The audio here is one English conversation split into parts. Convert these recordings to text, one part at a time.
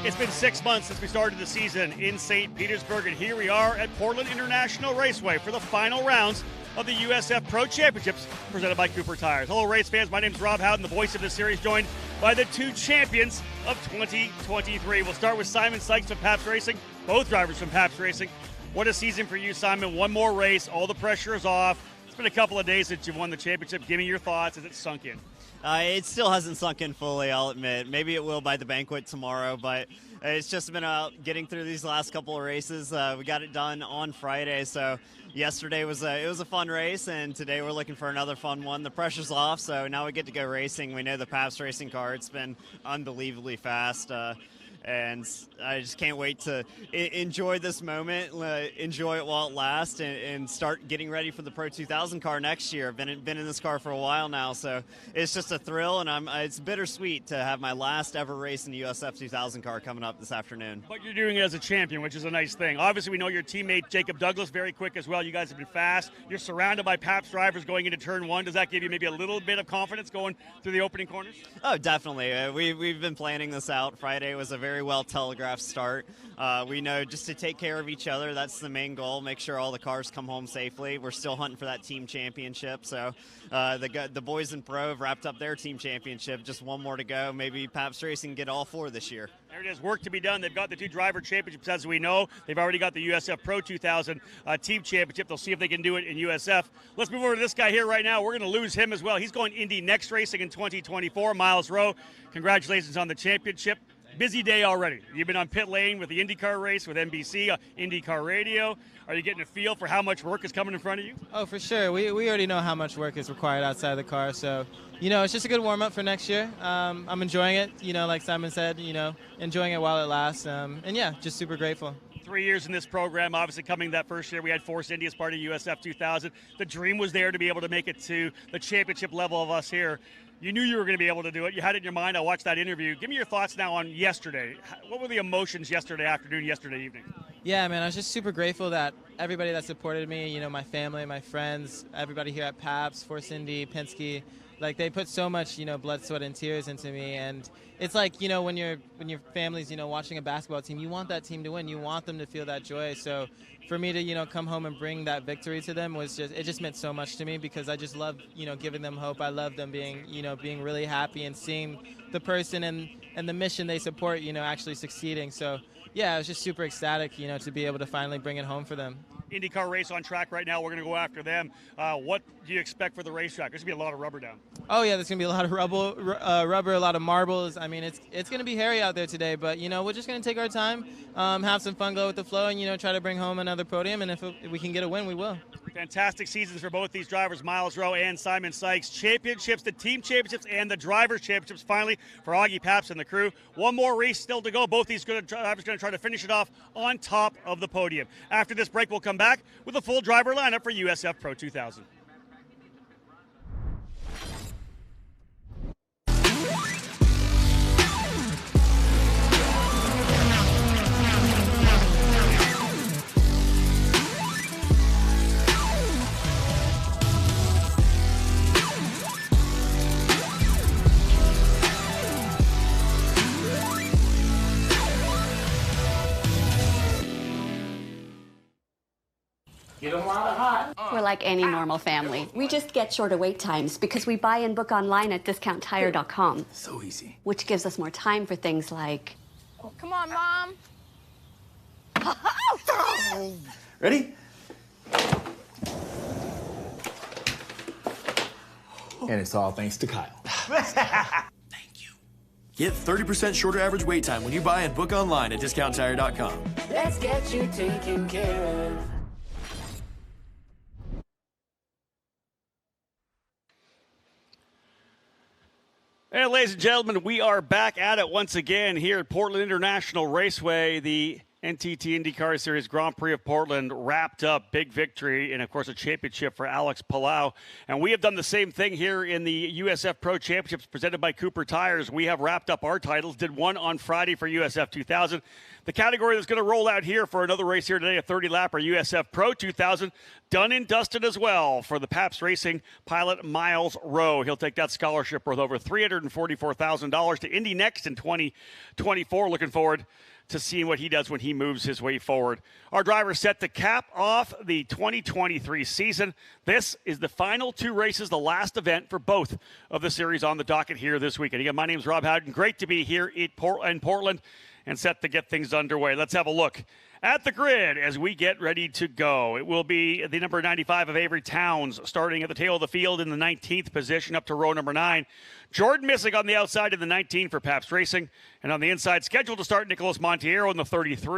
It's been 6 months since we started the season in St. Petersburg, and here we are at Portland International Raceway for the final rounds of the USF Pro Championships presented by Cooper Tires. Hello, race fans. My name is Rob Howden, the voice of the series, joined by the two champions of 2023. We'll start with Simon Sykes from Pabst Racing, both drivers from Pabst Racing. What a season for you, Simon. One more race. All the pressure is off. It's been a couple of days since you've won the championship. Give me your thoughts. Has it sunk in? It still hasn't sunk in fully, I'll admit. Maybe it will by the banquet tomorrow, but it's just been about getting through these last couple of races. We got it done on Friday, so yesterday was it was a fun race, and today we're looking for another fun one. The pressure's off, so now we get to go racing. We know the Pabst Racing car. It's been unbelievably fast. And I just can't wait to enjoy this moment, enjoy it while it lasts, and start getting ready for the Pro 2000 car next year. I've been in this car for a while now, so it's just a thrill, and it's bittersweet to have my last ever race in the USF 2000 car coming up this afternoon. But you're doing it as a champion, which is a nice thing. Obviously, we know your teammate Jacob Douglas very quick as well. You guys have been fast. You're surrounded by Pabst drivers going into turn one. Does that give you maybe a little bit of confidence going through the opening corners? Oh, definitely. We've been planning this out. Friday was a very well telegraphed start. We know just to take care of each other, that's the main goal. Make sure all the cars come home safely. We're still hunting for that team championship. So the boys in Pro have wrapped up their team championship. Just one more to go. Maybe Pabst Racing get all four this year. There it is. Work to be done. They've got the two driver championships, as we know. They've already got the USF Pro 2000 team championship. They'll see if they can do it in USF. Let's move over to this guy here right now. We're going to lose him as well. He's going Indy Next Racing in 2024. Miles Rowe, congratulations on the championship. Busy day already. You've been on pit lane with the IndyCar race with NBC, IndyCar Radio. Are you getting a feel for how much work is coming in front of you? Oh, for sure. We already know how much work is required outside the car. So, it's just a good warm-up for next year. I'm enjoying it, like Simon said, enjoying it while it lasts. And, yeah, just super grateful. 3 years in this program, obviously coming that first year, we had Force Indy as part of USF 2000. The dream was there to be able to make it to the championship level of us here. You knew you were going to be able to do it. You had it in your mind. I watched that interview. Give me your thoughts now on yesterday. What were the emotions yesterday afternoon, yesterday evening? Yeah, man, I was just super grateful that everybody that supported me, my family, my friends, everybody here at Pabst, Force Indy, Penske, like they put so much, blood, sweat, and tears into me. And it's like, when your family's, watching a basketball team, you want that team to win. You want them to feel that joy. So for me to, come home and bring that victory to them it just meant so much to me, because I just love, giving them hope. I love them being really happy and seeing the person and the mission they support, actually succeeding. So yeah, I was just super ecstatic, to be able to finally bring it home for them. IndyCar race on track right now. We're going to go after them. What do you expect for the racetrack? There's going to be a lot of rubber down. Oh, yeah, there's going to be a lot of rubber, a lot of marbles. I mean, it's going to be hairy out there today, but, we're just going to take our time, have some fun, go with the flow, and, try to bring home another podium. And if we can get a win, we will. Fantastic seasons for both these drivers, Miles Rowe and Simon Sykes. Championships, the team championships, and the drivers' championships finally for Augie Pabst and the crew. One more race still to go. Both these drivers are going to try to finish it off on top of the podium. After this break, we'll come back with a full driver lineup for USF Pro 2000. We're like any normal family. We just get shorter wait times because we buy and book online at discounttire.com. So easy. Which gives us more time for things like... Come on, Mom. Ready? And it's all thanks to Kyle. Thank you. Get 30% shorter average wait time when you buy and book online at discounttire.com. Let's get you taken care of. And ladies and gentlemen, we are back at it once again here at Portland International Raceway. The NTT IndyCar Series Grand Prix of Portland wrapped up. Big victory and, of course, a championship for Alex Palau. And we have done the same thing here in the USF Pro Championships presented by Cooper Tires. We have wrapped up our titles, did one on Friday for USF2000. The category that's going to roll out here for another race here today, a 30-lapper USF Pro 2000, done and dusted as well for the Pabst Racing pilot Miles Rowe. He'll take that scholarship worth over $344,000 to Indy next in 2024. Looking forward to seeing what he does when he moves his way forward. Our driver set to cap off the 2023 season. This is the final two races, the last event for both of the series on the docket here this weekend. Again, my name is Rob Howden. Great to be here in Portland and set to get things underway. Let's have a look at the grid as we get ready to go. It will be the number 95 of Avery Towns starting at the tail of the field in the 19th position up to row number 9. Jordan Missig on the outside in the 19 for Pabst Racing. And on the inside, scheduled to start Nicholas Montiero in the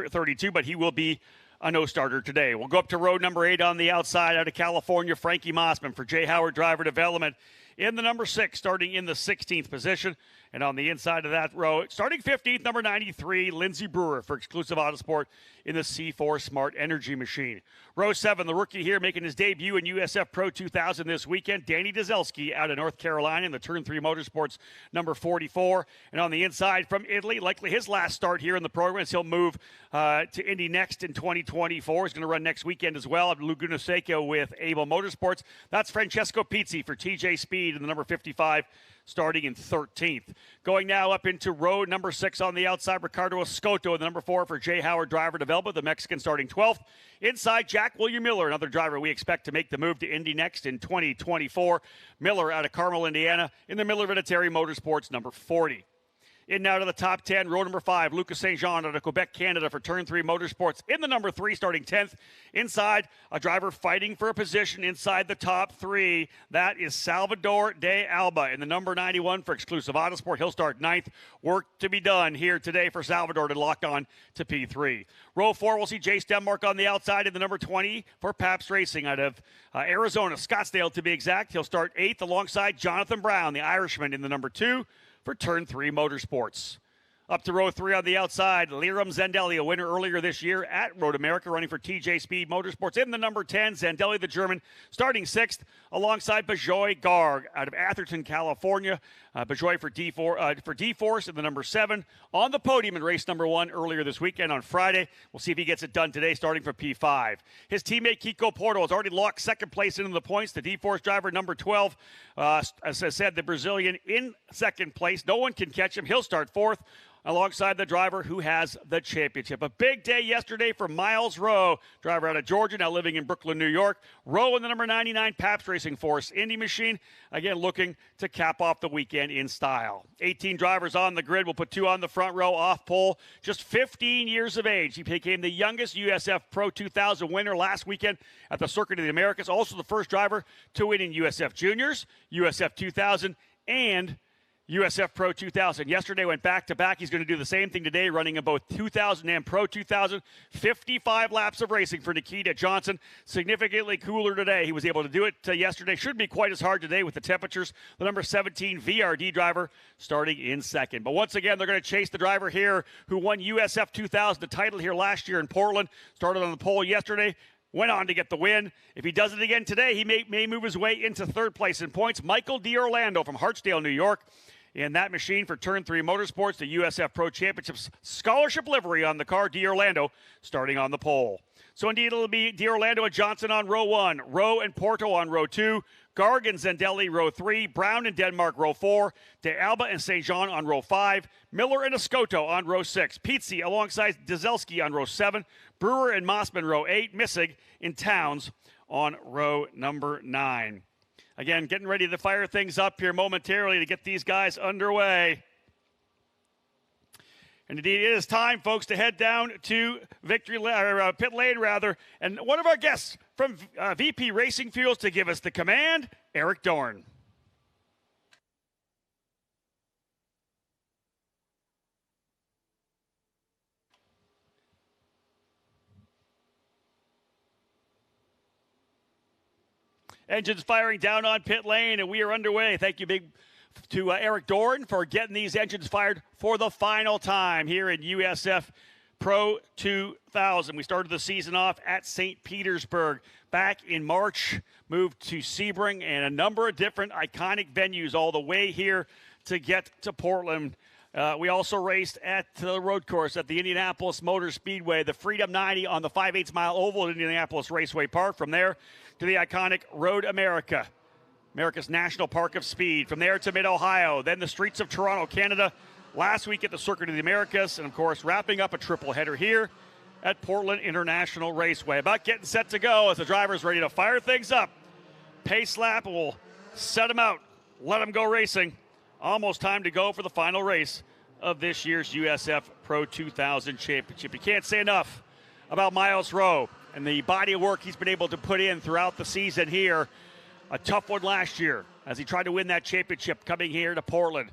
32, but he will be a no-starter today. We'll go up to row number 8 on the outside out of California, Frankie Mossman for Jay Howard Driver Development in the number 6, starting in the 16th position. And on the inside of that row, starting 15th, number 93, Lindsey Brewer for Exclusive Autosport in the C4 Smart Energy Machine. Row 7, the rookie here making his debut in USF Pro 2000 this weekend, Danny Dzelski out of North Carolina in the Turn 3 Motorsports number 44. And on the inside from Italy, likely his last start here in the program, as he'll move to Indy next in 2024. He's going to run next weekend as well at Laguna Seca with Able Motorsports. That's Francesco Pizzi for TJ Speed in the number 55. Starting in 13th. Going now up into row number 6 on the outside, Ricardo Escoto, the number 4 for Jay Howard Driver Development, the Mexican starting 12th. Inside, Jack William Miller, another driver we expect to make the move to Indy next in 2024. Miller out of Carmel, Indiana, in the Miller Vinatieri Motorsports, number 40. In now to the top 10, row number 5, Lucas St. Jean out of Quebec, Canada for Turn 3 Motorsports in the number 3, starting 10th. Inside, a driver fighting for a position inside the top 3. That is Salvador de Alba in the number 91 for Exclusive Autosport. He'll start 9th. Work to be done here today for Salvador to lock on to P3. Row 4, we'll see Jace Denmark on the outside in the number 20 for Pabst Racing out of Arizona, Scottsdale to be exact. He'll start 8th alongside Jonathan Brown, the Irishman, in the number 2. For Turn 3 Motorsports. Up to row 3 on the outside, Liram Zandelli, a winner earlier this year at Road America, running for TJ Speed Motorsports in the number 10. Zandelli, the German, starting 6th, alongside Bajoy Garg out of Atherton, California. Bajoy for D-Force in the number 7. On the podium in race number 1 earlier this weekend on Friday. We'll see if he gets it done today, starting for P5. His teammate Kiko Porto has already locked second place into the points. The D-Force driver, number 12, as I said, the Brazilian in second place. No one can catch him. He'll start 4th. Alongside the driver who has the championship. A big day yesterday for Miles Rowe, driver out of Georgia, now living in Brooklyn, New York. Rowe in the number 99 Pabst Racing Force Indy machine, again looking to cap off the weekend in style. 18 drivers on the grid. We'll put 2 on the front row, off pole. Just 15 years of age. He became the youngest USF Pro 2000 winner last weekend at the Circuit of the Americas. Also the first driver to win in USF Juniors, USF 2000, and USF Pro 2000. Yesterday went back-to-back. He's going to do the same thing today, running in both 2000 and Pro 2000. 55 laps of racing for Nikita Johnson. Significantly cooler today. He was able to do it yesterday. Shouldn't be quite as hard today with the temperatures. The number 17 VRD driver starting in second. But once again, they're going to chase the driver here who won USF 2000, the title here last year in Portland. Started on the pole yesterday. Went on to get the win. If he does it again today, he may move his way into third place in points. Michael D'Orlando from Hartsdale, New York. In that machine for Turn 3 Motorsports, the USF Pro Championships scholarship livery on the car, D'Orlando starting on the pole. So indeed it'll be D'Orlando and Johnson on row 1, Rowe and Porto on row 2, Garg and Zandelli row 3, Brown and Denmark row 4, De Alba and St. Jean on row 5, Miller and Escoto on row 6, Pizzi alongside Dzelski on row 7, Brewer and Mossman row 8, Missig in Towns on row number 9. Again, getting ready to fire things up here momentarily to get these guys underway. And indeed, it is time, folks, to head down to pit lane, and one of our guests from VP Racing Fuels to give us the command, Eric Dorn. Engines firing down on pit lane, and we are underway. Thank you to Eric Dorn for getting these engines fired for the final time here in USF Pro 2000. We started the season off at St. Petersburg back in March, moved to Sebring and a number of different iconic venues all the way here to get to Portland. We also raced at the road course at the Indianapolis Motor Speedway, the Freedom 90 on the 5/8 mile oval at Indianapolis Raceway Park. From there to the iconic Road America, America's National Park of Speed. From there to Mid-Ohio, then the streets of Toronto, Canada. Last week at the Circuit of the Americas, and of course wrapping up a triple header here at Portland International Raceway. About getting set to go as the driver's ready to fire things up. Pace lap will set them out, let them go racing. Almost time to go for the final race of this year's USF Pro 2000 Championship. You can't say enough about Miles Rowe and the body of work he's been able to put in throughout the season here. A tough one last year as he tried to win that championship coming here to Portland.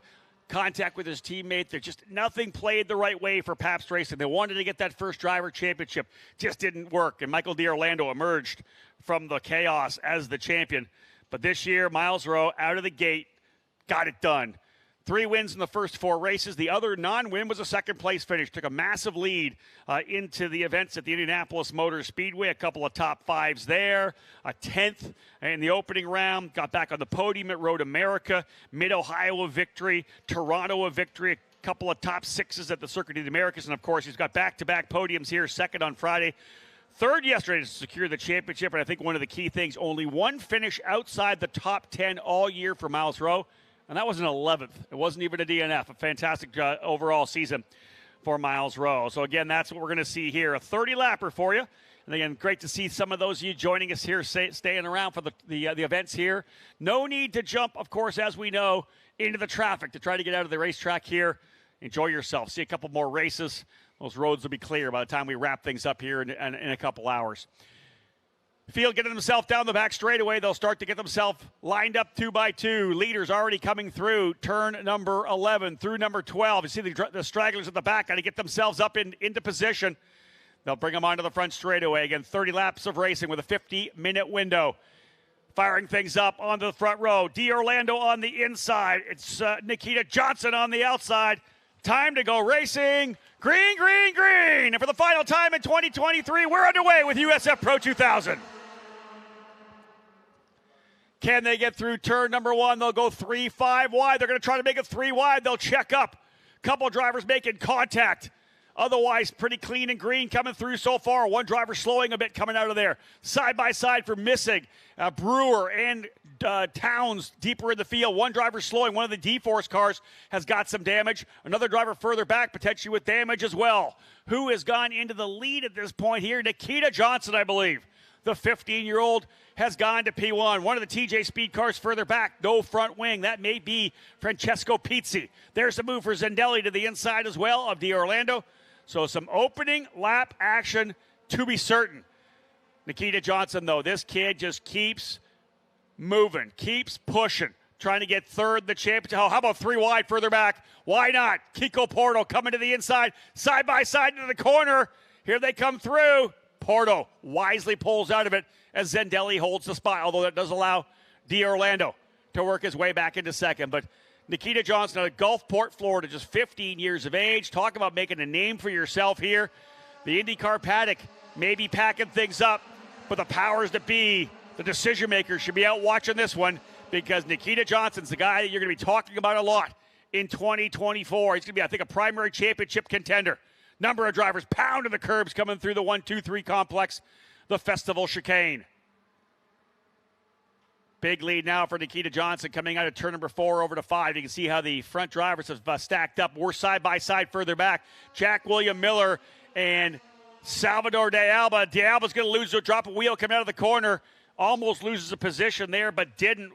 Contact with his teammate. There just nothing played the right way for Pabst Racing. They wanted to get that first driver championship. Just didn't work. And Michael D'Orlando emerged from the chaos as the champion. But this year, Miles Rowe out of the gate got it done. 3 wins in the first 4 races. The other non-win was a second-place finish. Took a massive lead into the events at the Indianapolis Motor Speedway. A couple of top 5s there. A 10th in the opening round. Got back on the podium at Road America. Mid-Ohio a victory. Toronto a victory. A couple of top 6s at the Circuit of the Americas. And, of course, he's got back-to-back podiums here. Second on Friday. Third yesterday to secure the championship. And I think one of the key things, only one finish outside the top 10 all year for Miles Rowe. And that was an 11th. It wasn't even a DNF. A fantastic overall season for Miles Rowe. So, again, that's what we're going to see here. A 30-lapper for you. And, again, great to see some of those of you joining us here, staying around for the events here. No need to jump, of course, as we know, into the traffic to try to get out of the racetrack here. Enjoy yourself. See a couple more races. Those roads will be clear by the time we wrap things up here in a couple hours. Field getting themselves down the back straightaway. They'll start to get themselves lined up 2 by 2. Leaders already coming through. Turn number 11 through number 12. You see the stragglers at the back got to get themselves up into position. They'll bring them onto the front straightaway. Again, 30 laps of racing with a 50-minute window. Firing things up onto the front row. D'Orlando on the inside. It's Nikita Johnson on the outside. Time to go racing. Green, green, green. And for the final time in 2023, we're underway with USF Pro 2000. Can they get through turn number 1? They'll go 3-5 wide. They're going to try to make it 3 wide. They'll check up. Couple drivers making contact. Otherwise, pretty clean and green coming through so far. One driver slowing a bit coming out of there. Side by side for Missing. Brewer and Towns deeper in the field. One driver slowing. One of the D-Force cars has got some damage. Another driver further back, potentially with damage as well. Who has gone into the lead at this point here? Nikita Johnson, I believe. The 15-year-old has gone to P1. One of the TJ Speed cars further back, no front wing. That may be Francesco Pizzi. There's a move for Zendelli to the inside as well of D'Orlando. So some opening lap action to be certain. Nikita Johnson, though, this kid just keeps moving, keeps pushing, trying to get third in the championship. Oh, how about 3 wide further back? Why not? Kiko Porto coming to the inside, side by side into the corner. Here they come through. Porto wisely pulls out of it as Zendelli holds the spot, although that does allow D'Orlando to work his way back into second. But Nikita Johnson out of Gulfport, Florida, just 15 years of age. Talk about making a name for yourself here. The IndyCar paddock may be packing things up, but the powers that be, the decision makers, should be out watching this one because Nikita Johnson's the guy that you're going to be talking about a lot in 2024. He's going to be, I think, a primary championship contender. Number of drivers pounding the curbs coming through the 1-2-3 complex, the Festival Chicane. Big lead now for Nikita Johnson coming out of turn number 4 over to 5. You can see how the front drivers have stacked up. We're side by side further back. Jack William Miller and Salvador De Alba. De Alba's going to lose a drop of wheel coming out of the corner. Almost loses a position there, but didn't.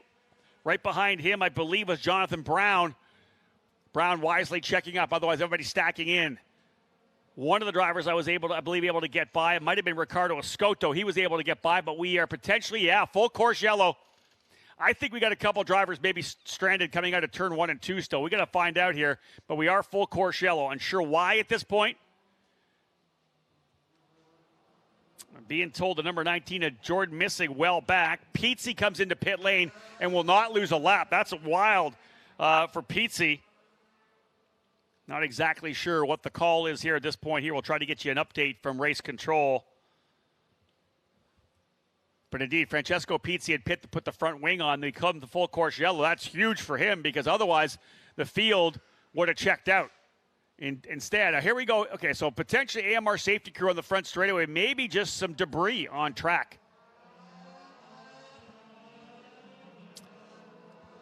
Right behind him, I believe, was Jonathan Brown. Brown wisely checking up. Otherwise, everybody's stacking in. One of the drivers I was able to get by. It might have been Ricardo Escoto. He was able to get by, but we are potentially, full course yellow. I think we got a couple drivers maybe stranded coming out of turn 1 and 2 still. We got to find out here, but we are full course yellow. Unsure why at this point. I'm being told the number 19 of Jordan Missing well back. Pizzi comes into pit lane and will not lose a lap. That's wild for Pizzi. Not exactly sure what the call is here at this point here. We'll try to get you an update from race control. But indeed, Francesco Pizzi had put the front wing on. They come to full course yellow. That's huge for him because otherwise the field would have checked out. Instead, here we go. Okay, so potentially AMR safety crew on the front straightaway. Maybe just some debris on track.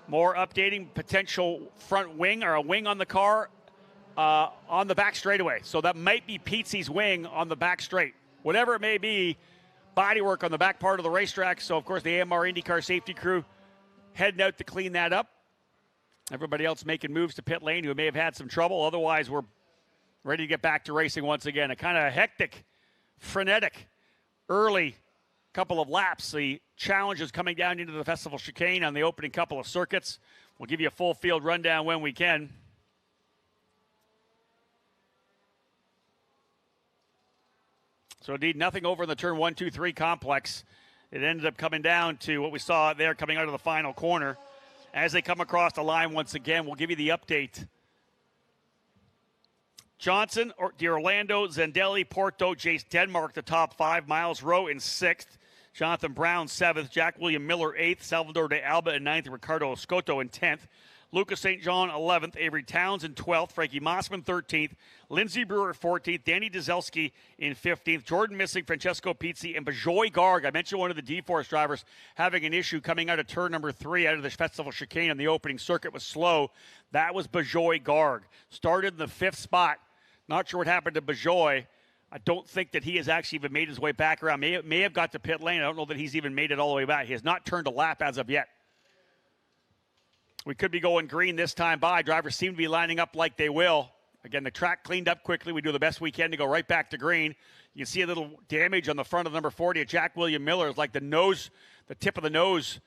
More updating, potential front wing or a wing on the car on the back straightaway. So that might be Pizzi's wing on the back straight. Whatever it may be, bodywork on the back part of the racetrack. So, of course, the AMR IndyCar safety crew heading out to clean that up. Everybody else making moves to pit lane who may have had some trouble. Otherwise, we're ready to get back to racing once again. A kind of hectic, frenetic, early couple of laps. The challenges coming down into the festival chicane on the opening couple of circuits. We'll give you a full field rundown when we can. So indeed, nothing over in the turn 1, 2, 3 complex. It ended up coming down to what we saw there coming out of the final corner. As they come across the line once again, we'll give you the update. Johnson, D'Orlando, Zandelli, Porto, Jace Denmark, the top 5. Miles Rowe in 6th. Jonathan Brown, 7th. Jack William Miller, 8th. Salvador de Alba in 9th. Ricardo Escoto in 10th. Lucas St. John, 11th. Avery Townsend, 12th. Frankie Mossman, 13th. Lindsey Brewer, 14th. Danny Dzelski in 15th. Jordan Missing, Francesco Pizzi, and Bajoy Garg. I mentioned one of the D-Force drivers having an issue coming out of turn number 3 out of the festival chicane on the opening circuit was slow. That was Bajoy Garg. Started in the 5th spot. Not sure what happened to Bajoy. I don't think that he has actually even made his way back around. May have got to pit lane. I don't know that he's even made it all the way back. He has not turned a lap as of yet. We could be going green this time by. Drivers seem to be lining up like they will. Again, the track cleaned up quickly. We do the best we can to go right back to green. You can see a little damage on the front of number 40 of Jack William Miller. It's like the tip of the nose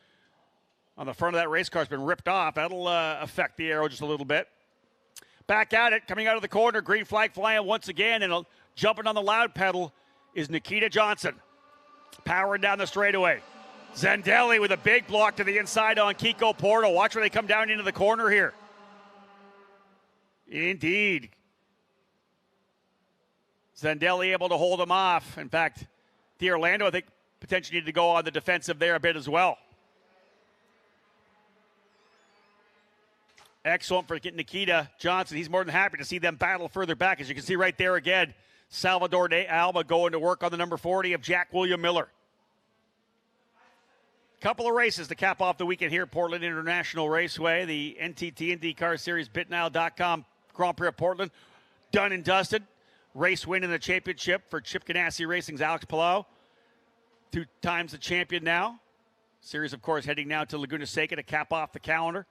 on the front of that race car has been ripped off. That'll affect the aero just a little bit. Back at it, coming out of the corner, green flag flying once again, and jumping on the loud pedal is Nikita Johnson. Powering down the straightaway. Zandelli with a big block to the inside on Kiko Porto. Watch where they come down into the corner here. Indeed. Zandelli able to hold him off. In fact, D'Orlando, I think, potentially needed to go on the defensive there a bit as well. Excellent for Nikita Johnson. He's more than happy to see them battle further back. As you can see right there again, Salvador de Alba going to work on the number 40 of Jack William Miller. Couple of races to cap off the weekend here at Portland International Raceway. The NTT IndyCar Series, BitNile.com Grand Prix of Portland, done and dusted. Race win in the championship for Chip Ganassi Racing's Alex Palou. 2 times the champion now. Series, of course, heading now to Laguna Seca to cap off the calendar.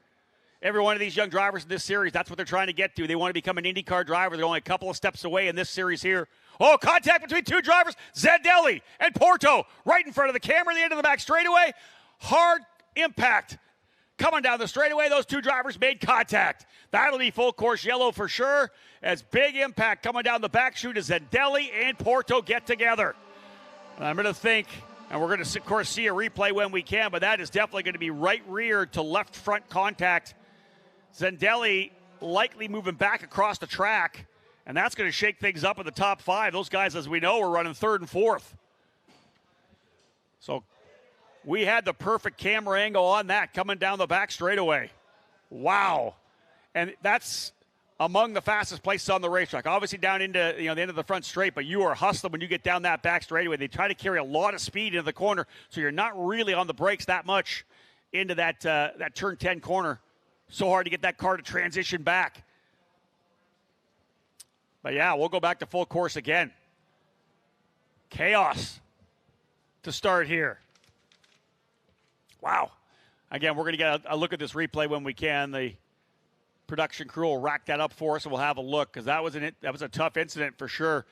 Every one of these young drivers in this series, that's what they're trying to get to. They want to become an IndyCar driver. They're only a couple of steps away in this series here. Oh, contact between 2 drivers, Zandelli and Porto, right in front of the camera, the end of the back straightaway. Hard impact. Coming down the straightaway, those 2 drivers made contact. That'll be full course yellow for sure, as big impact coming down the back chute as Zandelli and Porto get together. And I'm going to think, and we're going to, of course, see a replay when we can, but that is definitely going to be right rear to left front contact. Zandelli likely moving back across the track, and that's going to shake things up in the top 5. Those guys, as we know, are running 3rd and 4th. So we had the perfect camera angle on that coming down the back straightaway. Wow. And that's among the fastest places on the racetrack. Obviously down into the end of the front straight, but you are hustling when you get down that back straightaway. They try to carry a lot of speed into the corner, so you're not really on the brakes that much into that turn 10 corner. So hard to get that car to transition back. But yeah, we'll go back to full course again. Chaos to start here. Wow. Again, we're going to get a look at this replay when we can. The production crew will rack that up for us, and we'll have a look, because that was a tough incident for sure.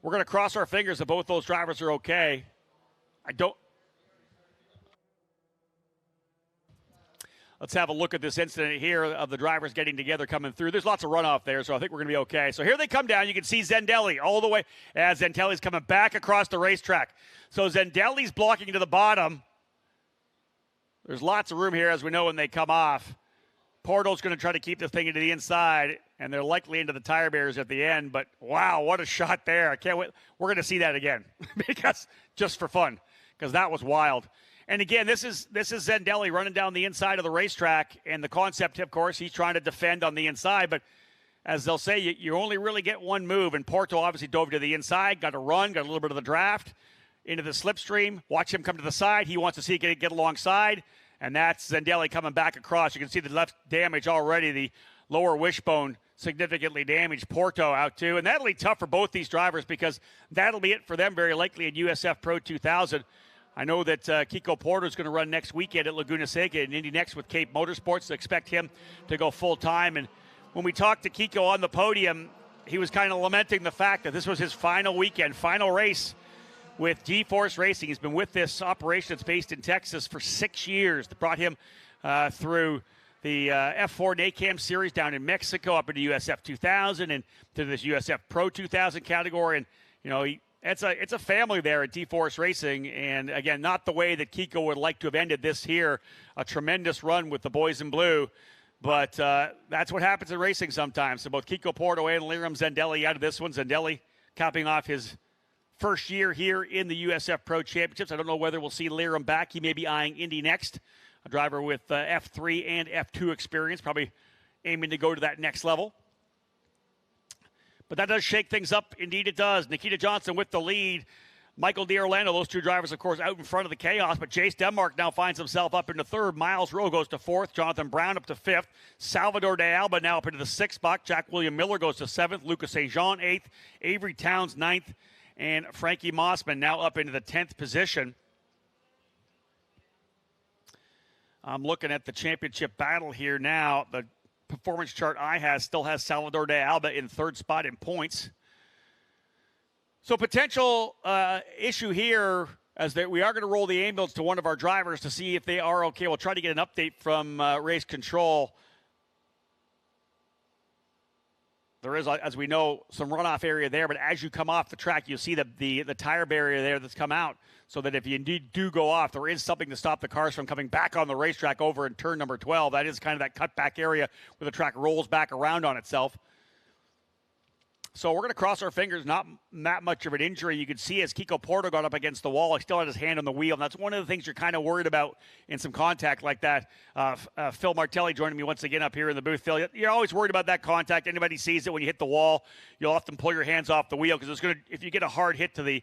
We're going to cross our fingers that both those drivers are okay. Let's have a look at this incident here of the drivers getting together coming through. There's lots of runoff there, so I think we're going to be okay. So here they come down. You can see Zandelli all the way as Zandelli's coming back across the racetrack. So Zandelli's blocking to the bottom. There's lots of room here, as we know, when they come off. Porto's going to try to keep this thing into the inside, and they're likely into the tire barriers at the end. But, wow, what a shot there. I can't wait. We're going to see that again because just for fun, because that was wild. And, again, this is Zendelli running down the inside of the racetrack, and the concept, of course, he's trying to defend on the inside. But as they'll say, you only really get one move, and Porto obviously dove to the inside, got a run, got a little bit of the draft into the slipstream. Watch him come to the side. He wants to see it get alongside. And that's Zendelli coming back across. You can see the left damage already, the lower wishbone significantly damaged. Porto out too. And that'll be tough for both these drivers because that'll be it for them very likely at USF Pro 2000. I know that Kiko Porter is going to run next weekend at Laguna Seca and Indy next with Cape Motorsports. So expect him to go full time. And when we talked to Kiko on the podium, he was kind of lamenting the fact that this was his final weekend, final race with G-Force Racing. He's been with this operation that's based in Texas for 6 years. That brought him through the F4 NACAM series down in Mexico, up into USF 2000 and to this USF Pro 2000 category. And, you know, it's a family there at G-Force Racing. And, again, not the way that Kiko would like to have ended this here. A tremendous run with the boys in blue. But that's what happens in racing sometimes. So both Kiko Porto and Liram Zendelli out of this one. Zendelli capping off his first year here in the USF Pro Championships. I don't know whether we'll see Liram back. He may be eyeing Indy next. A driver with F3 and F2 experience, probably aiming to go to that next level. But that does shake things up. Indeed it does. Nikita Johnson with the lead. Michael D'Orlando, those two drivers, of course, out in front of the chaos. But Jace Denmark now finds himself up into third. Miles Rowe goes to fourth. Jonathan Brown up to fifth. Salvador De Alba now up into the sixth spot. Jack William Miller goes to seventh. Lucas St. Jean eighth. Avery Towns ninth. And Frankie Mossman now up into the 10th position. I'm looking at the championship battle here now. The performance chart I have still has Salvador De Alba in third spot in points. So potential issue here as we are going to roll the ambulance to one of our drivers to see if they are okay. We'll try to get an update from race control. There is, as we know, some runoff area there, but as you come off the track, you'll see the tire barrier there that's come out, so that if you indeed do go off, there is something to stop the cars from coming back on the racetrack over in turn number 12. That is kind of that cutback area where the track rolls back around on itself. So we're going to cross our fingers, not that much of an injury. You can see as Kiko Porto got up against the wall, he still had his hand on the wheel, and that's one of the things you're kind of worried about in some contact like that. Phil Martelli joining me once again up here in the booth. Phil, you're always worried about that contact. Anybody sees it when you hit the wall, you'll often pull your hands off the wheel because it's going to, if you get a hard hit to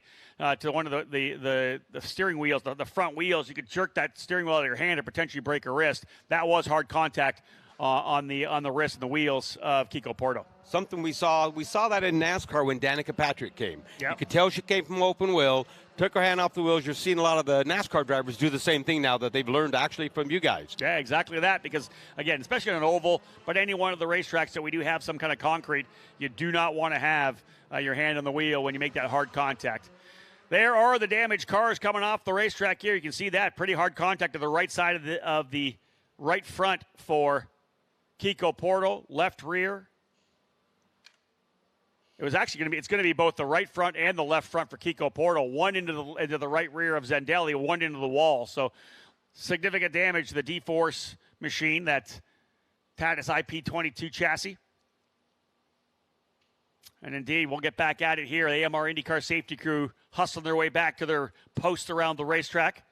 one of the steering wheels, the front wheels, you could jerk that steering wheel out of your hand and potentially break a wrist. That was hard contact on the wrist and the wheels of Kiko Porto. Something we saw that in NASCAR when Danica Patrick came. Yep. You could tell she came from open wheel, took her hand off the wheels. You're seeing a lot of the NASCAR drivers do the same thing now that they've learned actually from you guys. Yeah, exactly that, because, again, especially on an oval, but any one of the racetracks that we do have some kind of concrete, you do not want to have your hand on the wheel when you make that hard contact. There are the damaged cars coming off the racetrack here. You can see that pretty hard contact to the right side of the right front for Kiko Porto, left rear. It was actually going to be both the right front and the left front for Kiko Porto. One into the right rear of Zendelli, one into the wall. So significant damage to the D-Force machine, that Tatis IP22 chassis. And indeed, we'll get back at it here. The AMR IndyCar safety crew hustling their way back to their posts around the racetrack.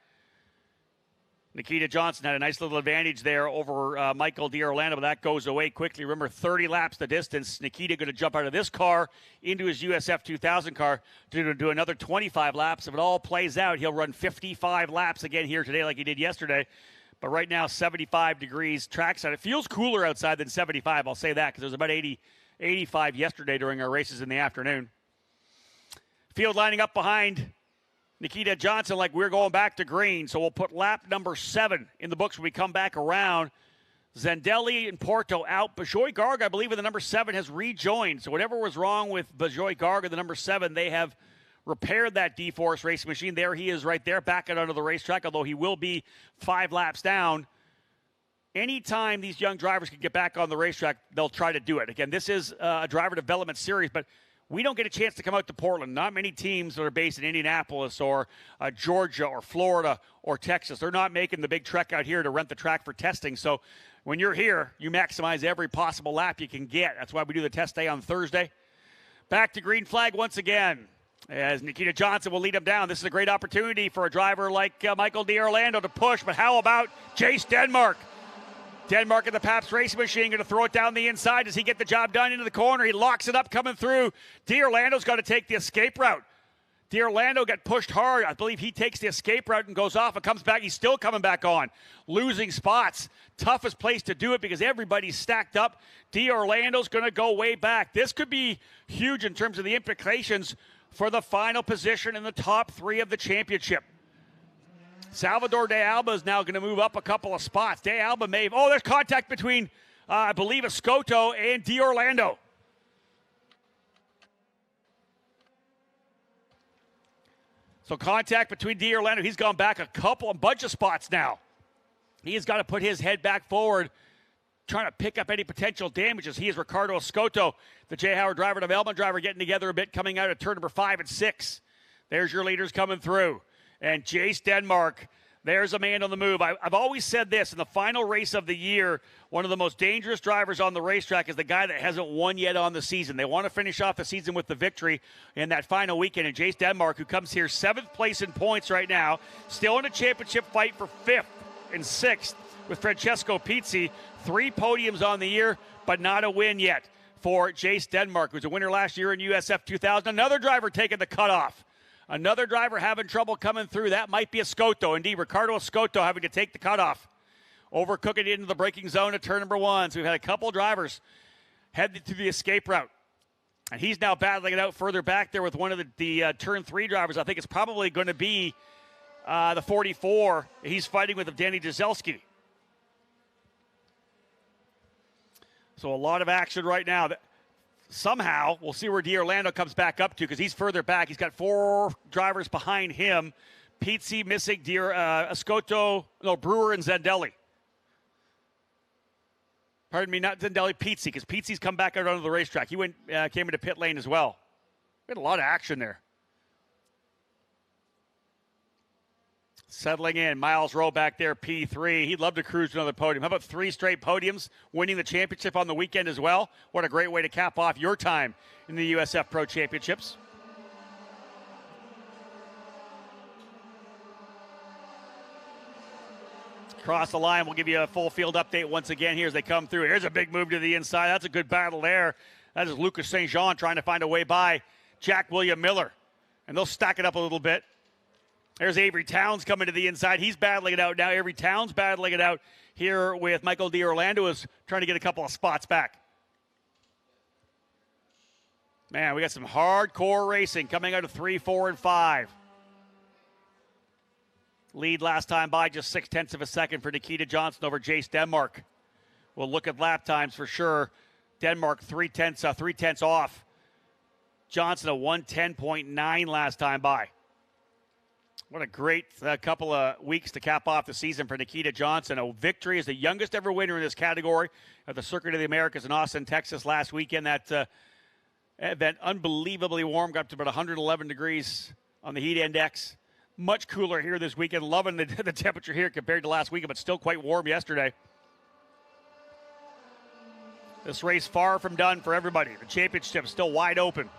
Nikita Johnson had a nice little advantage there over Michael D'Orlando, but that goes away quickly. Remember, 30 laps the distance. Nikita going to jump out of this car into his USF 2000 car to do another 25 laps. If it all plays out, he'll run 55 laps again here today like he did yesterday. But right now, 75 degrees trackside. It feels cooler outside than 75, I'll say that, because it was about 85 yesterday during our races in the afternoon. Field lining up behind Nikita Johnson like we're going back to green. So we'll put lap number 7 in the books when we come back around. Zendelli and Porto out. Bajoy Garg, I believe, in the number 7 has rejoined. So whatever was wrong with Bajoy Garg in the number 7, they have repaired that D-Force racing machine. There he is right there, back out onto the racetrack, although he will be 5 laps down. Anytime these young drivers can get back on the racetrack, they'll try to do it. Again, this is a driver development series, but we don't get a chance to come out to Portland. Not many teams that are based in Indianapolis or Georgia or Florida or Texas. They're not making the big trek out here to rent the track for testing. So when you're here, you maximize every possible lap you can get. That's why we do the test day on Thursday. Back to green flag once again, as Nikita Johnson will lead him down. This is a great opportunity for a driver like Michael D'Orlando to push, but how about Jace Denmark? Denmark in the Pabst Racing Machine going to throw it down the inside. Does he get the job done into the corner? He locks it up coming through. D'Orlando's got to take the escape route. D'Orlando got pushed hard. I believe he takes the escape route and goes off and comes back. He's still coming back on. Losing spots. Toughest place to do it because everybody's stacked up. D'Orlando's going to go way back. This could be huge in terms of the implications for the final position in the top 3 of the championship. Salvador De Alba is now going to move up a couple of spots. De Alba may have, there's contact between, I believe, Escoto and D'Orlando. So contact between D'Orlando. He's gone back a bunch of spots now. He has got to put his head back forward, trying to pick up any potential damages. He is Ricardo Escoto, the J. Howard driver, development driver, getting together a bit, coming out of turn number 5 and 6. There's your leaders coming through. And Jace Denmark, there's a man on the move. I've always said this, in the final race of the year, one of the most dangerous drivers on the racetrack is the guy that hasn't won yet on the season. They want to finish off the season with the victory in that final weekend. And Jace Denmark, who comes here 7th place in points right now, still in a championship fight for 5th and 6th with Francesco Pizzi. 3 podiums on the year, but not a win yet for Jace Denmark, who's a winner last year in USF2000. Another driver taking the cutoff. Another driver having trouble coming through. That might be Escoto. Indeed, Ricardo Escoto having to take the cutoff. Overcooking it into the braking zone at turn number 1. So we've had a couple drivers headed to the escape route. And he's now battling it out further back there with one of the turn 3 drivers. I think it's probably going to be the 44. He's fighting with Danny Jazelski. So a lot of action right now. Somehow, we'll see where D'Orlando comes back up to because he's further back. He's got 4 drivers behind him. Pizzi missing, Escoto, Brewer and Zandelli. Pardon me, not Zandelli, Pizzi, because Pizzi's come back out onto the racetrack. He came into pit lane as well. We had a lot of action there. Settling in, Miles Rowe back there, P3. He'd love to cruise another podium. How about 3 straight podiums, winning the championship on the weekend as well? What a great way to cap off your time in the USF Pro Championships. Across the line, we'll give you a full field update once again here as they come through. Here's a big move to the inside. That's a good battle there. That is Lucas St. Jean trying to find a way by Jack William Miller. And they'll stack it up a little bit. There's Avery Towns coming to the inside. He's battling it out now. Avery Towns battling it out here with Michael D'Orlando, is trying to get a couple of spots back. Man, we got some hardcore racing coming out of 3, 4, and 5. Lead last time by just 0.6 of a second for Nikita Johnson over Jace Denmark. We'll look at lap times for sure. Denmark 3/10 off. Johnson a 1:10.9 last time by. What a great couple of weeks to cap off the season for Nikita Johnson. A victory as the youngest ever winner in this category at the Circuit of the Americas in Austin, Texas last weekend. That event unbelievably warm, got up to about 111 degrees on the heat index. Much cooler here this weekend. Loving the temperature here compared to last weekend, but still quite warm yesterday. This race far from done for everybody. The championship still wide open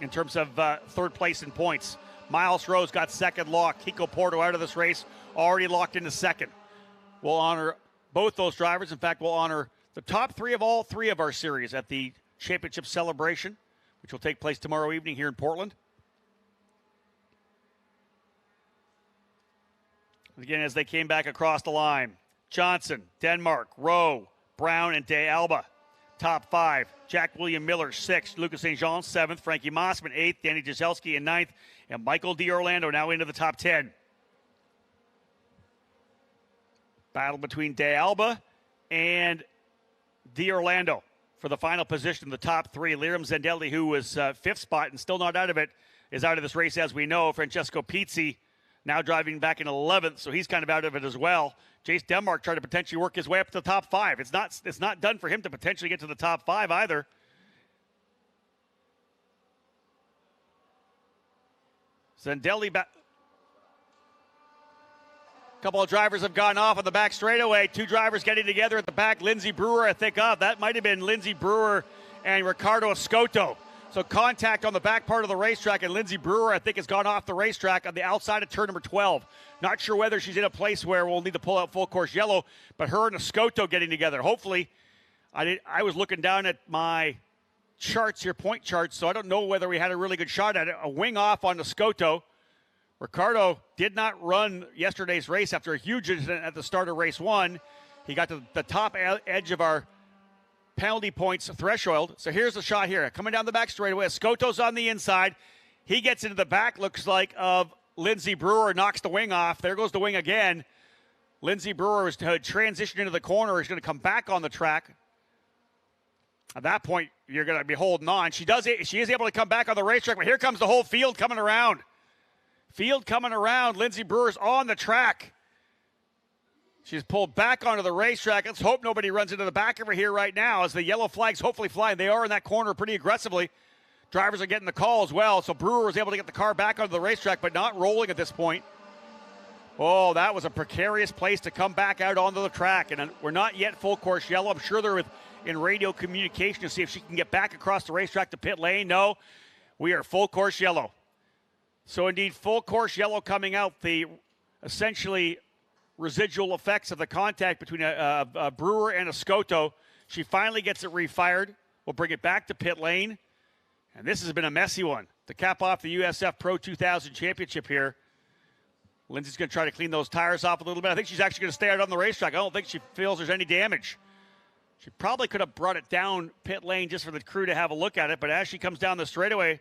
in terms of 3rd place in points. Miles Rowe's got 2nd locked. Kiko Porto out of this race, already locked into 2nd. We'll honor both those drivers. In fact, we'll honor the top 3 of all 3 of our series at the championship celebration, which will take place tomorrow evening here in Portland. Again, as they came back across the line, Johnson, Denmark, Rowe, Brown, and De Alba. Top 5, Jack William Miller, 6th, Lucas St. Jean, 7th, Frankie Mossman, 8th, Danny Jazelski in 9th, and Michael D'Orlando now into the top 10. Battle between De Alba and D'Orlando for the final position in the top 3. Liram Zandelli, who was 5th spot and still not out of it, is out of this race as we know. Francesco Pizzi now driving back in 11th, so he's kind of out of it as well. Jace Denmark trying to potentially work his way up to the top 5. It's not done for him to potentially get to the top 5 either. Zendelli back. A couple of drivers have gone off on the back straightaway. Two drivers getting together at the back. Lindsey Brewer, I think, that might have been Lindsey Brewer and Ricardo Escoto. So contact on the back part of the racetrack, and Lindsey Brewer, I think, has gone off the racetrack on the outside of turn number 12. Not sure whether she's in a place where we'll need to pull out full course yellow, but her and Escoto getting together. Hopefully, I was looking down at my charts here, point charts, so I don't know whether we had a really good shot at it. A wing off on Escoto. Ricardo did not run yesterday's race after a huge incident at the start of race 1. He got to the top edge of our penalty points threshold. So here's the shot here. Coming down the back straightaway. Escoto's on the inside. He gets into the back, looks like, of Lindsey Brewer, knocks the wing off. There goes the wing again. Lindsey Brewer is to transition into the corner. He's going to come back on the track. At that point, you're going to be holding on. She is able to come back on the racetrack, but here comes the whole field coming around. Field coming around. Lindsey Brewer's on the track. She's pulled back onto the racetrack. Let's hope nobody runs into the back of her here right now as the yellow flags hopefully fly. They are in that corner pretty aggressively. Drivers are getting the call as well. So Brewer was able to get the car back onto the racetrack, but not rolling at this point. Oh, that was a precarious place to come back out onto the track. And we're not yet full course yellow. I'm sure they're in radio communication to see if she can get back across the racetrack to pit lane. No, we are full course yellow. So indeed, full course yellow coming out. The essentially residual effects of the contact between a Brewer and Escoto. She finally gets it refired. We'll bring it back to pit lane. And this has been a messy one to cap off the USF Pro 2000 championship here. Lindsay's going to try to clean those tires off a little bit. I think she's actually going to stay out on the racetrack. I don't think she feels there's any damage. She probably could have brought it down pit lane just for the crew to have a look at it. But as she comes down the straightaway,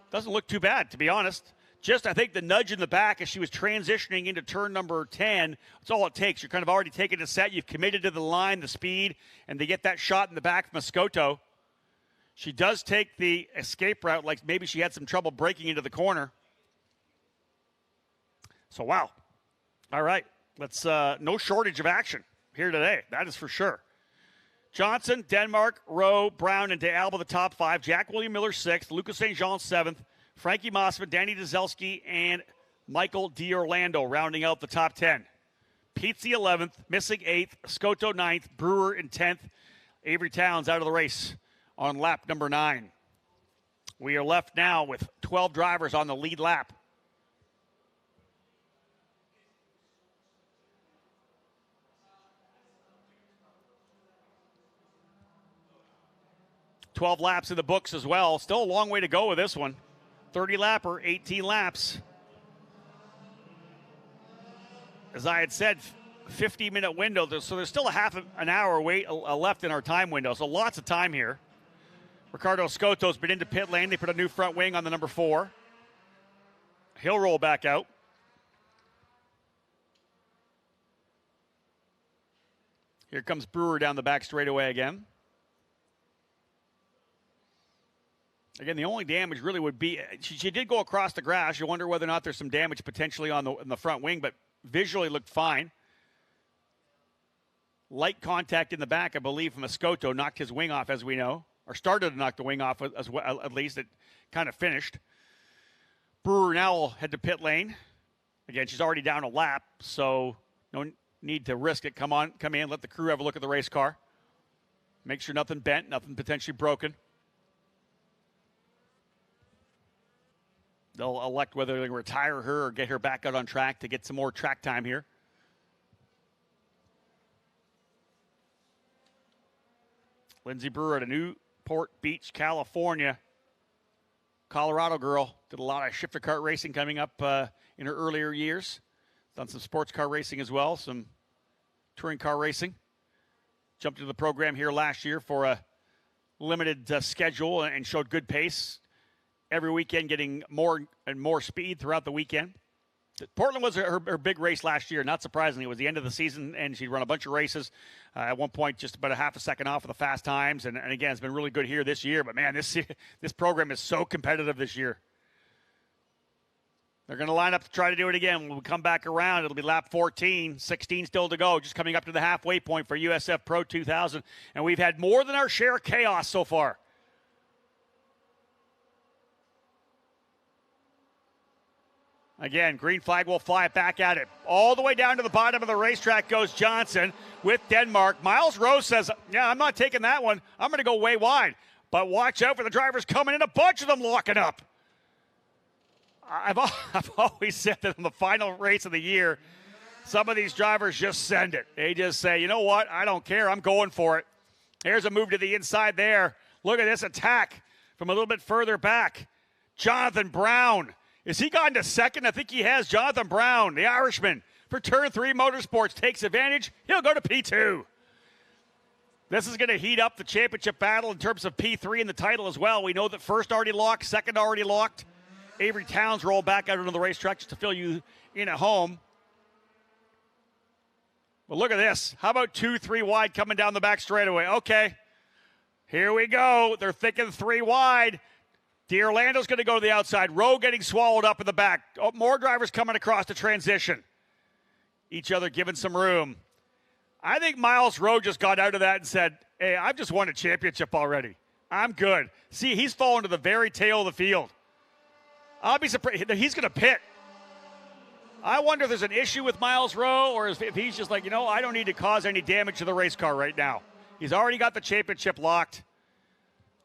doesn't look too bad, to be honest. Just, I think, the nudge in the back as she was transitioning into turn number 10. That's all it takes. You're kind of already taking a set. You've committed to the line, the speed, and to get that shot in the back from Escoto. She does take the escape route, like maybe she had some trouble breaking into the corner. So, wow. All right. Let's, no shortage of action here today. That is for sure. Johnson, Denmark, Rowe, Brown, and DeAlba, the top 5. Jack William Miller, 6th. Lucas St. Jean, 7th. Frankie Mossman, Danny Dzelski, and Michael D'Orlando rounding out the top 10. Pizzi, 11th. Missing, 8th. Escoto, 9th. Brewer in 10th. Avery Towns out of the race on lap number 9. We are left now with 12 drivers on the lead lap. $12 laps in the books as well. Still a long way to go with this one. 30 lapper, 18 laps. As I had said, 50-minute window. So there's still a half an hour wait left in our time window. So lots of time here. Ricardo Escoto's been into pit lane. They put a new front wing on the number 4. He'll roll back out. Here comes Brewer down the back straightaway again. Again, the only damage really would be, she did go across the grass. You wonder whether or not there's some damage potentially on the front wing, but visually looked fine. Light contact in the back, I believe, from Escoto knocked his wing off, as we know, or started to knock the wing off as well, at least. It kind of finished. Brewer now will head to pit lane. Again, she's already down a lap, so no need to risk it. Come in, let the crew have a look at the race car. Make sure nothing bent, nothing potentially broken. They'll elect whether they retire her or get her back out on track to get some more track time here. Lindsey Brewer at a Newport Beach, California. Colorado girl. Did a lot of shifter kart racing coming up in her earlier years. Done some sports car racing as well, some touring car racing. Jumped into the program here last year for a limited schedule and showed good pace. Every weekend getting more and more speed throughout the weekend. Portland was her big race last year. Not surprisingly, it was the end of the season, and she'd run a bunch of races. At one point, just about a half a second off of the fast times. And again, it's been really good here this year. But, man, this program is so competitive this year. They're going to line up to try to do it again. When we come back around, it'll be lap 14, 16 still to go, just coming up to the halfway point for USF Pro 2000. And we've had more than our share of chaos so far. Again, green flag will fly back at it. All the way down to the bottom of the racetrack goes Johnson with Denmark. Miles Rowe says, yeah, I'm not taking that one. I'm going to go way wide. But watch out for the drivers coming in, a bunch of them locking up. I've always said that in the final race of the year, some of these drivers just send it. They just say, you know what, I don't care, I'm going for it. Here's a move to the inside there. Look at this attack from a little bit further back. Jonathan Brown. Is he gone to second? I think he has. Jonathan Brown, the Irishman, for Turn 3 Motorsports, takes advantage. He'll go to P2. This is going to heat up the championship battle in terms of P3 and the title as well. We know that first already locked, second already locked. Avery Towns rolled back out onto the racetrack just to fill you in at home. But look at this. How about 2-3 wide coming down the back straightaway? Okay, here we go. They're thinking 3 wide. D'Orlando's going to go to the outside. Rowe getting swallowed up in the back. Oh, more drivers coming across the transition. Each other giving some room. I think Miles Rowe just got out of that and said, hey, I've just won a championship already. I'm good. See, he's fallen to the very tail of the field. I'll be surprised. He's going to pit. I wonder if there's an issue with Miles Rowe or if he's just like, you know, I don't need to cause any damage to the race car right now. He's already got the championship locked.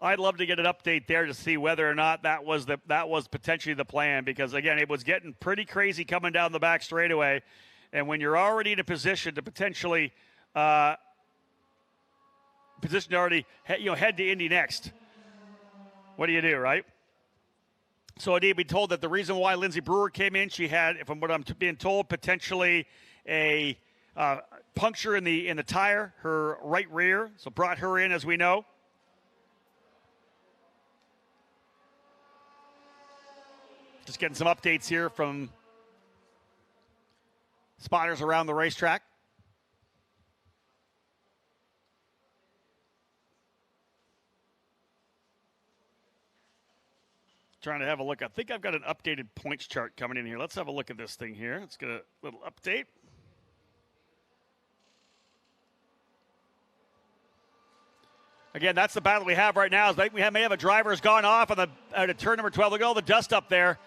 I'd love to get an update there to see whether or not that was potentially the plan, because, again, it was getting pretty crazy coming down the back straightaway. And when you're already in a position to potentially head to Indy next, what do you do, right? So indeed, we told that the reason why Lindsay Brewer came in, she had, from what I'm being told, potentially a puncture in the tire, her right rear. So brought her in, as we know. Just getting some updates here from spotters around the racetrack. Trying to have a look. I think I've got an updated points chart coming in here. Let's have a look at this thing here. Let's get a little update. Again, that's the battle we have right now. We may have a driver who's gone off on out of turn number 12. Look at all the dust up there.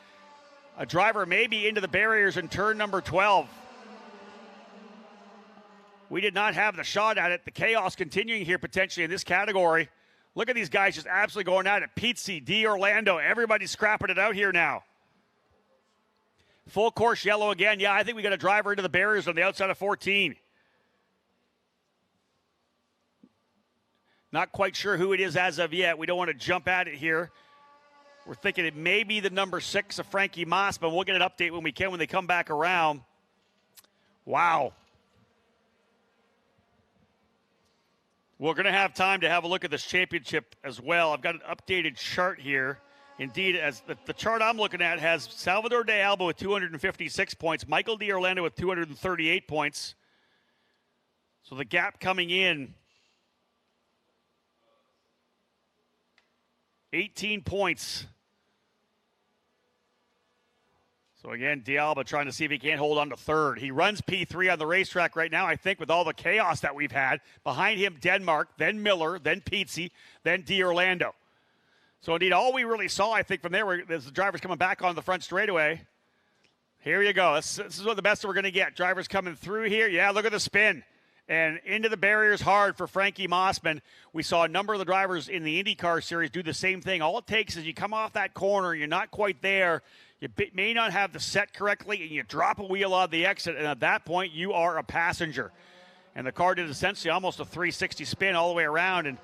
A driver may be into the barriers in turn number 12. We did not have the shot at it. The chaos continuing here potentially in this category. Look at these guys just absolutely going at it. Pete D'Orlando, everybody's scrapping it out here now. Full course yellow again. Yeah, I think we got a driver into the barriers on the outside of 14. Not quite sure who it is as of yet. We don't want to jump at it here. We're thinking it may be the number 6 of Frankie Moss, but we'll get an update when we can when they come back around. Wow. We're going to have time to have a look at this championship as well. I've got an updated chart here. Indeed, as the chart I'm looking at has Salvador De Alba with 256 points, Michael D'Orlando with 238 points. So the gap coming in, 18 points. So again, D'Alba trying to see if he can't hold on to third. He runs P3 on the racetrack right now, I think, with all the chaos that we've had. Behind him, Denmark, then Miller, then Pizzi, then D'Orlando. So indeed, all we really saw, I think, from there was the drivers coming back on the front straightaway. Here you go. This is what the best we're going to get. Drivers coming through here. Yeah, look at the spin. And into the barriers hard for Frankie Mossman. We saw a number of the drivers in the IndyCar series do the same thing. All it takes is you come off that corner, you're not quite there, you may not have the set correctly, and you drop a wheel on the exit, and at that point, you are a passenger. And the car did essentially almost a 360 spin all the way around and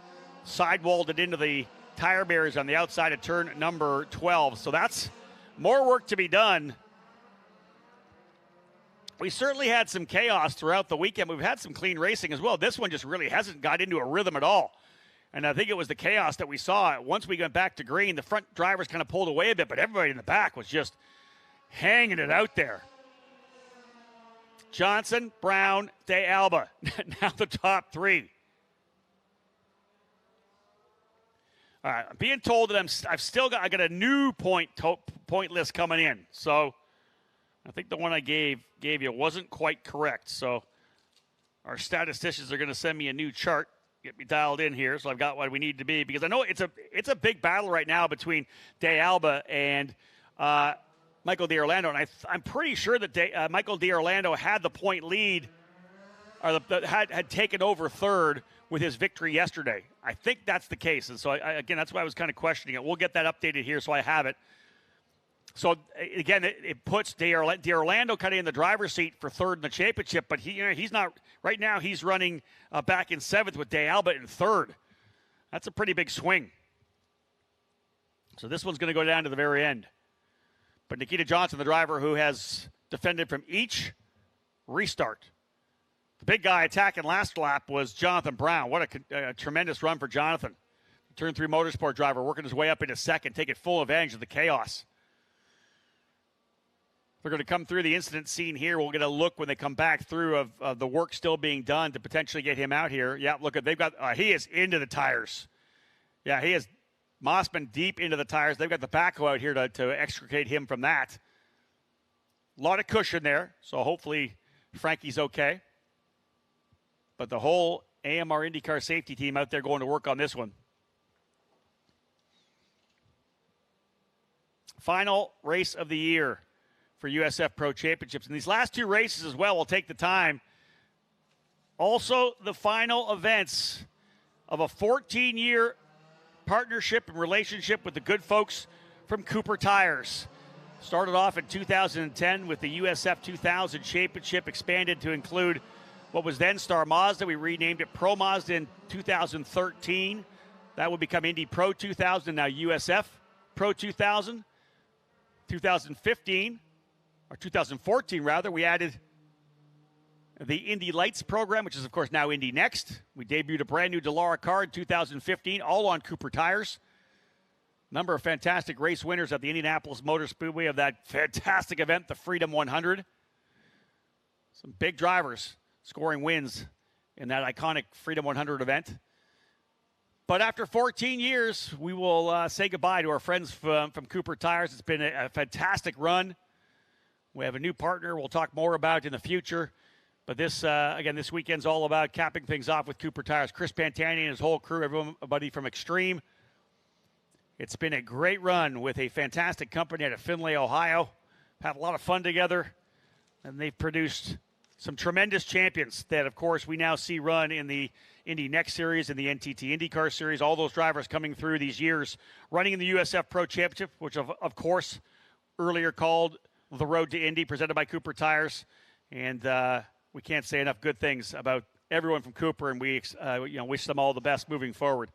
sidewalled it into the tire barriers on the outside of turn number 12. So that's more work to be done. We certainly had some chaos throughout the weekend. We've had some clean racing as well. This one just really hasn't got into a rhythm at all. And I think it was the chaos that we saw. Once we went back to green, the front drivers kind of pulled away a bit, but everybody in the back was just hanging it out there. Johnson, Brown, De Alba, now the top three. All right, I'm being told that I got a new point list coming in. So I think the one I gave you wasn't quite correct. So our statisticians are going to send me a new chart, get me dialed in here, so I've got what we need to be, because I know it's a big battle right now between De Alba and Michael D'Orlando, and I'm pretty sure that Michael D'Orlando had the point lead, or had taken over third with his victory yesterday. I think that's the case, and so again, that's why I was kind of questioning it. We'll get that updated here, so I have it. So again, it puts D'Orlando kind of in the driver's seat for third in the championship, but he's not right now. He's running back in seventh with D'Alba in third. That's a pretty big swing. So this one's going to go down to the very end. But Nikita Johnson, the driver who has defended from each restart. The big guy attacking last lap was Jonathan Brown. What a tremendous run for Jonathan. Turn 3 motorsport driver working his way up into second, taking full advantage of the chaos. They're going to come through the incident scene here. We'll get a look when they come back through of the work still being done to potentially get him out here. Yeah, look, they've got he is into the tires. Yeah, he is Mossman deep into the tires. They've got the backhoe out here to extricate him from that. A lot of cushion there, so hopefully Frankie's okay. But the whole AMR IndyCar safety team out there going to work on this one. Final race of the year for USF Pro Championships. And these last 2 races as well will take the time. Also, the final events of a 14-year partnership and relationship with the good folks from Cooper Tires. Started off in 2010 with the USF2000 Championship, expanded to include what was then Star Mazda. We renamed it Pro Mazda in 2013. That would become Indy Pro 2000, now USF Pro 2000. 2015, or 2014 rather, we added the Indy Lights program, which is of course now Indy Next. We debuted a brand new Dallara car in 2015, all on Cooper Tires. Number of fantastic race winners at the Indianapolis Motor Speedway of that fantastic event, the Freedom 100. Some big drivers scoring wins in that iconic Freedom 100 event. But after 14 years, we will say goodbye to our friends from Cooper Tires. It's been a fantastic run. We have a new partner we'll talk more about in the future. But this, again, this weekend's all about capping things off with Cooper Tires. Chris Pantani and his whole crew, everybody from Extreme. It's been a great run with a fantastic company out of Findlay, Ohio. Had a lot of fun together. And they've produced some tremendous champions that, of course, we now see run in the Indy Next Series and the NTT IndyCar Series. All those drivers coming through these years, running in the USF Pro Championship, which, of course, earlier called the Road to Indy, presented by Cooper Tires. And we can't say enough good things about everyone from Cooper, and we wish them all the best moving forward.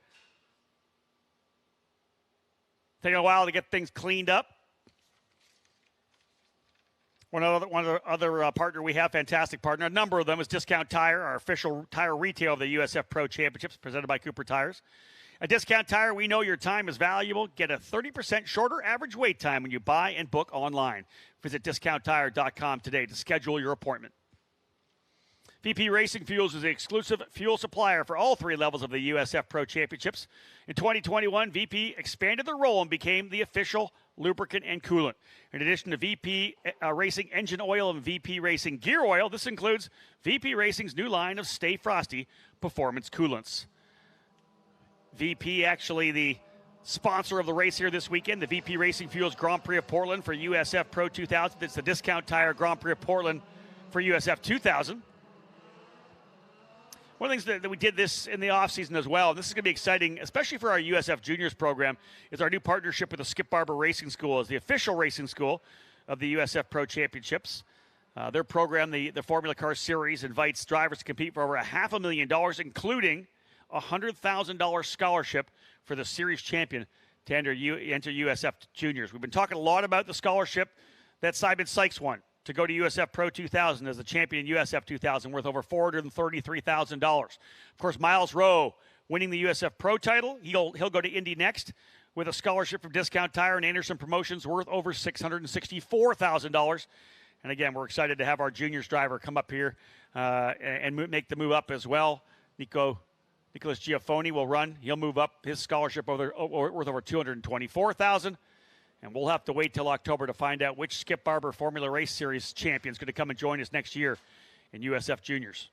Taking a while to get things cleaned up. One other partner we have, fantastic partner, a number of them, is Discount Tire, our official tire retail of the USF Pro Championships, presented by Cooper Tires. At Discount Tire, we know your time is valuable. Get a 30% shorter average wait time when you buy and book online. Visit discounttire.com today to schedule your appointment. VP Racing Fuels is the exclusive fuel supplier for all 3 levels of the USF Pro Championships. In 2021, VP expanded their role and became the official lubricant and coolant. In addition to VP Racing engine oil and VP Racing gear oil, this includes VP Racing's new line of Stay Frosty performance coolants. VP actually the sponsor of the race here this weekend, the VP Racing Fuels Grand Prix of Portland for USF Pro 2000. It's the Discount Tire Grand Prix of Portland for USF 2000. One of the things that we did this in the offseason as well, and this is going to be exciting, especially for our USF Juniors program, is our new partnership with the Skip Barber Racing School as the official racing school of the USF Pro Championships. Their program, the Formula Car Series, invites drivers to compete for over $500,000, including a $100,000 scholarship for the series champion to enter USF Juniors. We've been talking a lot about the scholarship that Simon Sykes won to go to USF Pro 2000 as the champion in USF 2000, worth over $433,000. Of course, Miles Rowe winning the USF Pro title. He'll go to Indy Next with a scholarship from Discount Tire and Anderson Promotions worth over $664,000. And again, we're excited to have our juniors driver come up here and make the move up as well. Nicholas Giaffoni will run. He'll move up his scholarship worth over $224,000. And we'll have to wait till October to find out which Skip Barber Formula Race Series champion is going to come and join us next year in USF Juniors.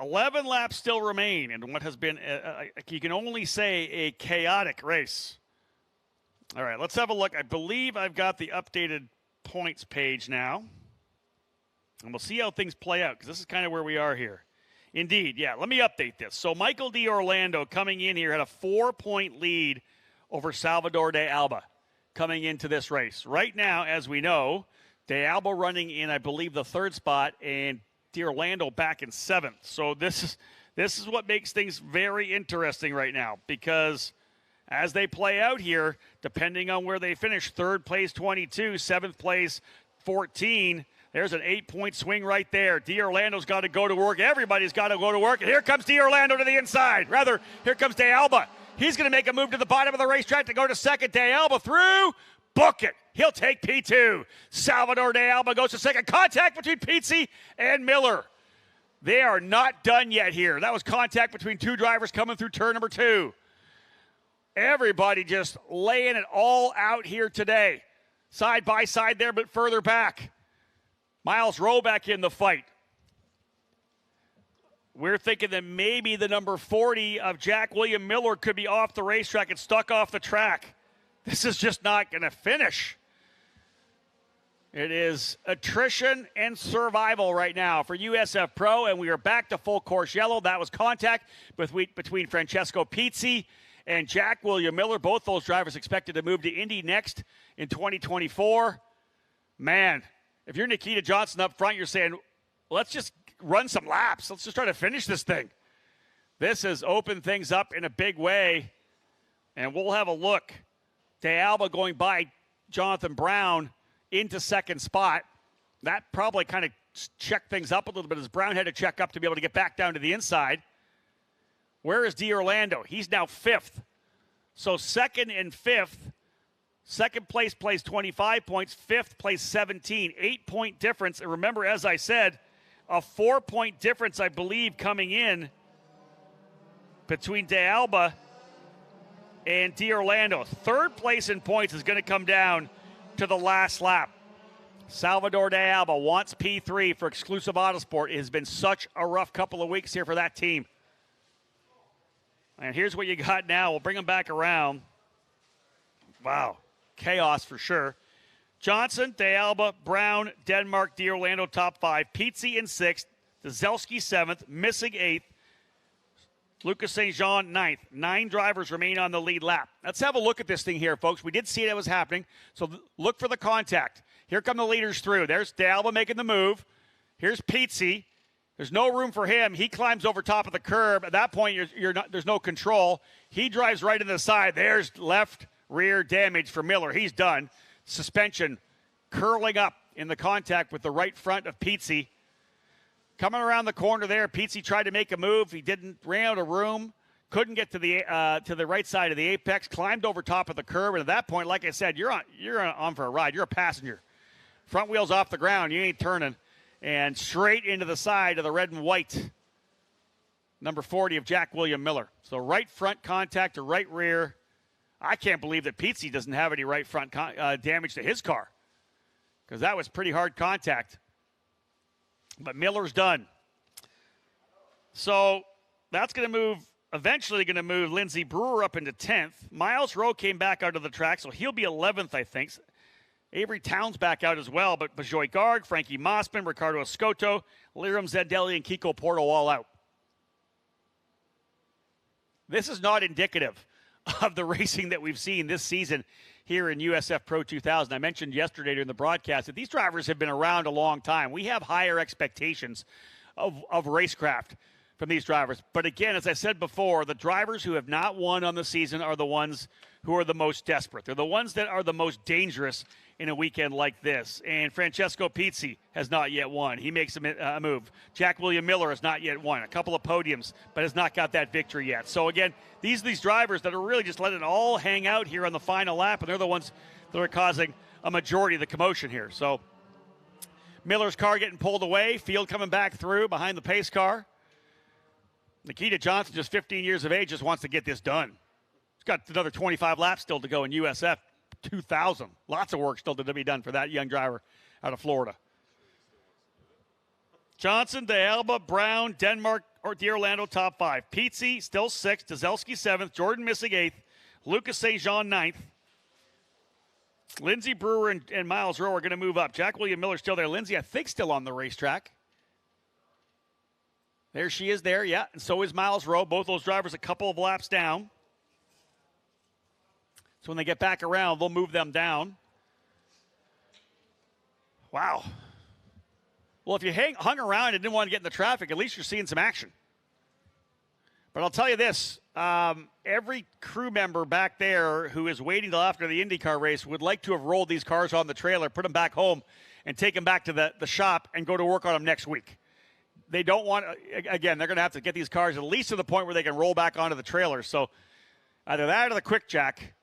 11 laps still remain in what has been, you can only say, a chaotic race. All right, let's have a look. I believe I've got the updated points page now. And we'll see how things play out, because this is kind of where we are here. Indeed, yeah, let me update this. So Michael D'Orlando coming in here had a 4-point lead over Salvador de Alba coming into this race. Right now, as we know, de Alba running in, I believe, the 3rd spot, and D'Orlando back in 7th. So this is what makes things very interesting right now, because as they play out here, depending on where they finish, 3rd place 22, 7th place 14, there's an 8-point swing right there. D'Orlando's got to go to work. Everybody's got to go to work. And here comes D'Orlando to the inside. Rather, here comes De Alba. He's going to make a move to the bottom of the racetrack to go to second. De Alba through. Book it. He'll take P2. Salvador De Alba goes to second. Contact between Pizzi and Miller. They are not done yet here. That was contact between 2 drivers coming through turn number 2. Everybody just laying it all out here today. Side by side there, but further back. Miles Rowe back in the fight. We're thinking that maybe the number 40 of Jack William Miller could be off the racetrack and stuck off the track. This is just not going to finish. It is attrition and survival right now for USF Pro, and we are back to full course yellow. That was contact between Francesco Pizzi and Jack William Miller. Both those drivers expected to move to Indy next in 2024. Man, if you're Nikita Johnson up front, you're saying, let's just run some laps. Let's just try to finish this thing. This has opened things up in a big way, and we'll have a look. De Alba going by Jonathan Brown into 2nd spot. That probably kind of checked things up a little bit as Brown had to check up to be able to get back down to the inside. Where is D'Orlando? He's now 5th. So 2nd and 5th. 2nd place plays 25 points. 5th plays 17. 8-point difference. And remember, as I said, a 4-point difference, I believe, coming in between De Alba and D'Orlando. 3rd place in points is going to come down to the last lap. Salvador De Alba wants P3 for exclusive Autosport. It has been such a rough couple of weeks here for that team. And here's what you got now. We'll bring them back around. Wow. Chaos for sure. Johnson, De Alba, Brown, Denmark, D'Orlando top 5. Pizzi in 6th. Dzelski 7th. Missing 8th. Lucas St. Jean 9th. 9 drivers remain on the lead lap. Let's have a look at this thing here, folks. We did see that was happening. So look for the contact. Here come the leaders through. There's De Alba making the move. Here's Pizzi. There's no room for him. He climbs over top of the curb. At that point, there's no control. He drives right into the side. There's left rear damage for Miller. He's done. Suspension curling up in the contact with the right front of Pizzi. Coming around the corner there, Pizzi tried to make a move. He didn't, ran out of room. Couldn't get to the right side of the apex. Climbed over top of the curb. And at that point, like I said, you're on for a ride. You're a passenger. Front wheels off the ground. You ain't turning. And straight into the side of the red and white number 40 of Jack William Miller. So right front contact to right rear. I can't believe that Pizzi doesn't have any right front damage to his car, because that was pretty hard contact. But Miller's done. So that's going to move, eventually going to move Lindsey Brewer up into 10th. Miles Rowe came back out of the track, so he'll be 11th, I think. Avery Towns back out as well, but Bajoy Garg, Frankie Mossman, Ricardo Escoto, Liram Zendelli, and Kiko Porto all out. This is not indicative of the racing that we've seen this season here in USF Pro 2000. I mentioned yesterday during the broadcast that these drivers have been around a long time. We have higher expectations of racecraft from these drivers. But again, as I said before, the drivers who have not won on the season are the ones who are the most desperate. They're the ones that are the most dangerous in a weekend like this. And Francesco Pizzi has not yet won. He makes a move. Jack William Miller has not yet won. A couple of podiums, but has not got that victory yet. So again, these drivers that are really just letting it all hang out here on the final lap, and they're the ones that are causing a majority of the commotion here. So Miller's car getting pulled away. Field coming back through behind the pace car. Nikita Johnson, just 15 years of age, just wants to get this done. He's got another 25 laps still to go in USF 2000. Lots of work still to be done for that young driver out of Florida. Johnson, De Alba, Brown, Denmark, or D'Orlando top 5. Pizzi still 6th, Dzelski 7th, Jordan Missig 8th, Lucas St. Jean 9th. Lindsey Brewer and Miles Rowe are going to move up. Jack William Miller still there. Lindsey, I think, still on the racetrack. There she is there, yeah. And so is Miles Rowe. Both those drivers a couple of laps down. So when they get back around, they'll move them down. Wow. Well, if you hung around and didn't want to get in the traffic, at least you're seeing some action. But I'll tell you this, every crew member back there who is waiting till after the IndyCar race would like to have rolled these cars on the trailer, put them back home, and take them back to the shop and go to work on them next week. They don't want, again, they're going to have to get these cars at least to the point where they can roll back onto the trailer. So either that or the quick jack.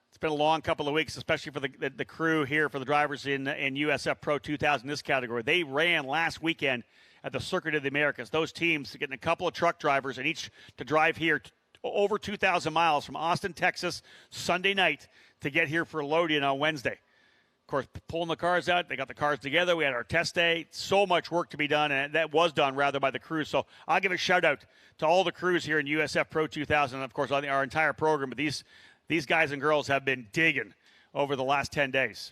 It's been a long couple of weeks, especially for the crew here, for the drivers in USF Pro 2000, this category. They ran last weekend at the Circuit of the Americas. Those teams getting a couple of truck drivers and each to drive here over 2,000 miles from Austin, Texas, Sunday night to get here for load-in on Wednesday. Of course, pulling the cars out, they got the cars together. We had our test day. So much work to be done, and that was done, rather, by the crew. So I'll give a shout-out to all the crews here in USF Pro 2000, and, of course, on our entire program. But these guys and girls have been digging over the last 10 days.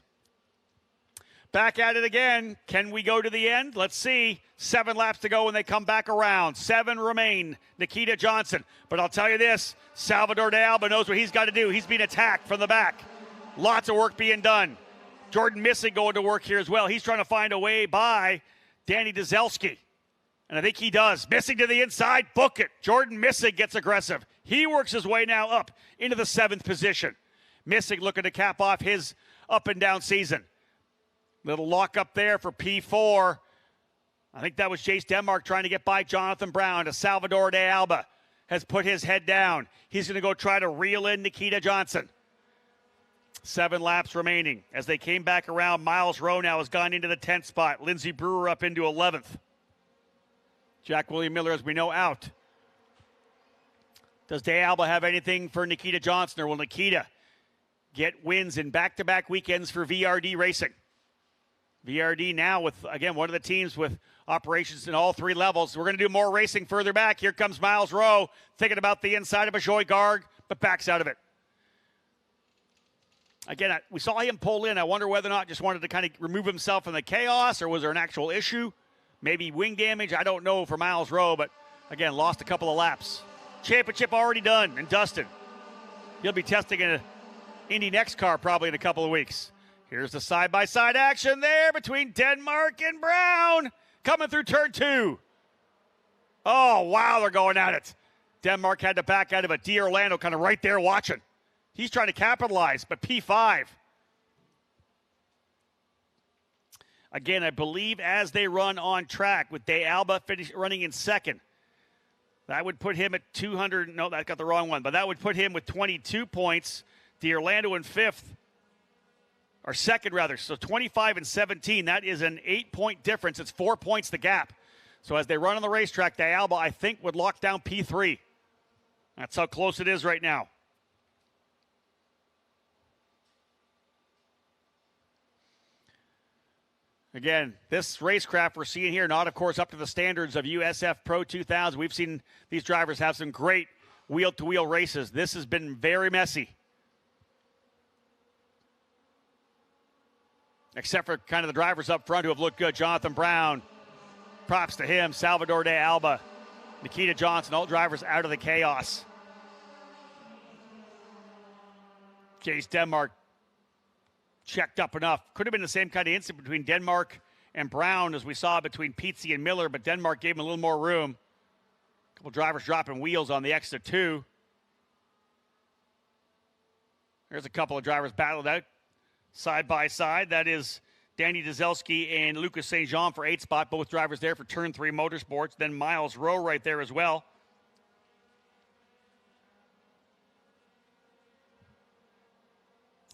Back at it again. Can we go to the end? Let's see. 7 laps to go when they come back around. 7 remain. Nikita Johnson. But I'll tell you this, Salvador de Alba knows what he's got to do. He's being attacked from the back. Lots of work being done. Jordan Missig going to work here as well. He's trying to find a way by Danny Dzelski. And I think he does. Missig to the inside. Book it. Jordan Missig gets aggressive. He works his way now up into the 7th position. Missig looking to cap off his up-and-down season. Little lock up there for P4. I think that was Jace Denmark trying to get by Jonathan Brown. As Salvador de Alba has put his head down. He's going to go try to reel in Nikita Johnson. 7 laps remaining. As they came back around, Miles Rowe now has gone into the 10th spot. Lindsey Brewer up into 11th. Jack William Miller, as we know, out. Does De Alba have anything for Nikita Johnson, or will Nikita get wins in back-to-back weekends for VRD Racing? VRD now with, again, one of the teams with operations in all 3 levels. We're going to do more racing further back. Here comes Miles Rowe, thinking about the inside of Ajoy Garg, but backs out of it. Again, we saw him pull in. I wonder whether or not just wanted to kind of remove himself from the chaos, or was there an actual issue? Maybe wing damage. I don't know for Miles Rowe, but again, lost a couple of laps. Championship already done and dusted. He'll be testing an Indy Next car probably in a couple of weeks. Here's the side-by-side action there between Denmark and Brown. Coming through turn 2. Oh, wow, they're going at it. Denmark had to back out of it. D'Orlando kind of right there watching. He's trying to capitalize, but P5. Again, I believe as they run on track with De Alba running in 2nd. That would put him at 200. No, that got the wrong one. But that would put him with 22 points. D'Orlando in 5th. Or 2nd, rather. So 25 and 17. That is an 8-point difference. It's 4 points the gap. So as they run on the racetrack, De Alba, I think, would lock down P3. That's how close it is right now. Again, this racecraft we're seeing here, not, of course, up to the standards of USF Pro 2000. We've seen these drivers have some great wheel-to-wheel races. This has been very messy. Except for kind of the drivers up front who have looked good. Jonathan Brown, props to him. Salvador de Alba, Nikita Johnson, all drivers out of the chaos. Jace Denmark checked up enough. Could have been the same kind of incident between Denmark and Brown as we saw between Pizzi and Miller, but Denmark gave him a little more room. A couple drivers dropping wheels on the exit 2. There's a couple of drivers battled out side by side. That is Danny Dzelski and Lucas St. Jean for 8th spot. Both drivers there for Turn 3 Motorsports. Then Miles Rowe right there as well.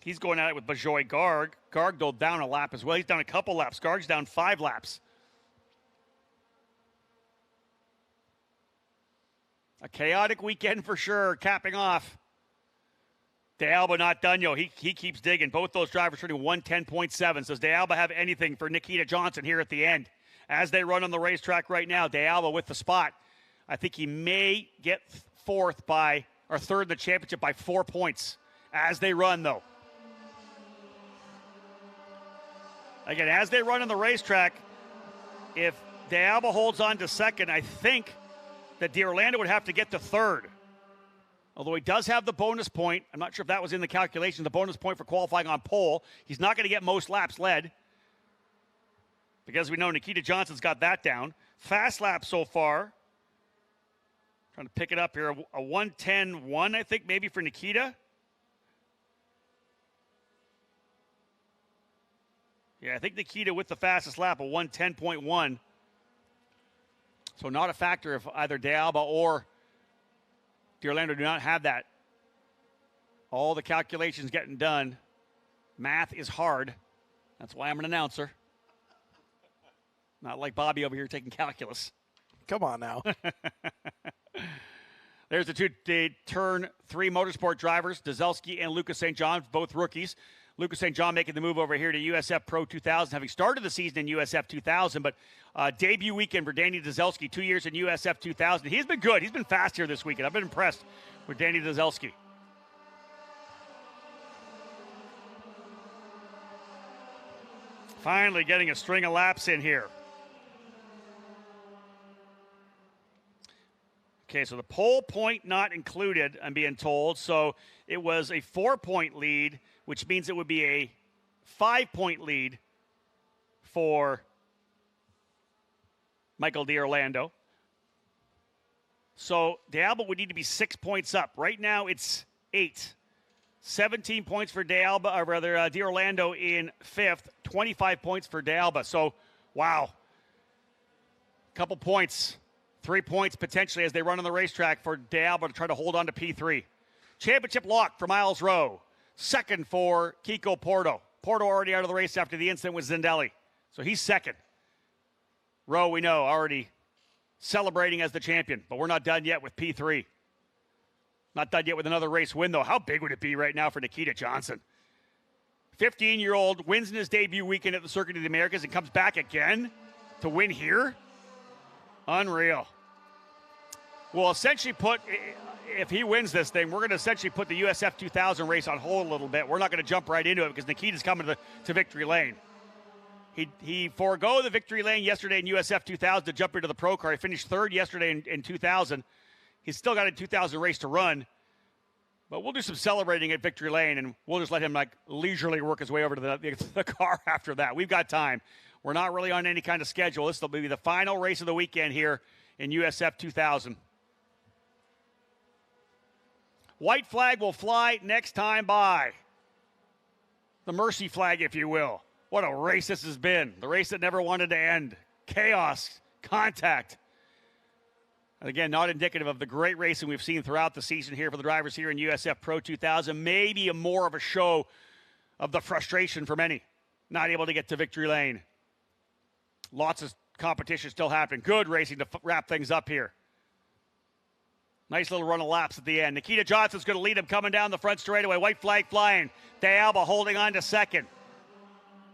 He's going at it with Bajoy Garg. Garg, though, down a lap as well. He's down a couple laps. Garg's down 5 laps. A chaotic weekend for sure, capping off. De Alba not done, yo. He keeps digging. Both those drivers running 110.7. Does De Alba have anything for Nikita Johnson here at the end? as they run on the racetrack right now. De Alba with the spot. I think he may get third in the championship by 4 points as they run, though. Again, as they run on the racetrack, if De Alba holds on to second, I think that D'Orlando would have to get to third. Although he does have the bonus point. I'm not sure if that was in the calculation, the bonus point for qualifying on pole. He's not going to get most laps led, because we know Nikita Johnson's got that down. Fast lap so far. Trying to pick it up here. A 1:10.1, I think, maybe for Nikita. Yeah, I think Nikita with the fastest lap, a 1:10.1. So not a factor if either De Alba or D'Orlando do not have that. All the calculations getting done. Math is hard. That's why I'm an announcer. Not like Bobby over here taking calculus. Come on now. There's the turn 3 motorsport drivers, Dzelski and Lucas St. John, both rookies. Lucas St. John making the move over here to USF Pro 2000, having started the season in USF 2000, but debut weekend for Danny Dzelski, 2 years in USF 2000. He's been good. He's been fast here this weekend. I've been impressed with Danny Dzelski. Finally getting a string of laps in here. Okay, so the pole point not included, I'm being told. So it was a 4-point lead, which means it would be a 5-point lead for Michael D'Orlando. So De Alba would need to be 6 points up. Right now it's 8. 17 points for D'Orlando in 5th, 25 points for De Alba. So, wow. Couple points. 3 points potentially as they run on the racetrack for De Alba to try to hold on to P3. Championship lock for Miles Rowe. Second for Kiko Porto. Porto already out of the race after the incident with Zindelli. So he's second. Rowe, we know, already celebrating as the champion, but we're not done yet with P3. Not done yet with another race win, though. How big would it be right now for Nikita Johnson? 15-year-old wins in his debut weekend at the Circuit of the Americas and comes back again to win here? Unreal. We'll essentially if he wins this thing, we're going to essentially put the USF 2000 race on hold a little bit. We're not going to jump right into it because Nikita's coming to victory lane. He forego the victory lane yesterday in USF 2000 to jump into the pro car. He finished third yesterday in 2000. He's still got a 2000 race to run. But we'll do some celebrating at victory lane, and we'll just let him leisurely work his way over to the car after that. We've got time. We're not really on any kind of schedule. This will be the final race of the weekend here in USF 2000. White flag will fly next time by. The mercy flag, if you will. What a race this has been. The race that never wanted to end. Chaos, contact. And again, not indicative of the great racing we've seen throughout the season here for the drivers here in USF Pro 2000. Maybe more of a show of the frustration for many. Not able to get to victory lane. Lots of competition still happening. Good racing to wrap things up here. Nice little run of laps at the end. Nikita Johnson's going to lead him coming down the front straightaway. White flag flying. De Alba holding on to second.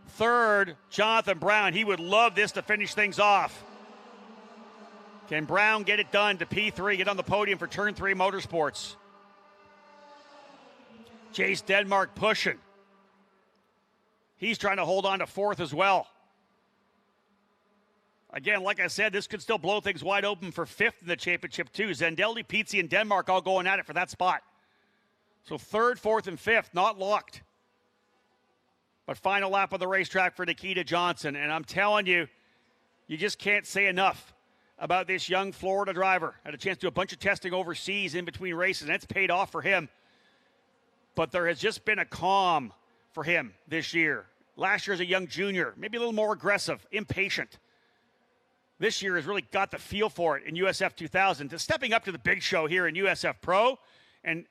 Third, Jonathan Brown. He would love this to finish things off. Can Brown get it done to P3, get on the podium for Turn 3 Motorsports? Jace Denmark pushing. He's trying to hold on to fourth as well. Again, like I said, this could still blow things wide open for fifth in the championship, too. Zendelli, Pizzi, and Denmark all going at it for that spot. So third, fourth, and fifth, not locked. But final lap of the racetrack for Nikita Johnson. And I'm telling you, you just can't say enough about this young Florida driver. Had a chance to do a bunch of testing overseas in between races, and it's paid off for him. But there has just been a calm for him this year. Last year as a young junior, maybe a little more aggressive, impatient. This year has really got the feel for it in USF 2000. To stepping up to the big show here in USF Pro and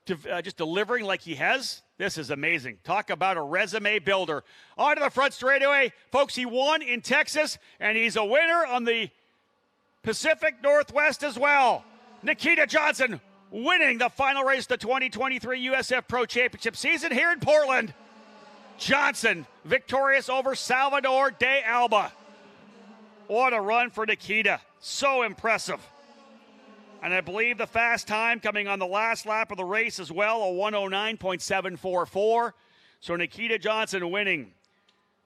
just delivering like he has, this is amazing. Talk about a resume builder. On to the front straightaway. Folks, he won in Texas, and he's a winner on the Pacific Northwest as well. Nikita Johnson winning the final race of the 2023 USF Pro Championship season here in Portland. Johnson victorious over Salvador De Alba. What a run for Nikita. So impressive. And I believe the fast time coming on the last lap of the race as well, a 109.744. So Nikita Johnson winning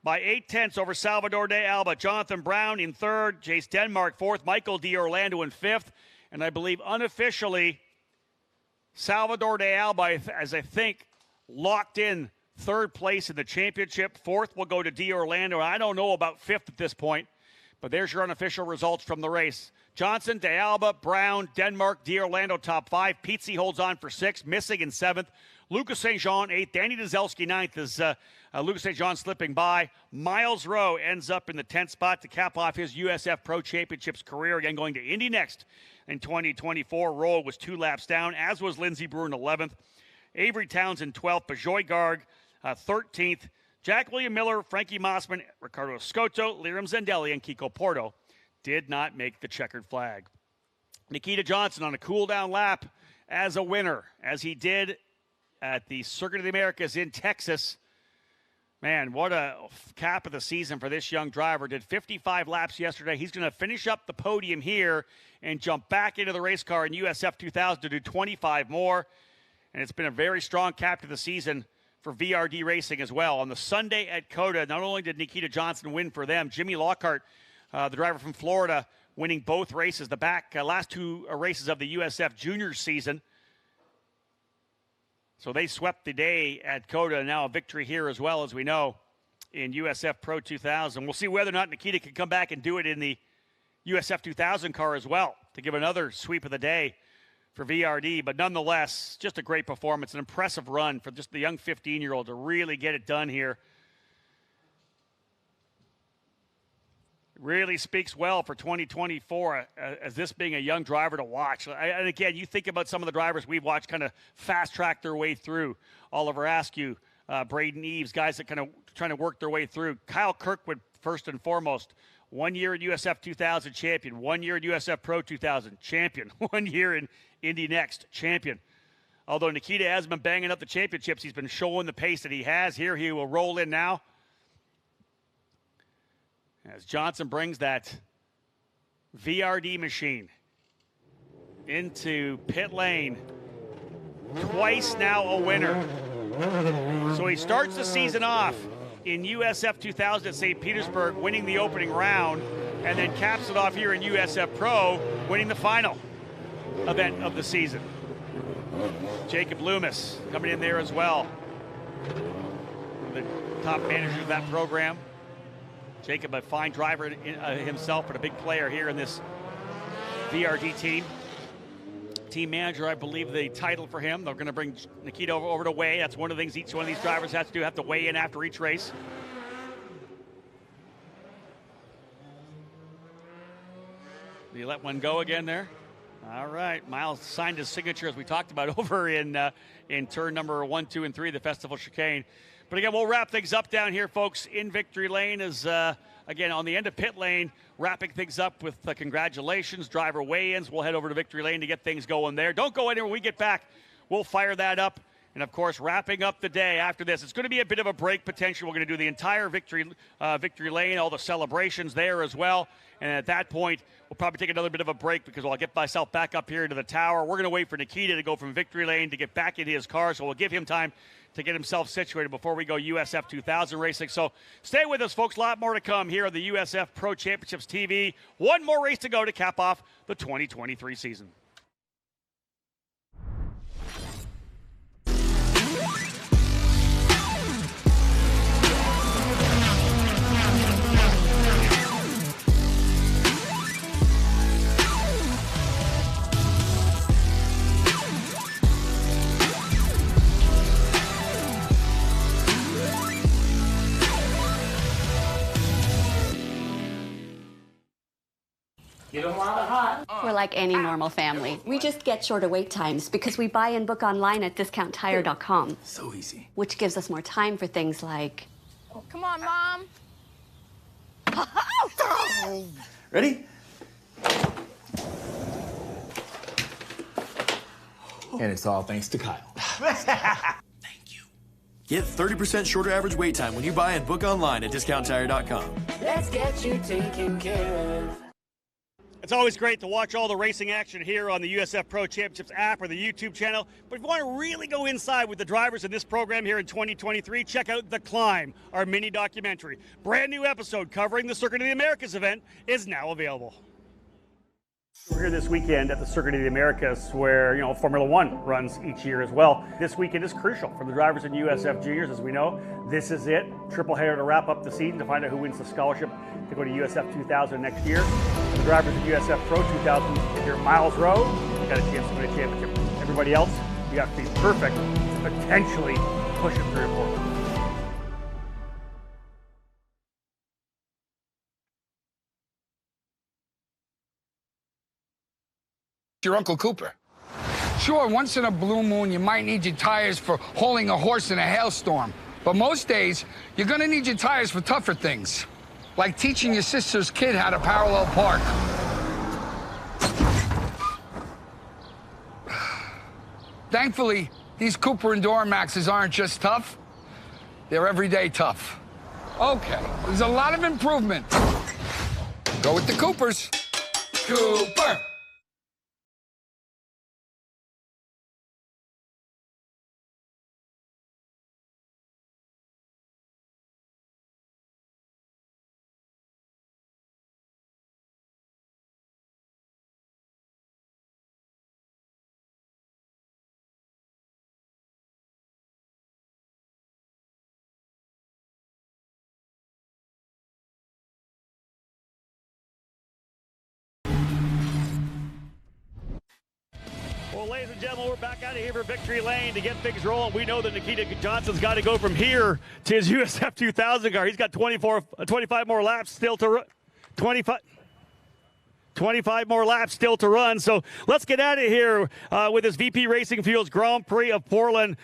by 8/10 over Salvador de Alba. Jonathan Brown in third, Jace Denmark fourth, Michael D'Orlando in fifth. And I believe unofficially, Salvador de Alba, as I think, locked in third place in the championship. Fourth will go to D'Orlando. I don't know about fifth at this point, but there's your unofficial results from the race. Johnson, de Alba, Brown, Denmark, D'Orlando top five. Pizzi holds on for sixth, missing in seventh. Lucas St. Jean eighth. Danny Dezelski ninth as Lucas St. Jean slipping by. Miles Rowe ends up in the 10th spot to cap off his USF Pro Championships career. Again, going to Indy next in 2024. Rowe was 2 laps down, as was Lindsey Brewer in 11th. Avery Townsend 12th. Bajoy Garg 13th. Jack William Miller, Frankie Mossman, Ricardo Scotto, Liram Zendelli, and Kiko Porto did not make the checkered flag. Nikita Johnson on a cool-down lap as a winner, as he did at the Circuit of the Americas in Texas. Man, what a cap of the season for this young driver. Did 55 laps yesterday. He's going to finish up the podium here and jump back into the race car in USF 2000 to do 25 more. And it's been a very strong cap to the season for VRD Racing as well. On the Sunday at COTA, not only did Nikita Johnson win for them, Jimmy Lockhart, the driver from Florida, winning both races, the last 2 races of the USF Junior season. So they swept the day at COTA, and now a victory here as well, as we know, in USF Pro 2000. We'll see whether or not Nikita can come back and do it in the USF 2000 car as well to give another sweep of the day for VRD. But nonetheless, just a great performance, an impressive run for just the young 15-year-old to really get it done here. Really speaks well for 2024 as this being a young driver to watch. And again, you think about some of the drivers we've watched kind of fast-track their way through. Oliver Askew, Braden Eves, guys that kind of trying to work their way through. Kyle Kirkwood, first and foremost. 1 year at USF 2000 champion. 1 year at USF Pro 2000 champion. 1 year in Indy Next champion. Although Nikita has been banging up the championships, he's been showing the pace that he has. Here he will roll in now, as Johnson brings that VRD machine into pit lane. Twice now a winner. So he starts the season off in USF 2000 at St. Petersburg, winning the opening round, and then caps it off here in USF Pro, winning the final event of the season. Jacob Loomis coming in there as well, the top manager of that program. Jacob, a fine driver himself, but a big player here in this VRD team. Team manager, I believe the title for him. They're going to bring Nikita over to weigh. That's one of the things each one of these drivers has to do, have to weigh in after each race. Did he let one go again there? All right, Miles signed his signature, as we talked about, over in turn number 1, 2, and 3, the Festival Chicane. But again, we'll wrap things up down here, folks, in victory lane as, again, on the end of pit lane, wrapping things up with congratulations, driver weigh-ins. We'll head over to victory lane to get things going there. Don't go anywhere. When we get back, we'll fire that up. And, of course, wrapping up the day after this. It's going to be a bit of a break potential. We're going to do the entire victory lane, all the celebrations there as well. And at that point, we'll probably take another bit of a break because I'll get myself back up here into the tower. We're going to wait for Nikita to go from victory lane to get back into his car. So we'll give him time to get himself situated before we go USF 2000 racing. So stay with us, folks. A lot more to come here on the USF Pro Championships TV. One more race to go to cap off the 2023 season. We're like any normal family. We just get shorter wait times because we buy and book online at discounttire.com. So easy. Which gives us more time for things like... Come on, Mom. Ready? And it's all thanks to Kyle. Thank you. Get 30% shorter average wait time when you buy and book online at discounttire.com. Let's get you taken care of. It's always great to watch all the racing action here on the USF Pro Championships app or the YouTube channel. But if you want to really go inside with the drivers in this program here in 2023, check out The Climb, our mini documentary. Brand new episode covering the Circuit of the Americas event is now available. We're here this weekend at the Circuit of the Americas where, Formula One runs each year as well. This weekend is crucial for the drivers in USF Juniors, as we know. This is it. Triple header to wrap up the season to find out who wins the scholarship to go to USF2000 next year. The drivers in USF Pro 2000 here at Miles Row, you got a chance to win a championship. Everybody else, you have to be perfect to potentially push it through Portland. Your Uncle Cooper. Sure, once in a blue moon, you might need your tires for hauling a horse in a hailstorm. But most days, you're gonna need your tires for tougher things, like teaching your sister's kid how to parallel park. Thankfully, these Cooper Enduro Maxes aren't just tough, they're everyday tough. Okay, there's a lot of improvement. Go with the Coopers. Cooper! Well, ladies and gentlemen, we're back out of here for Victory Lane to get things rolling. We know that Nikita Johnson's got to go from here to his USF 2000 car. He's got 25 more laps still to run. 25 more laps still to run. So let's get out of here with this VP Racing Fuels Grand Prix of Portland.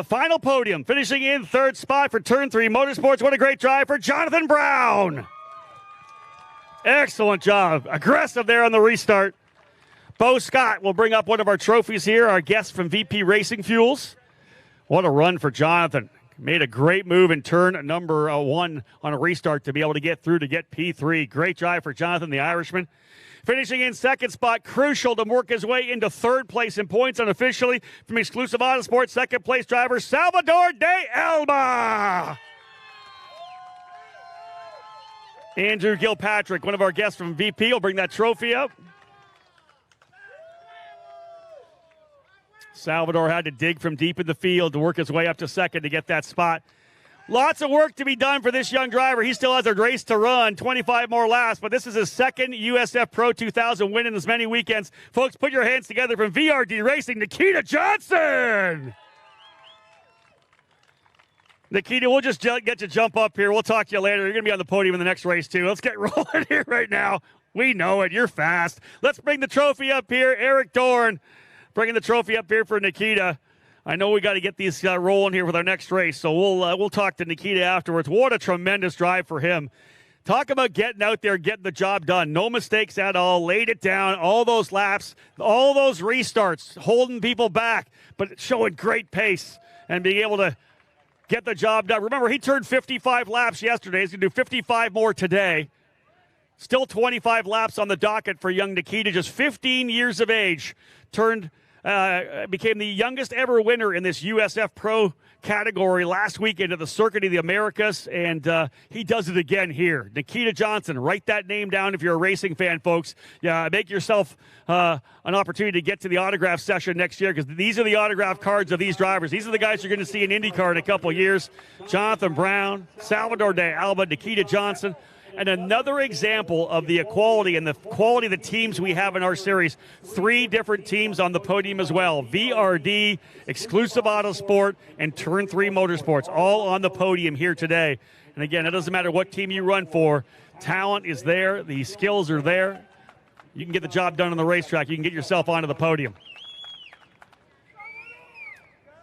Final podium, finishing in third spot for Turn 3 Motorsports. What a great drive for Jonathan Brown. Excellent job. Aggressive there on the restart. Bo Scott will bring up one of our trophies here, our guest from VP Racing Fuels. What a run for Jonathan. Made a great move in turn number 1 on a restart to be able to get through to get P3. Great drive for Jonathan, the Irishman. Finishing in second spot, crucial to work his way into third place in points unofficially from Exclusive Autosport, second place driver Salvador de Alba. Andrew Gilpatrick, one of our guests from VP, will bring that trophy up. Salvador had to dig from deep in the field to work his way up to second to get that spot. Lots of work to be done for this young driver. He still has a race to run, 25 more laps, but this is his second USF Pro 2000 win in as many weekends. Folks, put your hands together from VRD Racing, Nikita Johnson! Nikita, we'll just get you jump up here. We'll talk to you later. You're going to be on the podium in the next race, too. Let's get rolling here right now. We know it. You're fast. Let's bring the trophy up here. Eric Dorn bringing the trophy up here for Nikita. I know we got to get these rolling here with our next race, so we'll talk to Nikita afterwards. What a tremendous drive for him. Talk about getting out there, getting the job done. No mistakes at all. Laid it down. All those laps, all those restarts, holding people back, but showing great pace and being able to get the job done. Remember, he turned 55 laps yesterday. He's going to do 55 more today. Still 25 laps on the docket for young Nikita, just 15 years of age. Became the youngest ever winner in this USF Pro category last weekend at the Circuit of the Americas, and he does it again here. Nikita Johnson, write that name down if you're a racing fan, folks. Yeah, make yourself an opportunity to get to the autograph session next year, because these are the autograph cards of these drivers. These are the guys you're going to see in IndyCar in a couple of years. Jonathan Brown, Salvador de Alba, Nikita Johnson. And another example of the equality and the quality of the teams we have in our series. 3 different teams on the podium as well. VRD, Exclusive Autosport, and Turn 3 Motorsports, all on the podium here today. And again, it doesn't matter what team you run for. Talent is there. The skills are there. You can get the job done on the racetrack. You can get yourself onto the podium.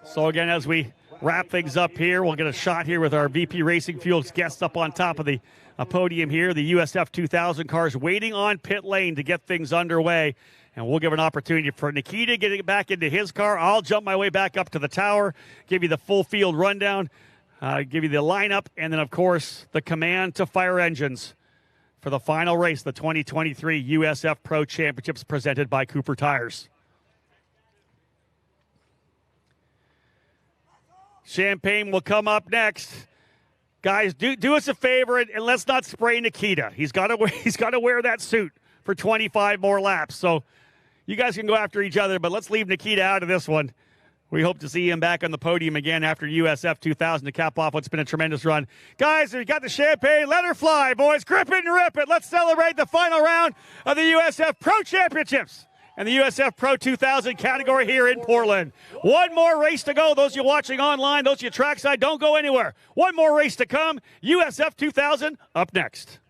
So again, as we wrap things up here, we'll get a shot here with our VP Racing Fuels guests up on top of the podium here. The USF 2000 cars waiting on pit lane to get things underway. And we'll give an opportunity for Nikita getting back into his car. I'll jump my way back up to the tower, give you the full field rundown. Give you the lineup, and then, of course, the command to fire engines for the final race, the 2023 USF Pro Championships presented by Cooper Tires. Champagne will come up next. Guys, do us a favor and let's not spray Nikita. He's got to wear that suit for 25 more laps. So you guys can go after each other, but let's leave Nikita out of this one. We hope to see him back on the podium again after USF2000 to cap off what's been a tremendous run. Guys, we got the champagne. Let her fly, boys. Grip it and rip it. Let's celebrate the final round of the USF Pro Championships and the USF Pro 2000 category here in Portland. One more race to go. Those of you watching online, those of you trackside, don't go anywhere. One more race to come. USF 2000 up next.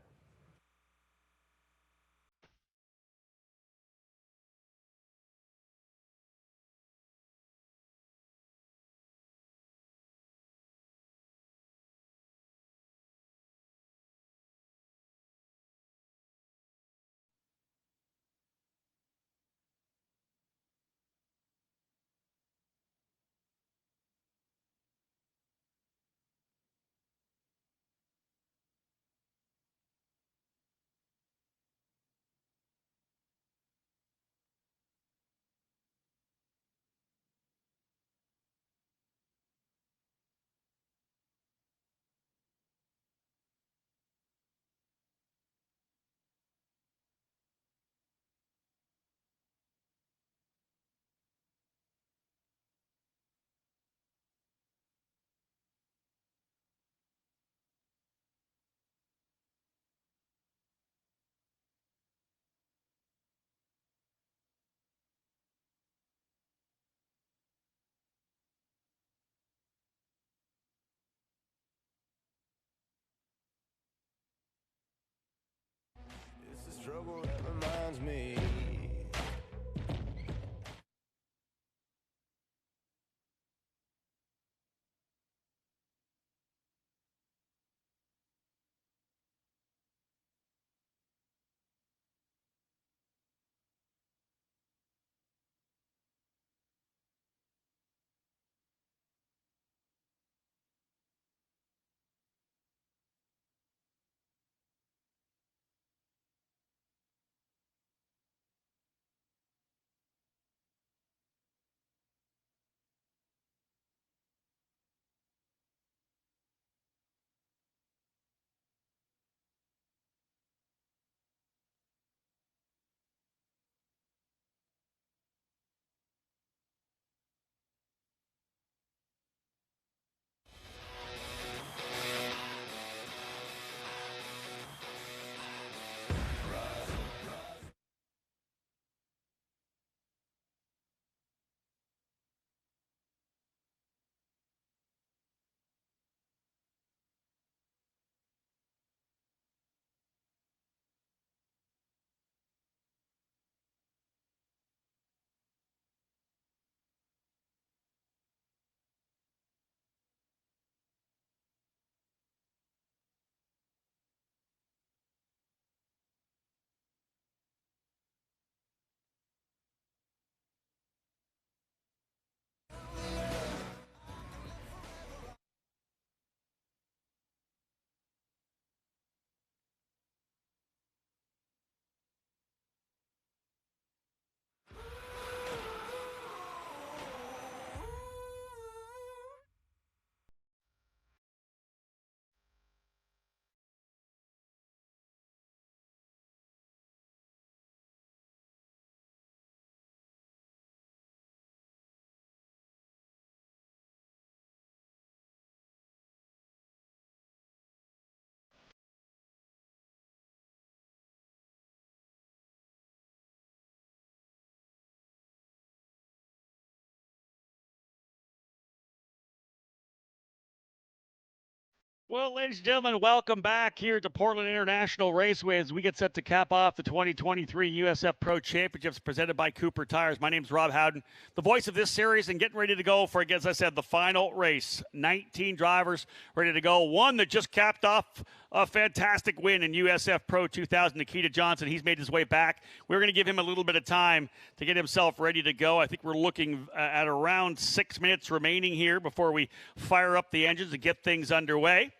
Well, ladies and gentlemen, welcome back here to Portland International Raceway as we get set to cap off the 2023 USF Pro Championships presented by Cooper Tires. My name's Rob Howden, the voice of this series, and getting ready to go for, as I said, the final race. 19 drivers ready to go. One that just capped off a fantastic win in USF Pro 2000, Nikita Johnson. He's made his way back. We're going to give him a little bit of time to get himself ready to go. I think we're looking at around 6 minutes remaining here before we fire up the engines to get things underway.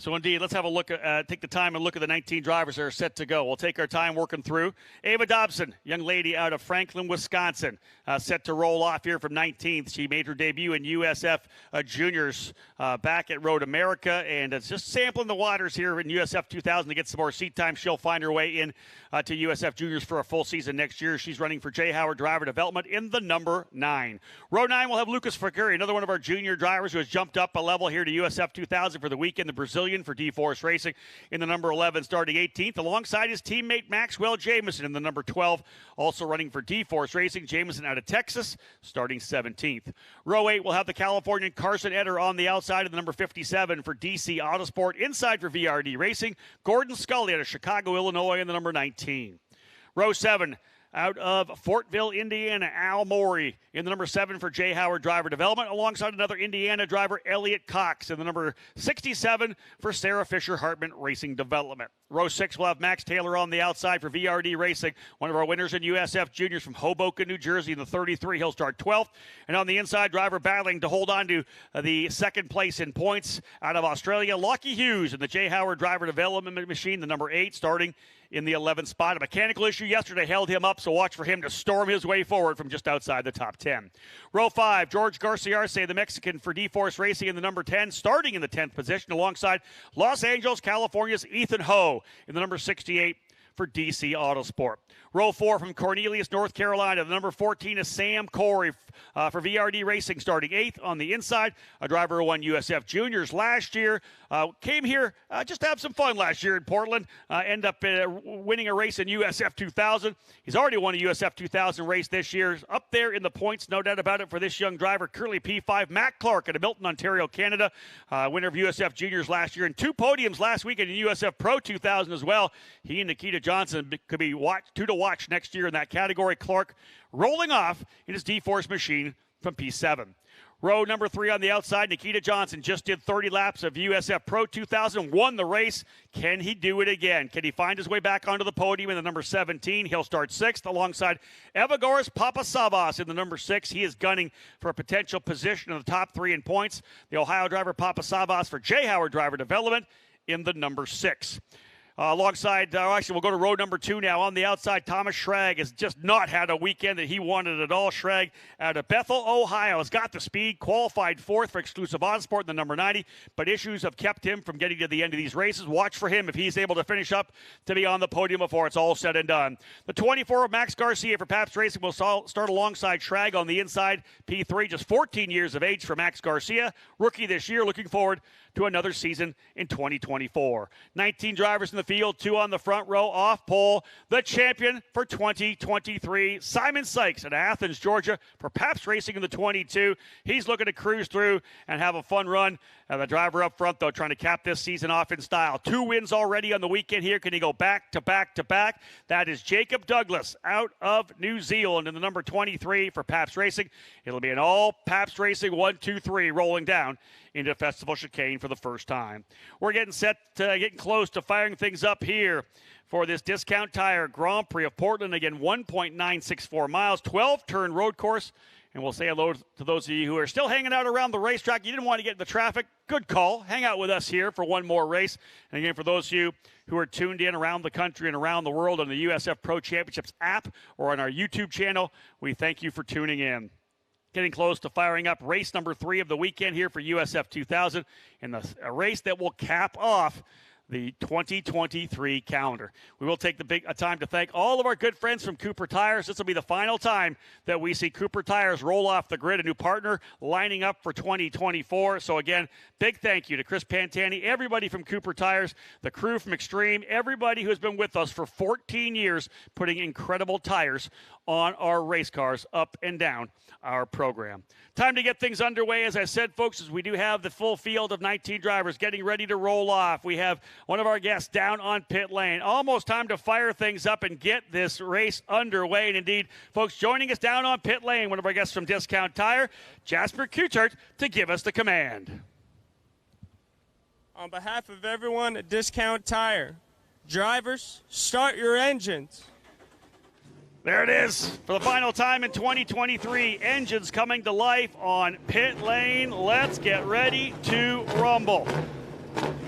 So, indeed, let's have a look at, take the time and look at the 19 drivers that are set to go. We'll take our time working through. Ava Dobson, young lady out of Franklin, Wisconsin, set to roll off here from 19th. She made her debut in USF Juniors back at Road America, and it's just sampling the waters here in USF 2000 to get some more seat time. She'll find her way in to USF Juniors for a full season next year. She's running for J. Howard Driver Development in the number 9. Row 9 will have Lucas Fakuri, another one of our junior drivers who has jumped up a level here to USF 2000 for the weekend, the Brazilian for D-Force Racing in the number 11, starting 18th, alongside his teammate Maxwell Jameson in the number 12, also running for D-Force Racing. Jameson out of Texas, starting 17th. Row 8 will have the Californian Carson Eder on the outside of the number 57 for DC Autosport. Inside for VRD Racing, Gordon Scully out of Chicago, Illinois in the number 19. Row 7, out of Fortville, Indiana, Al Morey in the number 7 for J. Howard Driver Development, alongside another Indiana driver, Elliot Cox, in the number 67 for Sarah Fisher Hartman Racing Development. Row 6 will have Max Taylor on the outside for VRD Racing, one of our winners in USF Juniors from Hoboken, New Jersey in the 33. He'll start 12th. And on the inside, driver battling to hold on to the second place in points out of Australia, Lockie Hughes in the J. Howard Driver Development Machine, the number 8, starting in the 11th spot. A mechanical issue yesterday held him up, so watch for him to storm his way forward from just outside the top 10. Row 5, George Garciarce, the Mexican for D-Force Racing in the number 10, starting in the 10th position, alongside Los Angeles, California's Ethan Ho in the number 68 for DC Autosport. Row 4 from Cornelius, North Carolina. The number 14 is Sam Corey for VRD Racing, starting 8th on the inside. A driver who won USF Juniors last year. Came here just to have some fun last year in Portland. End up winning a race in USF 2000. He's already won a USF 2000 race this year. Up there in the points, no doubt about it, for this young driver. Curly P5, Matt Clark out of Milton, Ontario, Canada. Winner of USF Juniors last year. And 2 podiums last weekend in USF Pro 2000 as well. He and Nikita Johnson could be 2 to watch next year in that category. Clark rolling off in his D-Force machine from P7. Row number 3 on the outside, Nikita Johnson just did 30 laps of USF Pro 2000, won the race. Can he do it again? Can he find his way back onto the podium in the number 17? He'll start 6th alongside Evagoras Papasavas in the number 6. He is gunning for a potential position in the top 3 in points. The Ohio driver Papasavas for J. Howard Driver Development in the number 6. Alongside, actually, we'll go to row number 2 now. On the outside, Thomas Schrag has just not had a weekend that he wanted at all. Schrag out of Bethel, Ohio, has got the speed, qualified 4th for Exclusive Autosport in the number 90, but issues have kept him from getting to the end of these races. Watch for him if he's able to finish up to be on the podium before it's all said and done. The 24 of Max Garcia for Pabst Racing will start alongside Schrag on the inside. P3, just 14 years of age for Max Garcia. Rookie this year, looking forward to another season in 2024. 19 drivers in the field, 2 on the front row. Off pole, the champion for 2023, Simon Sykes at Athens, Georgia, for Pabst Racing in the 22. He's looking to cruise through and have a fun run. The driver up front, though, trying to cap this season off in style. 2 wins already on the weekend here. Can he go back to back to back? That is Jacob Douglas out of New Zealand in the number 23 for Pabst Racing. It'll be an all Pabst Racing 1-2-3 rolling down into Festival Chicane for the first time. We're getting close to firing things up here for this Discount Tire Grand Prix of Portland. Again, 1.964 miles, 12-turn road course. And we'll say hello to those of you who are still hanging out around the racetrack. You didn't want to get in the traffic. Good call. Hang out with us here for one more race. And again, for those of you who are tuned in around the country and around the world on the USF Pro Championships app or on our YouTube channel, we thank you for tuning in. Getting close to firing up race number 3 of the weekend here for USF 2000, and a race that will cap off the 2023 calendar. We will take a time to thank all of our good friends from Cooper Tires. This will be the final time that we see Cooper Tires roll off the grid, a new partner lining up for 2024. So again, big thank you to Chris Pantani, everybody from Cooper Tires, the crew from Extreme, everybody who has been with us for 14 years, putting incredible tires on our race cars up and down our program. Time to get things underway. As I said, folks, as we do have the full field of 19 drivers getting ready to roll off. We have one of our guests down on pit lane. Almost time to fire things up and get this race underway. And indeed, folks, joining us down on pit lane, one of our guests from Discount Tire, Jasper Kuchert, to give us the command. On behalf of everyone at Discount Tire, drivers, start your engines. There it is. For the final time in 2023, engines coming to life on pit lane. Let's get ready to rumble.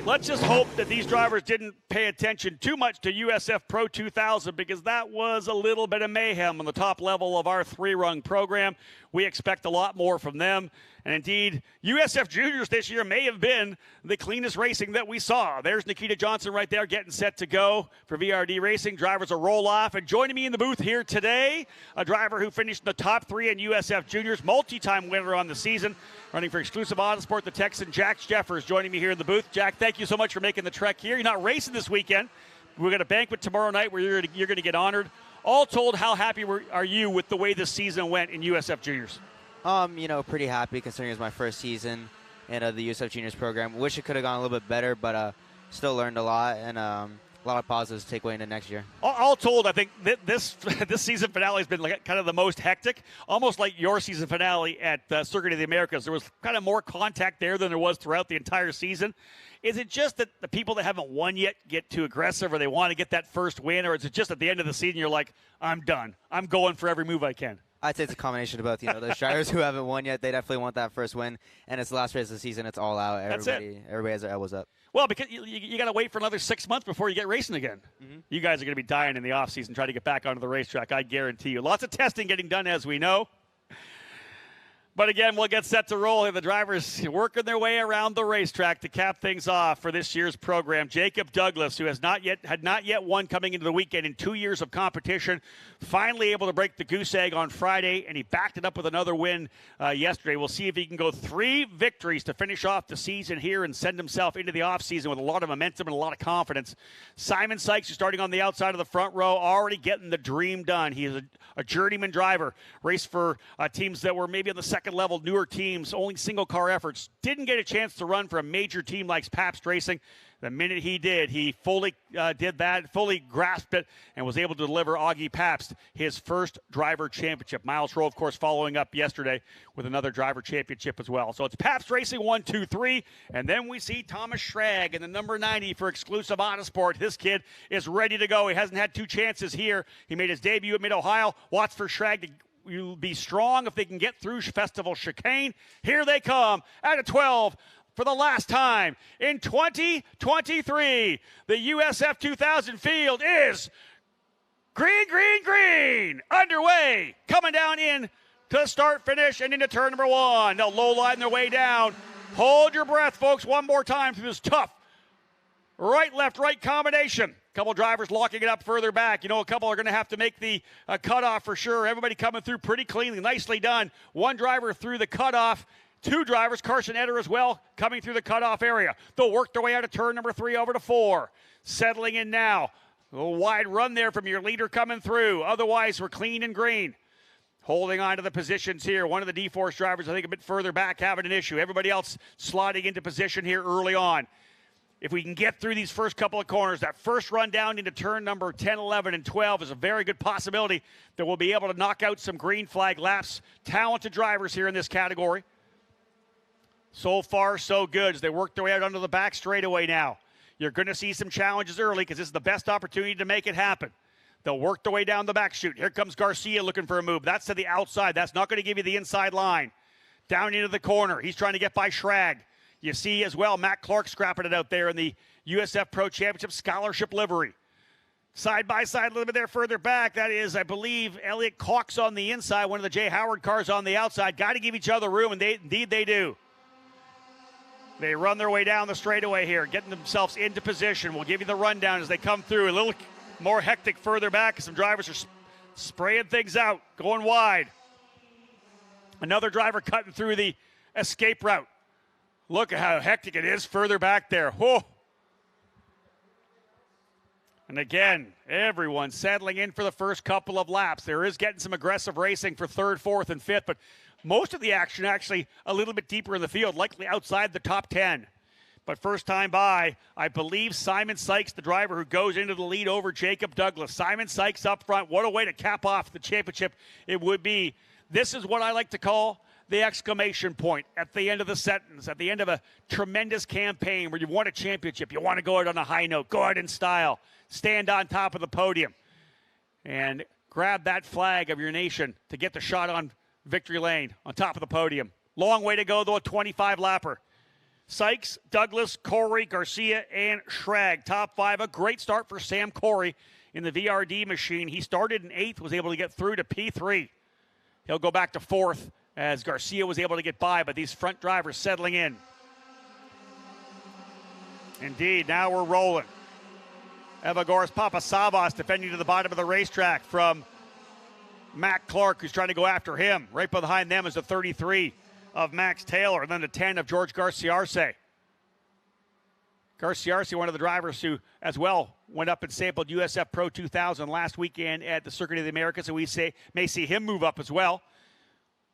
Let's just hope that these drivers didn't pay attention too much to USF Pro 2000, because that was a little bit of mayhem on the top level of our three-rung program. We expect a lot more from them. And indeed, USF Juniors this year may have been the cleanest racing that we saw. There's Nikita Johnson right there getting set to go for VRD Racing. Drivers will roll off. And joining me in the booth here today, a driver who finished in the top three in USF Juniors, multi-time winner on the season, running for Exclusive Autosport, the Texan Jack Jeffers, joining me here in the booth. Jack, thank you so much for making the trek here. You're not racing this weekend. We've got a banquet tomorrow night where you're going to get honored. All told, how happy are you with the way this season went in USF Juniors? Pretty happy considering it was my first season in the USF Juniors program. Wish it could have gone a little bit better, but still learned a lot and a lot of positives to take away into next year. All told, I think this season finale has been kind of the most hectic, almost like your season finale at Circuit of the Americas. There was kind of more contact there than there was throughout the entire season. Is it just that the people that haven't won yet get too aggressive, or they want to get that first win, or is it just at the end of the season you're like, I'm done. I'm going for every move I can? I'd say it's a combination of both. Those drivers who haven't won yet, they definitely want that first win. And it's the last race of the season. It's all out. Everybody has their elbows up. Well, because you got to wait for another 6 months before you get racing again. Mm-hmm. You guys are going to be dying in the offseason trying to get back onto the racetrack, I guarantee you. Lots of testing getting done, as we know. But again, we'll get set to roll here. The drivers working their way around the racetrack to cap things off for this year's program. Jacob Douglas, who had not yet won coming into the weekend in 2 years of competition, finally able to break the goose egg on Friday, and he backed it up with another win yesterday. We'll see if he can go 3 victories to finish off the season here and send himself into the offseason with a lot of momentum and a lot of confidence. Simon Sykes, who's starting on the outside of the front row, already getting the dream done. He is a journeyman driver, raced for teams that were maybe on the second level, newer teams, only single car efforts. Didn't get a chance to run for a major team like Pabst Racing. The minute he did, he fully did that, fully grasped it, and was able to deliver Augie Pabst his first driver championship. Miles Rowe, of course, following up yesterday with another driver championship as well. So it's Pabst Racing 1, 2, 3, and then we see Thomas Schrag in the number 90 for Exclusive Autosport. This kid is ready to go. He hasn't had 2 chances here. He made his debut at Mid-Ohio. Watch for Schrag to will be strong if they can get through Festival Chicane. Here they come at a 12 for the last time in 2023. The USF 2000 field is green, underway, coming down in to start, finish, and into turn number 1. They'll low line their way down. Hold your breath, folks, one more time through this tough right, left, right combination. A couple drivers locking it up further back. A couple are going to have to make the cutoff for sure. Everybody coming through pretty cleanly. Nicely done. 1 driver through the cutoff. 2 drivers, Carson Eder as well, coming through the cutoff area. They'll work their way out of turn number 3 over to 4. Settling in now. A little wide run there from your leader coming through. Otherwise, we're clean and green. Holding on to the positions here. One of the D-Force drivers, I think, a bit further back, having an issue. Everybody else sliding into position here early on. If we can get through these first couple of corners, that first run down into turn number 10, 11, and 12 is a very good possibility that we'll be able to knock out some green flag laps. Talented drivers here in this category. So far, so good as they work their way out onto the back straightaway now. You're going to see some challenges early because this is the best opportunity to make it happen. They'll work their way down the back chute. Here comes Garcia looking for a move. That's to the outside. That's not going to give you the inside line. Down into the corner. He's trying to get by Schrag. You see as well Matt Clark scrapping it out there in the USF Pro Championship scholarship livery. Side by side a little bit there further back. That is, I believe, Elliot Cox on the inside. One of the Jay Howard cars on the outside. Got to give each other room, and indeed they do. They run their way down the straightaway here, getting themselves into position. We'll give you the rundown as they come through. A little more hectic further back as some drivers are spraying things out, going wide. Another driver cutting through the escape route. Look at how hectic it is further back there. Whoa. And again, everyone settling in for the first couple of laps. There is getting some aggressive racing for third, fourth, and fifth, but most of the action actually a little bit deeper in the field, likely outside the top 10. But first time by, I believe Simon Sykes, the driver who goes into the lead over Jacob Douglas. Simon Sykes up front. What a way to cap off the championship it would be. This is what I like to call the exclamation point at the end of the sentence, at the end of a tremendous campaign where you won a championship. You want to go out on a high note, go out in style, stand on top of the podium, and grab that flag of your nation to get the shot on victory lane on top of the podium. Long way to go, though, a 25-lapper. Sykes, Douglas, Corey, Garcia, and Schrag. Top five. A great start for Sam Corey in the VRD machine. He started in 8th, was able to get through to P3. He'll go back to 4th as Garcia was able to get by, but these front drivers settling in. Indeed, now we're rolling. Evagoras Papasavas defending to the bottom of the racetrack from Mac Clark, who's trying to go after him. Right behind them is the 33 of Max Taylor, and then the 10 of George Garciarce. Garciarce, one of the drivers who, as well, went up and sampled USF Pro 2000 last weekend at the Circuit of the Americas, and we may see him move up as well.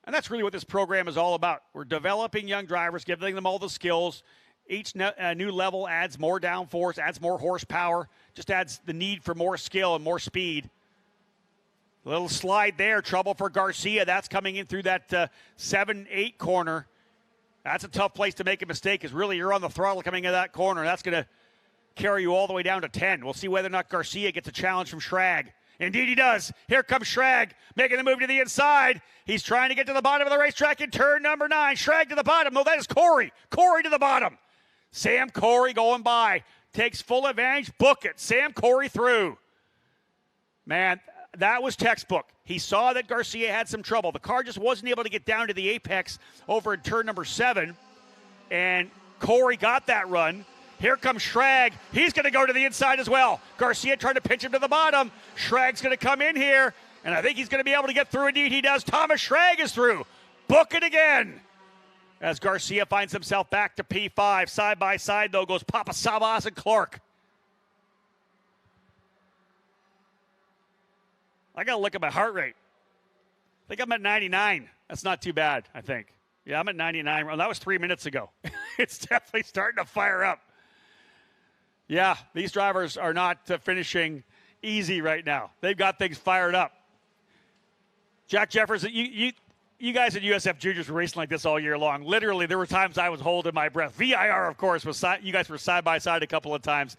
And that's really what this program is all about. We're developing young drivers, giving them all the skills. Each new level adds more downforce, adds more horsepower, just adds the need for more skill and more speed. A little slide there, trouble for Garcia. That's coming in through that 7-8 corner. That's a tough place to make a mistake, because really you're on the throttle coming into that corner. That's going to carry you all the way down to 10. We'll see whether or not Garcia gets a challenge from Schrag. Indeed he does. Here comes Schrag, making the move to the inside. He's trying to get to the bottom of the racetrack in turn number 9. Schrag to the bottom. No, that is Corey. Corey to the bottom. Sam Corey going by. Takes full advantage. Book it. Sam Corey through. Man, that was textbook. He saw that Garcia had some trouble. The car just wasn't able to get down to the apex over in turn number 7. And Corey got that run. Here comes Schrag. He's going to go to the inside as well. Garcia trying to pinch him to the bottom. Schrag's going to come in here, and I think he's going to be able to get through. Indeed, he does. Thomas Schrag is through. Book it again. As Garcia finds himself back to P5. Side by side, though, goes Papasavas and Clark. I got to look at my heart rate. I think I'm at 99. That's not too bad, I think. Yeah, I'm at 99. Well, that was 3 minutes ago. It's definitely starting to fire up. Yeah, these drivers are not finishing easy right now. They've got things fired up. Jack Jefferson, you guys at USF Juniors were racing like this all year long. Literally, there were times I was holding my breath. VIR, of course, you guys were side by side a couple of times.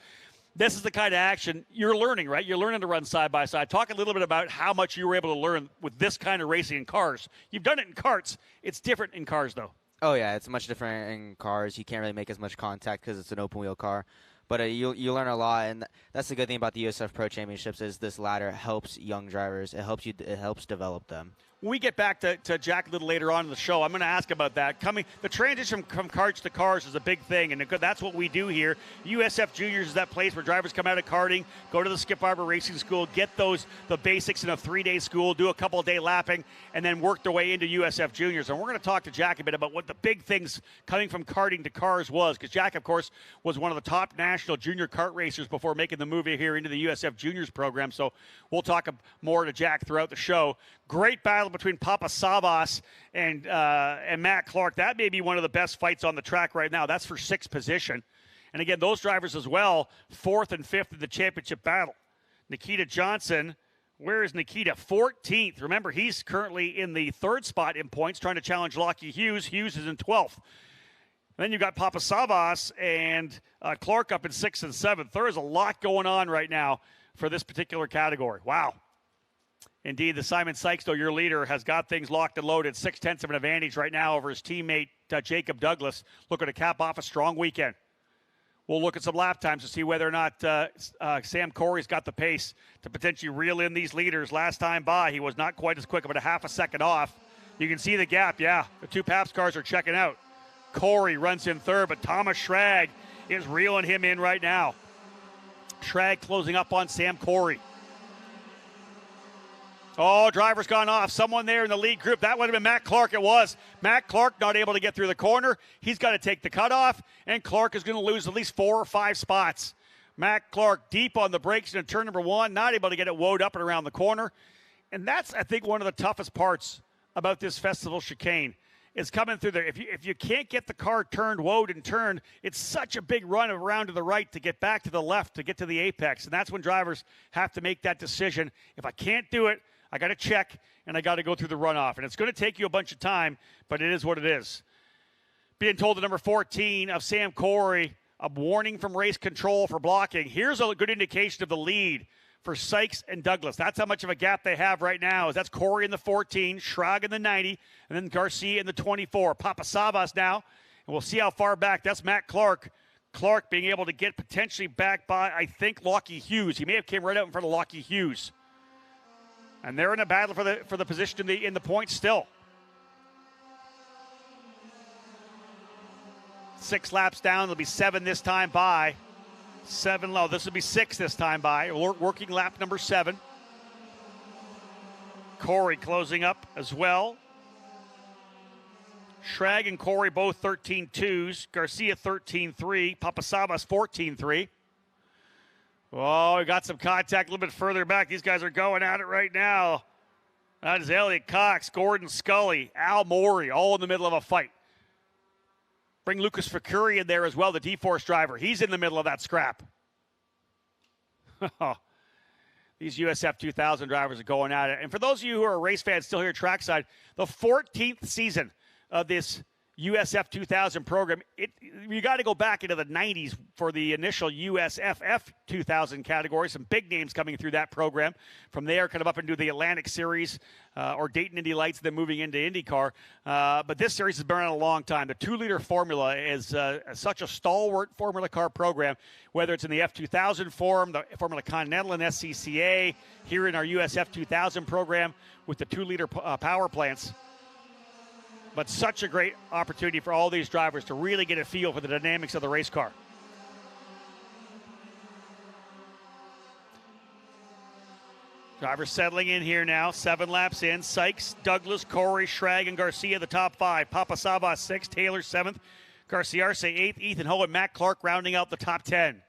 This is the kind of action you're learning, right? You're learning to run side by side. Talk a little bit about how much you were able to learn with this kind of racing in cars. You've done it in karts. It's different in cars, though. Oh, yeah, it's much different in cars. You can't really make as much contact because it's an open-wheel car. But you learn a lot, and that's the good thing about the USF Pro Championships is this ladder helps young drivers. It helps develop them. When we get back to Jack a little later on in the show, I'm going to ask about that. The transition from karts to cars is a big thing, and that's what we do here. USF Juniors is that place where drivers come out of karting, go to the Skip Barber Racing School, get the basics in a 3-day school, do a couple-day lapping, and then work their way into USF Juniors. And we're going to talk to Jack a bit about what the big things coming from karting to cars was, because Jack, of course, was one of the top national junior kart racers before making the move here into the USF Juniors program. So we'll talk more to Jack throughout the show. Great battle between Papasavas and Matt Clark. That may be one of the best fights on the track right now. That's for 6th position. And again, those drivers as well, 4th and 5th in the championship battle. Nikita Johnson, where is Nikita? 14th. Remember, he's currently in the 3rd spot in points, trying to challenge Lockie Hughes. Hughes is in 12th. Then you've got Papasavas and Clark up in 6th and 7th. There is a lot going on right now for this particular category. Wow. Indeed, the Simon Sykes, though, your leader, has got things locked and loaded. 0.6 of an advantage right now over his teammate, Jacob Douglas, looking to cap off a strong weekend. We'll look at some lap times to see whether or not Sam Corey's got the pace to potentially reel in these leaders. Last time by, he was not quite as quick, about a half a second off. You can see the gap, yeah. The 2 Paps cars are checking out. Corey runs in third, but Thomas Schrag is reeling him in right now. Schrag closing up on Sam Corey. Oh, driver's gone off. Someone there in the lead group. That would have been Matt Clark. It was. Matt Clark not able to get through the corner. He's got to take the cutoff, and Clark is going to lose at least 4 or 5 spots. Matt Clark deep on the brakes in turn number 1, not able to get it woed up and around the corner. And that's, I think, one of the toughest parts about this festival chicane is coming through there. If you can't get the car turned, woed, and turned, it's such a big run around to the right to get back to the left to get to the apex. And that's when drivers have to make that decision. If I can't do it, I got to check, and I got to go through the runoff. And it's going to take you a bunch of time, but it is what it is. Being told to number 14 of Sam Corey, a warning from race control for blocking. Here's a good indication of the lead for Sykes and Douglas. That's how much of a gap they have right now. That's Corey in the 14, Schrag in the 90, and then Garcia in the 24. Papasavas now, and we'll see how far back. That's Matt Clark. Clark being able to get potentially back by, I think, Lockie Hughes. He may have came right out in front of Lockie Hughes. And they're in a battle for the position in the points still. 6 laps down. There'll be 7 this time by. 7 low. This will be 6 this time by. Working lap number 7. Corey closing up as well. Schrag and Corey both 13.2s. Garcia 13.3. Papasavas 14.3. Oh, we got some contact a little bit further back. These guys are going at it right now. That is Elliot Cox, Gordon Scully, Al Morey, all in the middle of a fight. Bring Lucas Facuri in there as well, the D-Force driver. He's in the middle of that scrap. These USF2000 drivers are going at it. And for those of you who are race fans still here at trackside, the 14th season of this USF2000 program, you got to go back into the 90s for the initial USF2000 category. Some big names coming through that program. From there, kind of up into the Atlantic Series or Dayton Indy Lights, then moving into IndyCar. But this series has been around a long time. The 2-liter formula is such a stalwart Formula Car program, whether it's in the F2000 form, the Formula Continental and SCCA, here in our USF2000 program with the 2-liter power plants. But such a great opportunity for all these drivers to really get a feel for the dynamics of the race car. Drivers settling in here now. 7 laps in. Sykes, Douglas, Corey, Schrag, and Garcia the top 5. Papasavas 6th, Taylor 7th, Garciarce 8th, Ethan Ho and Matt Clark rounding out the top 10.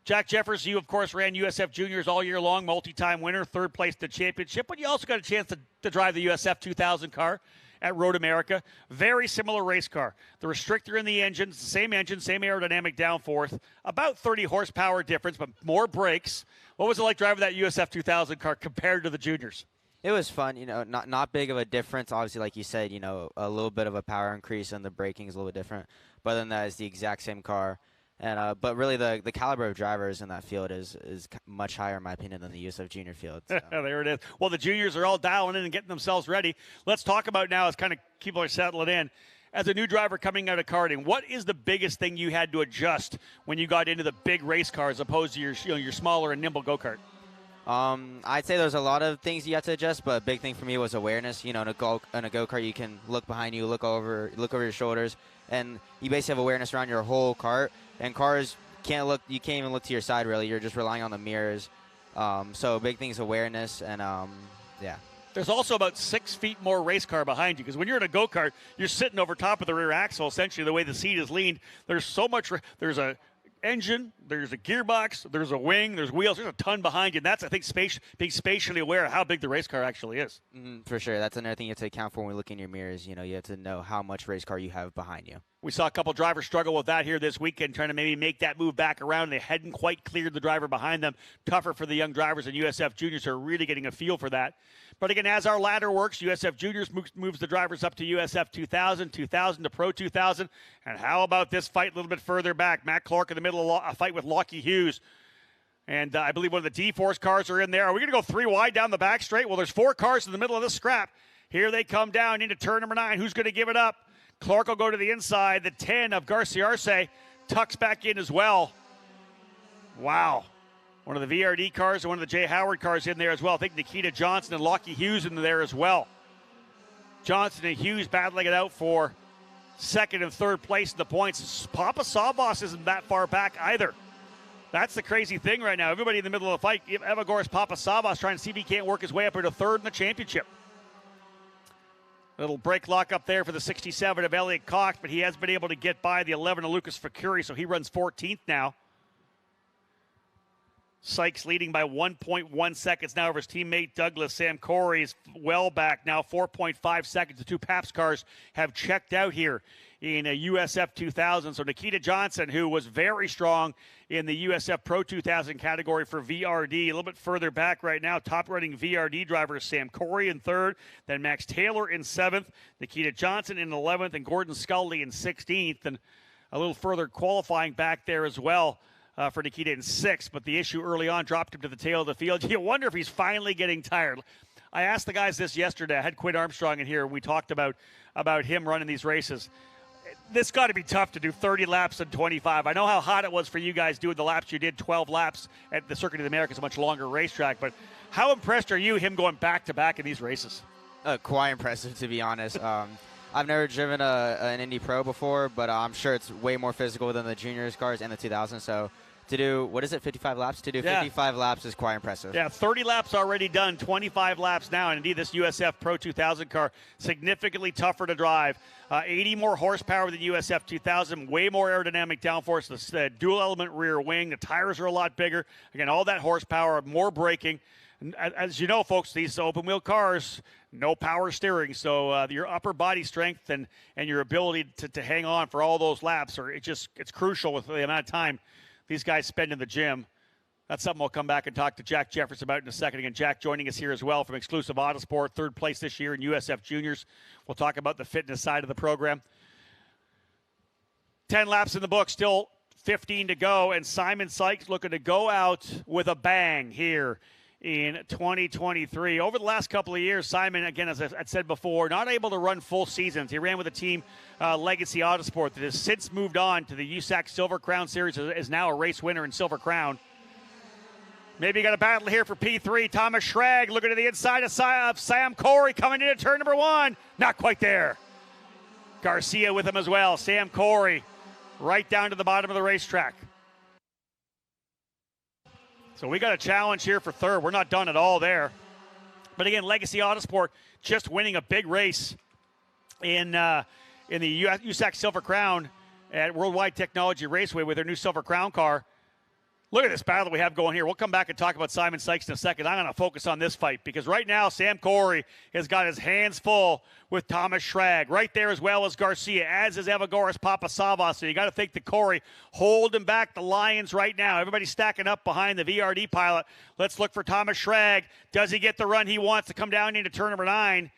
Jack Jeffers, you, of course, ran USF Juniors all year long, multi-time winner, 3rd place in the championship, but you also got a chance to drive the USF2000 car at Road America. Very similar race car. The restrictor in the engine, same aerodynamic downforce, about 30 horsepower difference, but more brakes. What was it like driving that USF2000 car compared to the juniors? It was fun, not big of a difference. Obviously, like you said, a little bit of a power increase and the braking is a little bit different. But then that is the exact same car. And but really, the caliber of drivers in that field is much higher, in my opinion, than the USF Junior field. So. There it is. Well, the juniors are all dialing in and getting themselves ready. Let's talk about now as kind of people are settling in. As a new driver coming out of karting, what is the biggest thing you had to adjust when you got into the big race car as opposed to your smaller and nimble go-kart? I'd say there's a lot of things you have to adjust, but a big thing for me was awareness. In a go-kart, you can look behind you, look over your shoulders, and you basically have awareness around your whole cart. And cars you can't even look to your side, really. You're just relying on the mirrors. So a big thing is awareness, and yeah. There's also about 6 feet more race car behind you, because when you're in a go-kart, you're sitting over top of the rear axle, essentially the way the seat is leaned. There's so much, there's a engine, there's a gearbox, there's a wing, there's wheels, there's a ton behind you. And that's, I think, being spatially aware of how big the race car actually is. For sure. That's another thing you have to account for when we look in your mirrors. You have to know how much race car you have behind you. We saw a couple drivers struggle with that here this weekend, trying to maybe make that move back around. They hadn't quite cleared the driver behind them. Tougher for the young drivers in USF Juniors who are really getting a feel for that. But again, as our ladder works, USF Juniors moves the drivers up to USF 2000, 2000 to Pro 2000. And how about this fight a little bit further back? Matt Clark in the middle of a fight with Lockie Hughes. And I believe one of the D-Force cars are in there. Are we going to go 3 wide down the back straight? Well, there's 4 cars in the middle of this scrap. Here they come down into turn number 9. Who's going to give it up? Clark will go to the inside. The 10 of Garciarce tucks back in as well. Wow. One of the VRD cars and one of the Jay Howard cars in there as well. I think Nikita Johnson and Lockie Hughes in there as well. Johnson and Hughes battling it out for second and third place in the points. Papa Savas isn't that far back either. That's the crazy thing right now. Everybody in the middle of the fight. Evagoras Papa Savas trying to see if he can't work his way up into third in the championship. Little break lock up there for the 67 of Elliot Cox, but he has been able to get by the 11 of Lucas Facuri, so he runs 14th now. Sykes leading by 1.1 seconds now over his teammate Douglas. Sam Corey is well back now, 4.5 seconds. The two Pabst cars have checked out here in a USF2000. So Nikita Johnson, who was very strong in the USF Pro 2000 category for VRD, a little bit further back right now. Top running VRD driver Sam Corey in third, then Max Taylor in seventh, Nikita Johnson in 11th, and Gordon Scully in 16th. And a little further qualifying back there as well. For Nikita in sixth, but the issue early on dropped him to the tail of the field. You wonder if he's finally getting tired. I asked the guys this yesterday. I had Quinn Armstrong in here, and we talked about him running these races. This got to be tough to do 30 laps in 25. I know how hot it was for you guys doing the laps. You did 12 laps at the Circuit of the Americas, a much longer racetrack. But how impressed are you, him going back-to-back in these races? Quite impressive, to be honest. I've never driven an Indy Pro before, but I'm sure it's way more physical than the juniors cars and the 2000. So to do, 55 laps? To do 55 laps is quite impressive. Yeah, 30 laps already done, 25 laps now. And indeed, this USF Pro 2000 car, significantly tougher to drive. 80 more horsepower than USF 2000, way more aerodynamic downforce, the dual element rear wing. The tires are a lot bigger. Again, all that horsepower, more braking. And as you know, folks, these open wheel cars, no power steering. So your upper body strength and your ability to hang on for all those laps, it's crucial with the amount of time these guys spend in the gym. That's something we'll come back and talk to Jack Jeffers about in a second. Again, Jack joining us here as well from Exclusive Autosport, third place this year in USF Juniors. We'll talk about the fitness side of the program. 10 laps in the book, still 15 to go, and Simon Sykes looking to go out with a bang here in 2023. Over the last couple of years, Simon, again, as I said before, not able to run full seasons. He ran with a team, Legacy Autosport, that has since moved on to the USAC Silver Crown Series, is now a race winner in Silver Crown. Maybe you got a battle here for P3. Thomas Schrag looking to the inside of Sam Corey coming into turn number one. Not quite there. Garcia with him as well. Sam Corey right down to the bottom of the racetrack. So we got a challenge here for third. We're not done at all there. But again, Legacy Autosport just winning a big race in the USAC Silver Crown at Worldwide Technology Raceway with their new Silver Crown car. Look at this battle we have going here. We'll come back and talk about Simon Sykes in a second. I'm going to focus on this fight because right now Sam Corey has got his hands full with Thomas Schrag. Right there as well as Garcia, as is Evagoras Papasavas. So you got to think that Corey holding back the Lions right now. Everybody's stacking up behind the VRD pilot. Let's look for Thomas Schrag. Does he get the run he wants to come down into turn number 9?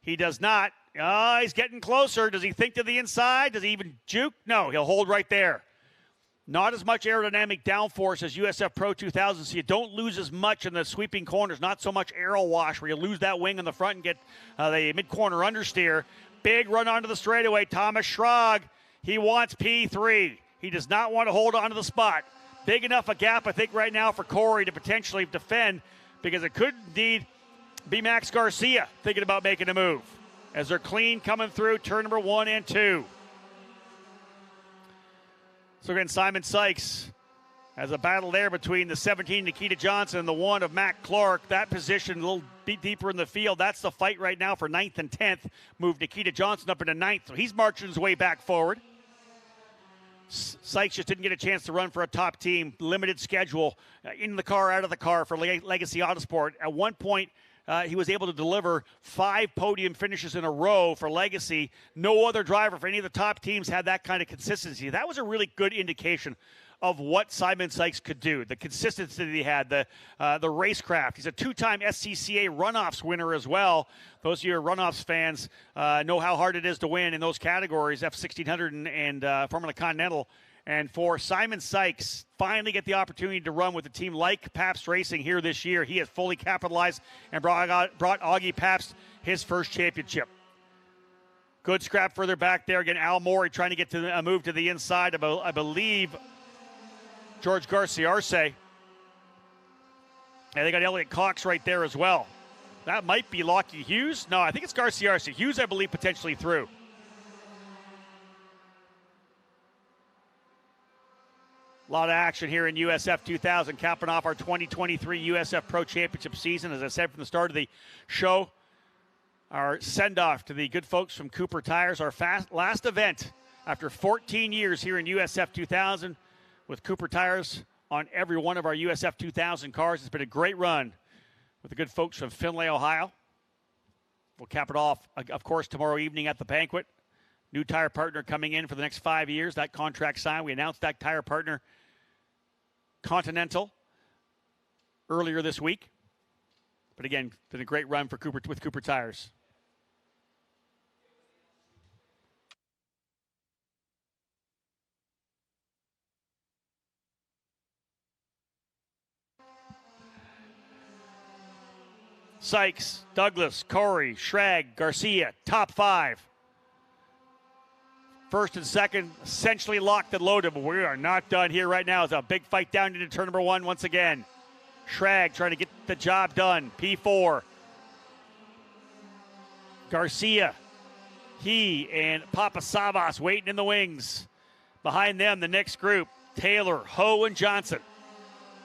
He does not. He's getting closer. Does he think to the inside? Does he even juke? No, he'll hold right there. Not as much aerodynamic downforce as USF Pro 2000, so you don't lose as much in the sweeping corners. Not so much aero wash where you lose that wing in the front and get the mid-corner understeer. Big run onto the straightaway. Thomas Schrag, he wants P3. He does not want to hold on to the spot. Big enough a gap, I think, right now for Corey to potentially defend because it could indeed be Max Garcia thinking about making a move as they're clean coming through turn number 1 and 2. So again, Simon Sykes has a battle there between the 17 Nikita Johnson and the 1 of Matt Clark. That position a little bit deeper in the field. That's the fight right now for 9th and 10th. Moved Nikita Johnson up into 9th, so he's marching his way back forward. Sykes just didn't get a chance to run for a top team. Limited schedule, in the car, out of the car for Legacy Autosport. At one point, he was able to deliver 5 podium finishes in a row for Legacy. No other driver for any of the top teams had that kind of consistency. That was a really good indication of what Simon Sykes could do. The consistency that he had, the racecraft. He's a 2-time SCCA runoffs winner as well. Those of you who are runoffs fans know how hard it is to win in those categories, F1600 and Formula Continental. And for Simon Sykes, finally get the opportunity to run with a team like Pabst Racing here this year. He has fully capitalized and brought Augie Pabst his first championship. Good scrap further back there. Again, Al Morey trying to get to a move to the inside. I believe George Garcia Arce. And they got Elliot Cox right there as well. That might be Lockie Hughes. No, I think it's Garcia Arce. Hughes, I believe, potentially through. A lot of action here in USF 2000, capping off our 2023 USF Pro Championship season. As I said from the start of the show, our send-off to the good folks from Cooper Tires, our last event after 14 years here in USF 2000 with Cooper Tires on every one of our USF 2000 cars. It's been a great run with the good folks from Findlay, Ohio. We'll cap it off, of course, tomorrow evening at the banquet. New tire partner coming in for the next 5 years. That contract signed. We announced that tire partner, Continental, earlier this week. But again, been a great run for with Cooper Tires. Sykes, Douglas, Corey, Schrag, Garcia, top 5. First and second, essentially locked and loaded, but we are not done here right now. It's a big fight down into turn number 1 once again. Schrag trying to get the job done. P4. Garcia, he and Papa Savas waiting in the wings. Behind them, the next group, Taylor, Ho, and Johnson.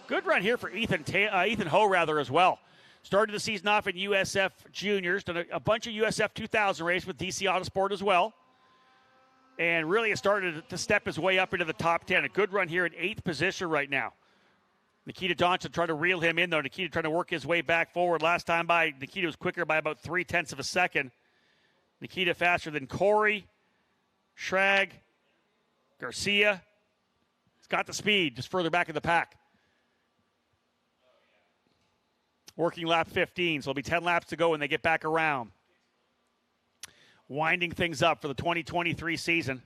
Good run here for Ethan Ho as well. Started the season off in USF Juniors, done a bunch of USF 2000 race with DC Autosport as well. And really has started to step his way up into the top 10. A good run here in 8th position right now. Nikita Johnson trying to reel him in, though. Nikita trying to work his way back forward. Last time by, Nikita was quicker by about 0.3 of a second. Nikita faster than Corey, Schrag, Garcia. He's got the speed, just further back in the pack. Working lap 15, so it'll be 10 laps to go when they get back around. Winding things up for the 2023 season.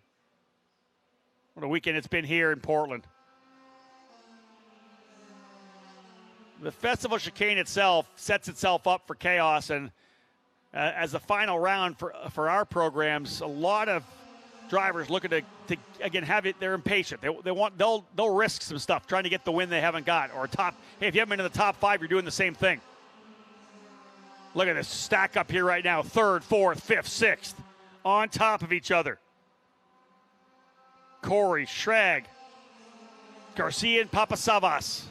What a weekend it's been here in Portland. The Festival Chicane itself sets itself up for chaos, and as the final round for our programs, a lot of drivers looking to again have it. They're impatient. They'll risk some stuff trying to get the win they haven't got, or top. Hey, if you haven't been in the top 5, you're doing the same thing. Look at this stack up here right now. 3rd, 4th, 5th, 6th on top of each other. Corey, Schrag, Garcia, and Papa Savas.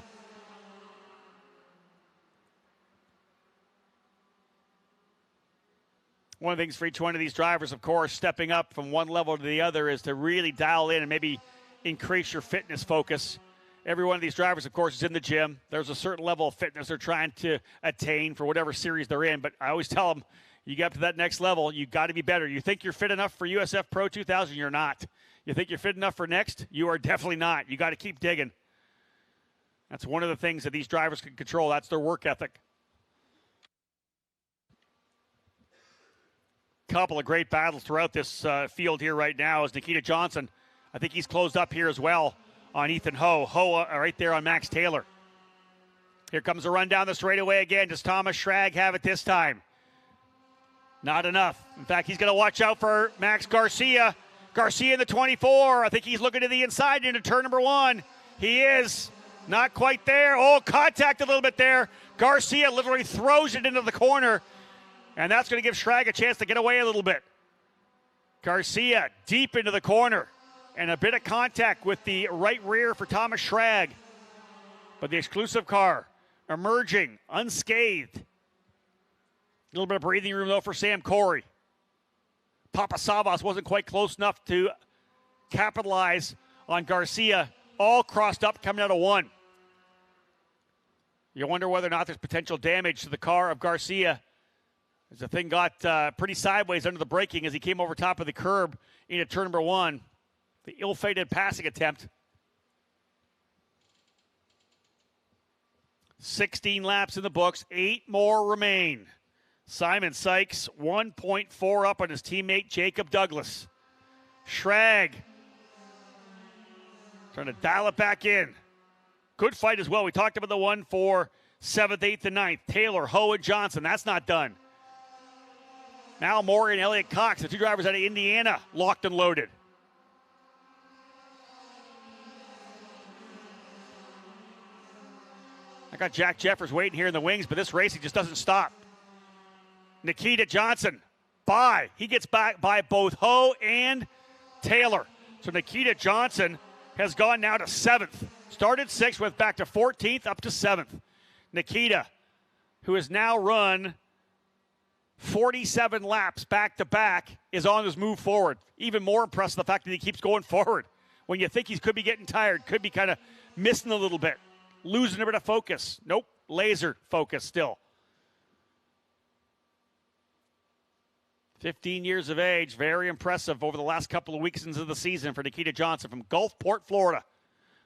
One of the things for each one of these drivers, of course, stepping up from one level to the other is to really dial in and maybe increase your fitness focus. Every one of these drivers, of course, is in the gym. There's a certain level of fitness they're trying to attain for whatever series they're in. But I always tell them, you get up to that next level, you've got to be better. You think you're fit enough for USF Pro 2000, you're not. You think you're fit enough for next, you are definitely not. You got to keep digging. That's one of the things that these drivers can control. That's their work ethic. Couple of great battles throughout this field here right now as Nikita Johnson, I think he's closed up here as well on Ethan Ho. Ho right there on Max Taylor. Here comes a run down the straightaway again. Does Thomas Schrag have it this time? Not enough. In fact, he's going to watch out for Max Garcia. Garcia in the 24. I think he's looking to the inside into turn number 1. He is not quite there. Oh, contact a little bit there. Garcia literally throws it into the corner. And that's going to give Schrag a chance to get away a little bit. Garcia deep into the corner. And a bit of contact with the right rear for Thomas Schrag. But the exclusive car emerging unscathed. A little bit of breathing room, though, for Sam Corey. Papa Savas wasn't quite close enough to capitalize on Garcia. All crossed up coming out of 1. You wonder whether or not there's potential damage to the car of Garcia, as the thing got pretty sideways under the braking as he came over top of the curb into turn number 1. The ill-fated passing attempt. 16 laps in the books. 8 more remain. Simon Sykes, 1.4 up on his teammate Jacob Douglas. Schrag trying to dial it back in. Good fight as well. We talked about the one for 7th, 8th, and 9th. Taylor, Ho, and Johnson. That's not done. Mal Morgan and Elliott Cox, the 2 drivers out of Indiana, locked and loaded. I got Jack Jeffers waiting here in the wings, but this racing just doesn't stop. Nikita Johnson, by. He gets back by both Ho and Taylor. So Nikita Johnson, has gone now to 7th. Started 6th, went back to 14th, up to 7th. Nikita, who has now run 47 laps back-to-back, is on his move forward. Even more impressive, the fact that he keeps going forward. When you think he could be getting tired, could be kind of missing a little bit, losing a bit of focus. Nope, laser focus still. 15 years of age, very impressive over the last couple of weeks into the season for Nikita Johnson from Gulfport, Florida.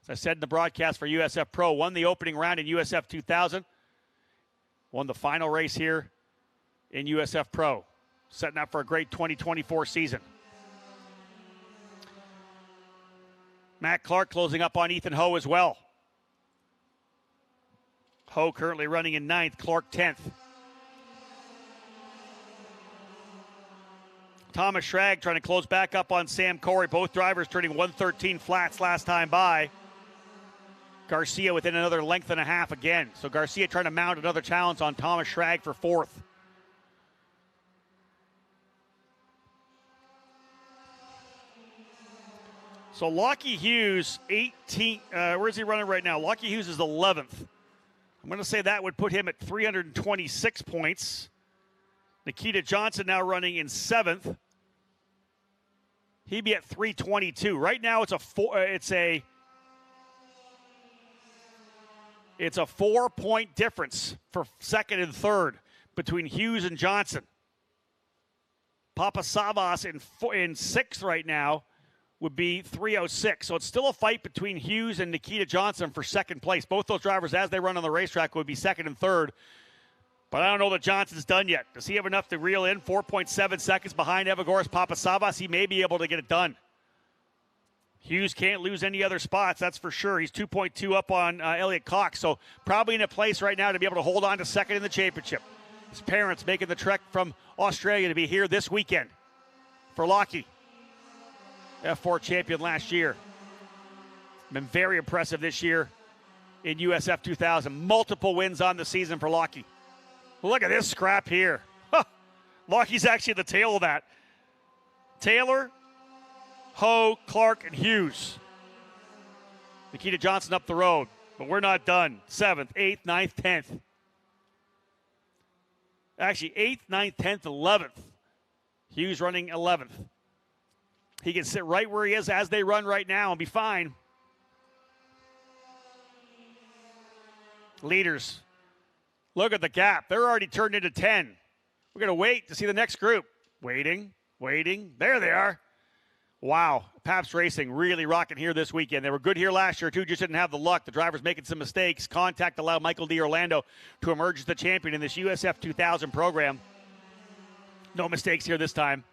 As I said in the broadcast for USF Pro, won the opening round in USF 2000, won the final race here in USF Pro, setting up for a great 2024 season. Matt Clark closing up on Ethan Ho as well. Ho currently running in 9th, Clark 10th. Thomas Schrag trying to close back up on Sam Corey. Both drivers turning 113 flats last time by. Garcia within another length and a half again. So Garcia trying to mount another challenge on Thomas Schrag for 4th. So Lockie Hughes, 18. Where's he running right now? Lockie Hughes is 11th. I'm going to say that would put him at 326 points. Nikita Johnson now running in 7th. He'd be at 322. Right now it's a 4-point difference for 2nd and 3rd between Hughes and Johnson. Papasavas in 6th right now would be 306. So it's still a fight between Hughes and Nikita Johnson for 2nd place. Both those drivers, as they run on the racetrack, would be 2nd and 3rd. But I don't know that Johnson's done yet. Does he have enough to reel in 4.7 seconds behind Evagoras Papasavas? He may be able to get it done. Hughes can't lose any other spots, that's for sure. He's 2.2 up on Elliot Cox, so probably in a place right now to be able to hold on to 2nd in the championship. His parents making the trek from Australia to be here this weekend for Lockie. F4 champion last year. Been very impressive this year in USF 2000. Multiple wins on the season for Lockie. Look at this scrap here. Huh. Lockie's actually at the tail of that. Taylor, Ho, Clark, and Hughes. Nikita Johnson up the road, but we're not done. 7th, 8th, 9th, 10th. Actually, 8th, 9th, 10th, 11th. Hughes running 11th. He can sit right where he is as they run right now and be fine. Leaders. Look at the gap. They're already turned into 10. We're going to wait to see the next group. Waiting. There they are. Wow. Pabst Racing really rocking here this weekend. They were good here last year, too. Just didn't have the luck. The drivers making some mistakes. Contact allowed Michael D'Orlando to emerge as the champion in this USF 2000 program. No mistakes here this time.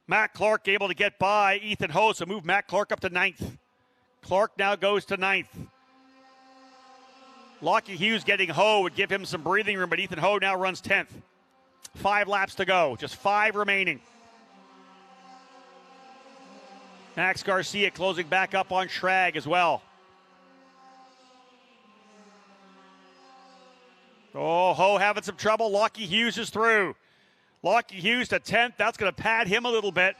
Matt Clark able to get by Ethan Ho, so move Matt Clark up to 9th. Clark now goes to 9th. Lockie Hughes getting Ho would give him some breathing room, but Ethan Ho now runs 10th. 5 laps to go, just 5 remaining. Max Garcia closing back up on Schrag as well. Oh, Ho having some trouble. Lockie Hughes is through. Lockie Hughes to 10th. That's going to pad him a little bit.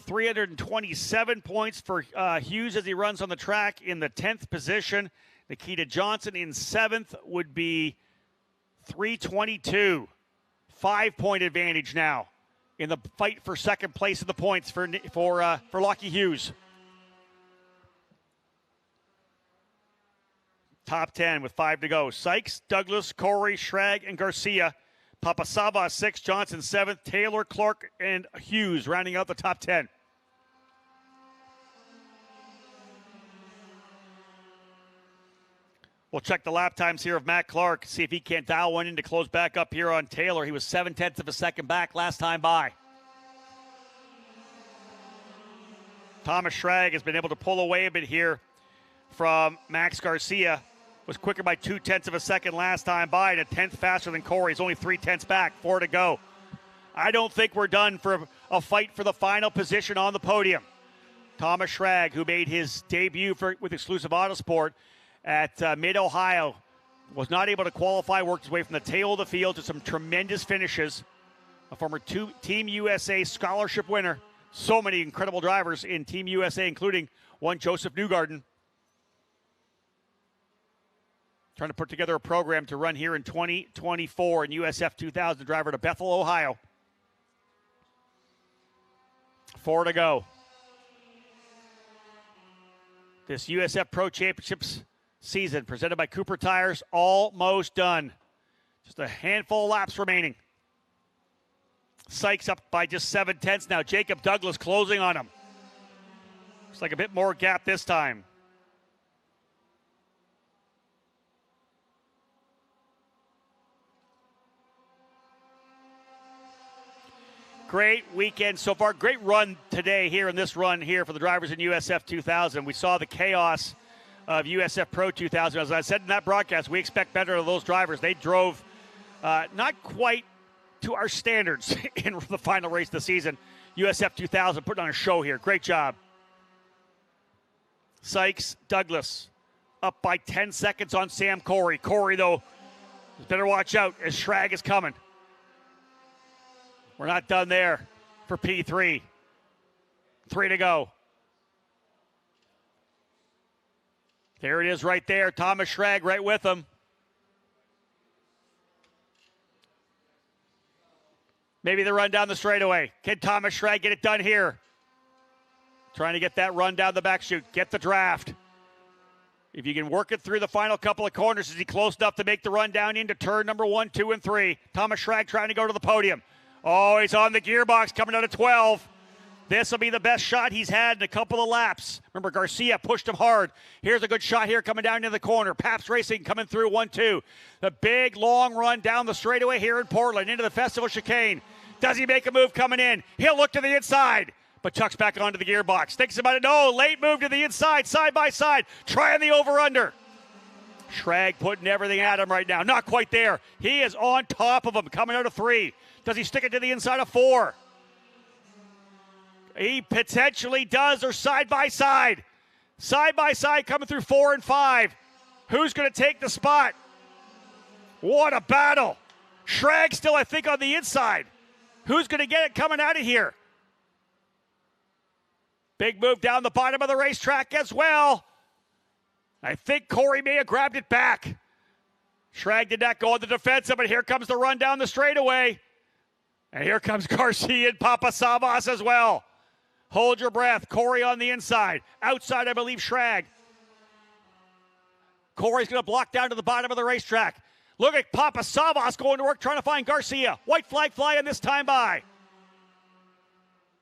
$327 points for Hughes as he runs on the track in the 10th position. Nikita Johnson in 7th would be 322. 5-point advantage now in the fight for 2nd place of the points for Lockie Hughes. Top 10 with 5 to go. Sykes, Douglas, Corey, Schrag, and Garcia. Papasavas 6th, Johnson 7th, Taylor, Clark, and Hughes rounding out the top 10. We'll check the lap times here of Matt Clark, see if he can't dial one in to close back up here on Taylor. He was 7/10 of a second back last time by. Thomas Schrag has been able to pull away a bit here from Max Garcia. Was quicker by 0.2 of a second last time by, and a 10th faster than Corey. He's only 0.3 back, 4 to go. I don't think we're done for a fight for the final position on the podium. Thomas Schrag, who made his debut with Exclusive Autosport at Mid-Ohio, was not able to qualify, worked his way from the tail of the field to some tremendous finishes. a former Team USA scholarship winner. So many incredible drivers in Team USA, including one Joseph Newgarden. Trying to put together a program to run here in 2024 in USF2000, driver to Bethel, Ohio. 4 to go. This USF Pro Championships season presented by Cooper Tires, almost done. Just a handful of laps remaining. Sykes up by just 7/10 now. Jacob Douglas closing on him. Looks like a bit more gap this time. Great weekend so far. Great run today here in this run here for the drivers in USF 2000. We saw the chaos of USF Pro 2000. As I said in that broadcast, we expect better of those drivers. They drove not quite to our standards in the final race of the season. USF 2000 putting on a show here. Great job. Sykes, Douglas up by 10 seconds on Sam Corey. Corey, though, better watch out as Schrag is coming. We're not done there for P3. 3 to go. There it is right there. Thomas Schrag right with him. Maybe the run down the straightaway. Can Thomas Schrag get it done here? Trying to get that run down the back chute. Get the draft. If you can work it through the final couple of corners, is he close enough to make the run down into turn number 1, 2, and 3? Thomas Schrag trying to go to the podium. Oh, he's on the gearbox coming out of 12. This will be the best shot he's had in a couple of laps. Remember, Garcia pushed him hard. Here's a good shot here coming down into the corner. Pabst Racing coming through 1-2. The big, long run down the straightaway here in Portland into the Festival Chicane. Does he make a move coming in? He'll look to the inside, but chucks back onto the gearbox. Thinks about it. No, late move to the inside, side by side. Trying the over-under. Schrag putting everything at him right now. Not quite there. He is on top of him coming out of 3. Does he stick it to the inside of 4? He potentially does, or side by side. Side by side coming through 4 and 5. Who's going to take the spot? What a battle. Schrag still, I think, on the inside. Who's going to get it coming out of here? Big move down the bottom of the racetrack as well. I think Corey may have grabbed it back. Schrag did not go on the defensive, but here comes the run down the straightaway. And here comes Garcia and Papasavas as well. Hold your breath. Corey on the inside. Outside, I believe, Schrag. Corey's going to block down to the bottom of the racetrack. Look at Papasavas going to work trying to find Garcia. White flag flying this time by.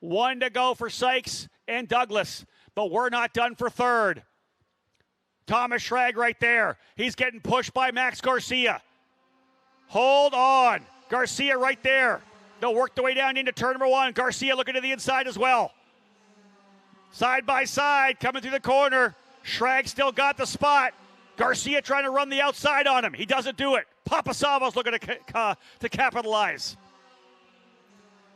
1 to go for Sykes and Douglas, but we're not done for third. Thomas Schrag right there. He's getting pushed by Max Garcia. Hold on. Garcia right there. They'll work the way down into turn number 1. Garcia looking to the inside as well. Side by side, coming through the corner. Schrag still got the spot. Garcia trying to run the outside on him. He doesn't do it. Papasavos looking to capitalize.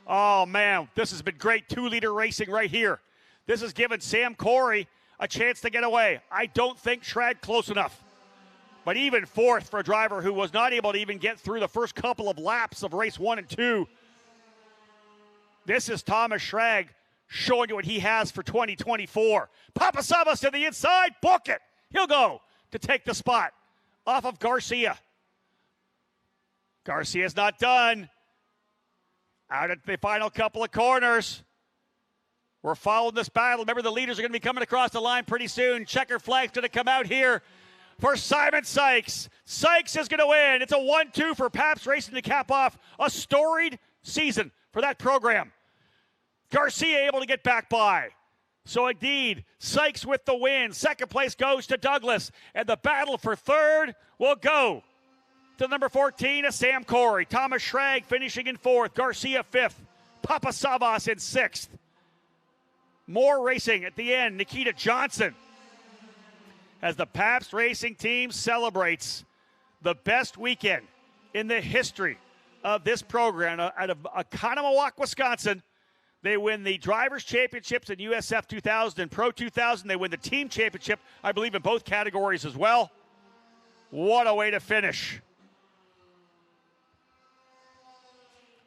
Oh, man, this has been great 2-liter racing right here. This has given Sam Corey a chance to get away. I don't think Schrag close enough. But even 4th for a driver who was not able to even get through the first couple of laps of race 1 and 2. This is Thomas Schrag showing you what he has for 2024. Papasavas to the inside. Book it. He'll go to take the spot off of Garcia. Garcia's not done. Out at the final couple of corners. We're following this battle. Remember, the leaders are going to be coming across the line pretty soon. Checker flag's going to come out here for Simon Sykes. Sykes is going to win. It's a 1-2 for Pabst Racing to cap off a storied season for that program. Garcia able to get back by. So indeed, Sykes with the win. Second place goes to Douglas. And the battle for third will go to number 14, Sam Corey. Thomas Schrag finishing in 4th. Garcia 5th. Papasavas in 6th. More racing at the end. Nikita Johnson, as the Pabst Racing team celebrates the best weekend in the history of this program out of Oconomowoc, Wisconsin. They win the Drivers' Championships in USF 2000 and Pro 2000. They win the Team Championship, I believe, in both categories as well. What a way to finish.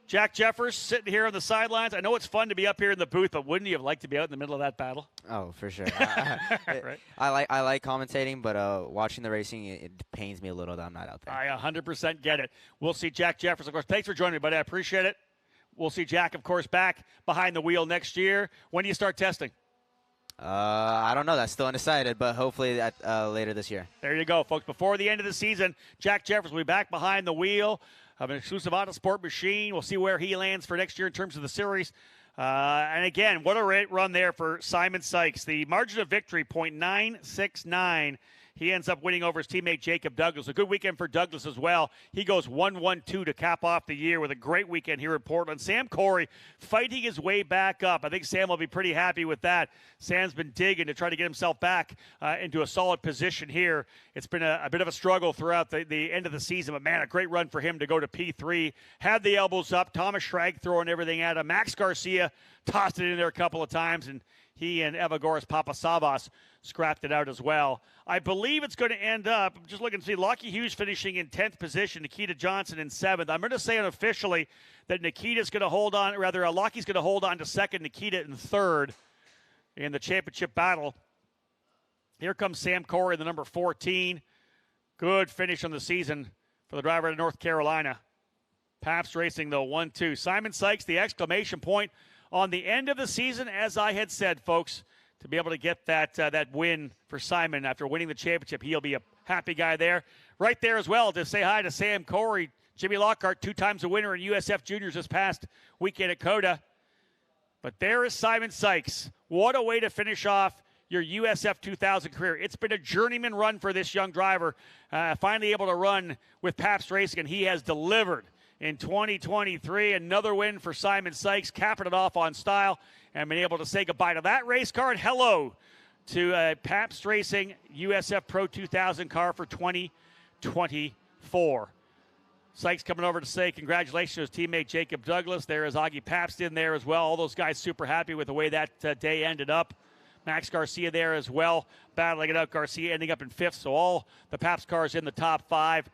Jack Jeffers sitting here on the sidelines. I know it's fun to be up here in the booth, but wouldn't you have liked to be out in the middle of that battle? Oh, for sure. Right. I like commentating, but watching the racing, it pains me a little that I'm not out there. I 100% get it. We'll see Jack Jeffers, of course. Thanks for joining me, buddy. I appreciate it. We'll see Jack, of course, back behind the wheel next year. When do you start testing? I don't know. That's still undecided, but hopefully later this year. There you go, folks. Before the end of the season, Jack Jeffers will be back behind the wheel of an exclusive Autosport machine. We'll see where he lands for next year in terms of the series. And again, what a run there for Simon Sykes. The margin of victory, .969. He ends up winning over his teammate Jacob Douglas. A good weekend for Douglas as well. He goes 1-1-2 to cap off the year with a great weekend here in Portland. Sam Corey fighting his way back up. I think Sam will be pretty happy with that. Sam's been digging to try to get himself back into a solid position here. It's been a bit of a struggle throughout the end of the season, but man, a great run for him to go to P3. Had the elbows up. Thomas Schrag throwing everything at him. Max Garcia tossed it in there a couple of times, and he and Evagoras Papasavas scrapped it out as well. I believe it's going to end up, I'm just looking to see, Lockie Hughes finishing in 10th position, Nikita Johnson in 7th. I'm going to say unofficially that Nikita's going to hold on, rather Lockie's going to hold on to 2nd, Nikita in 3rd in the championship battle. Here comes Sam Corey, the number 14. Good finish on the season for the driver of North Carolina. Pabst Racing, though, 1-2. Simon Sykes, the exclamation point on the end of the season, as I had said, folks, to be able to get that win for Simon after winning the championship. He'll be a happy guy there. Right there as well to say hi to Sam Corey. Jimmy Lockhart, 2 times a winner in USF Juniors this past weekend at COTA. But there is Simon Sykes. What a way to finish off your USF 2000 career. It's been a journeyman run for this young driver. Finally able to run with Pabst Racing, and he has delivered. In 2023, another win for Simon Sykes, capping it off on style and being able to say goodbye to that race car and hello to a Pabst Racing USF Pro 2000 car for 2024. Sykes coming over to say congratulations to his teammate Jacob Douglas. There is Augie Pabst in there as well. All those guys super happy with the way that day ended up. Max Garcia there as well, battling it out. Garcia ending up in 5th, so all the Pabst cars in the top 5.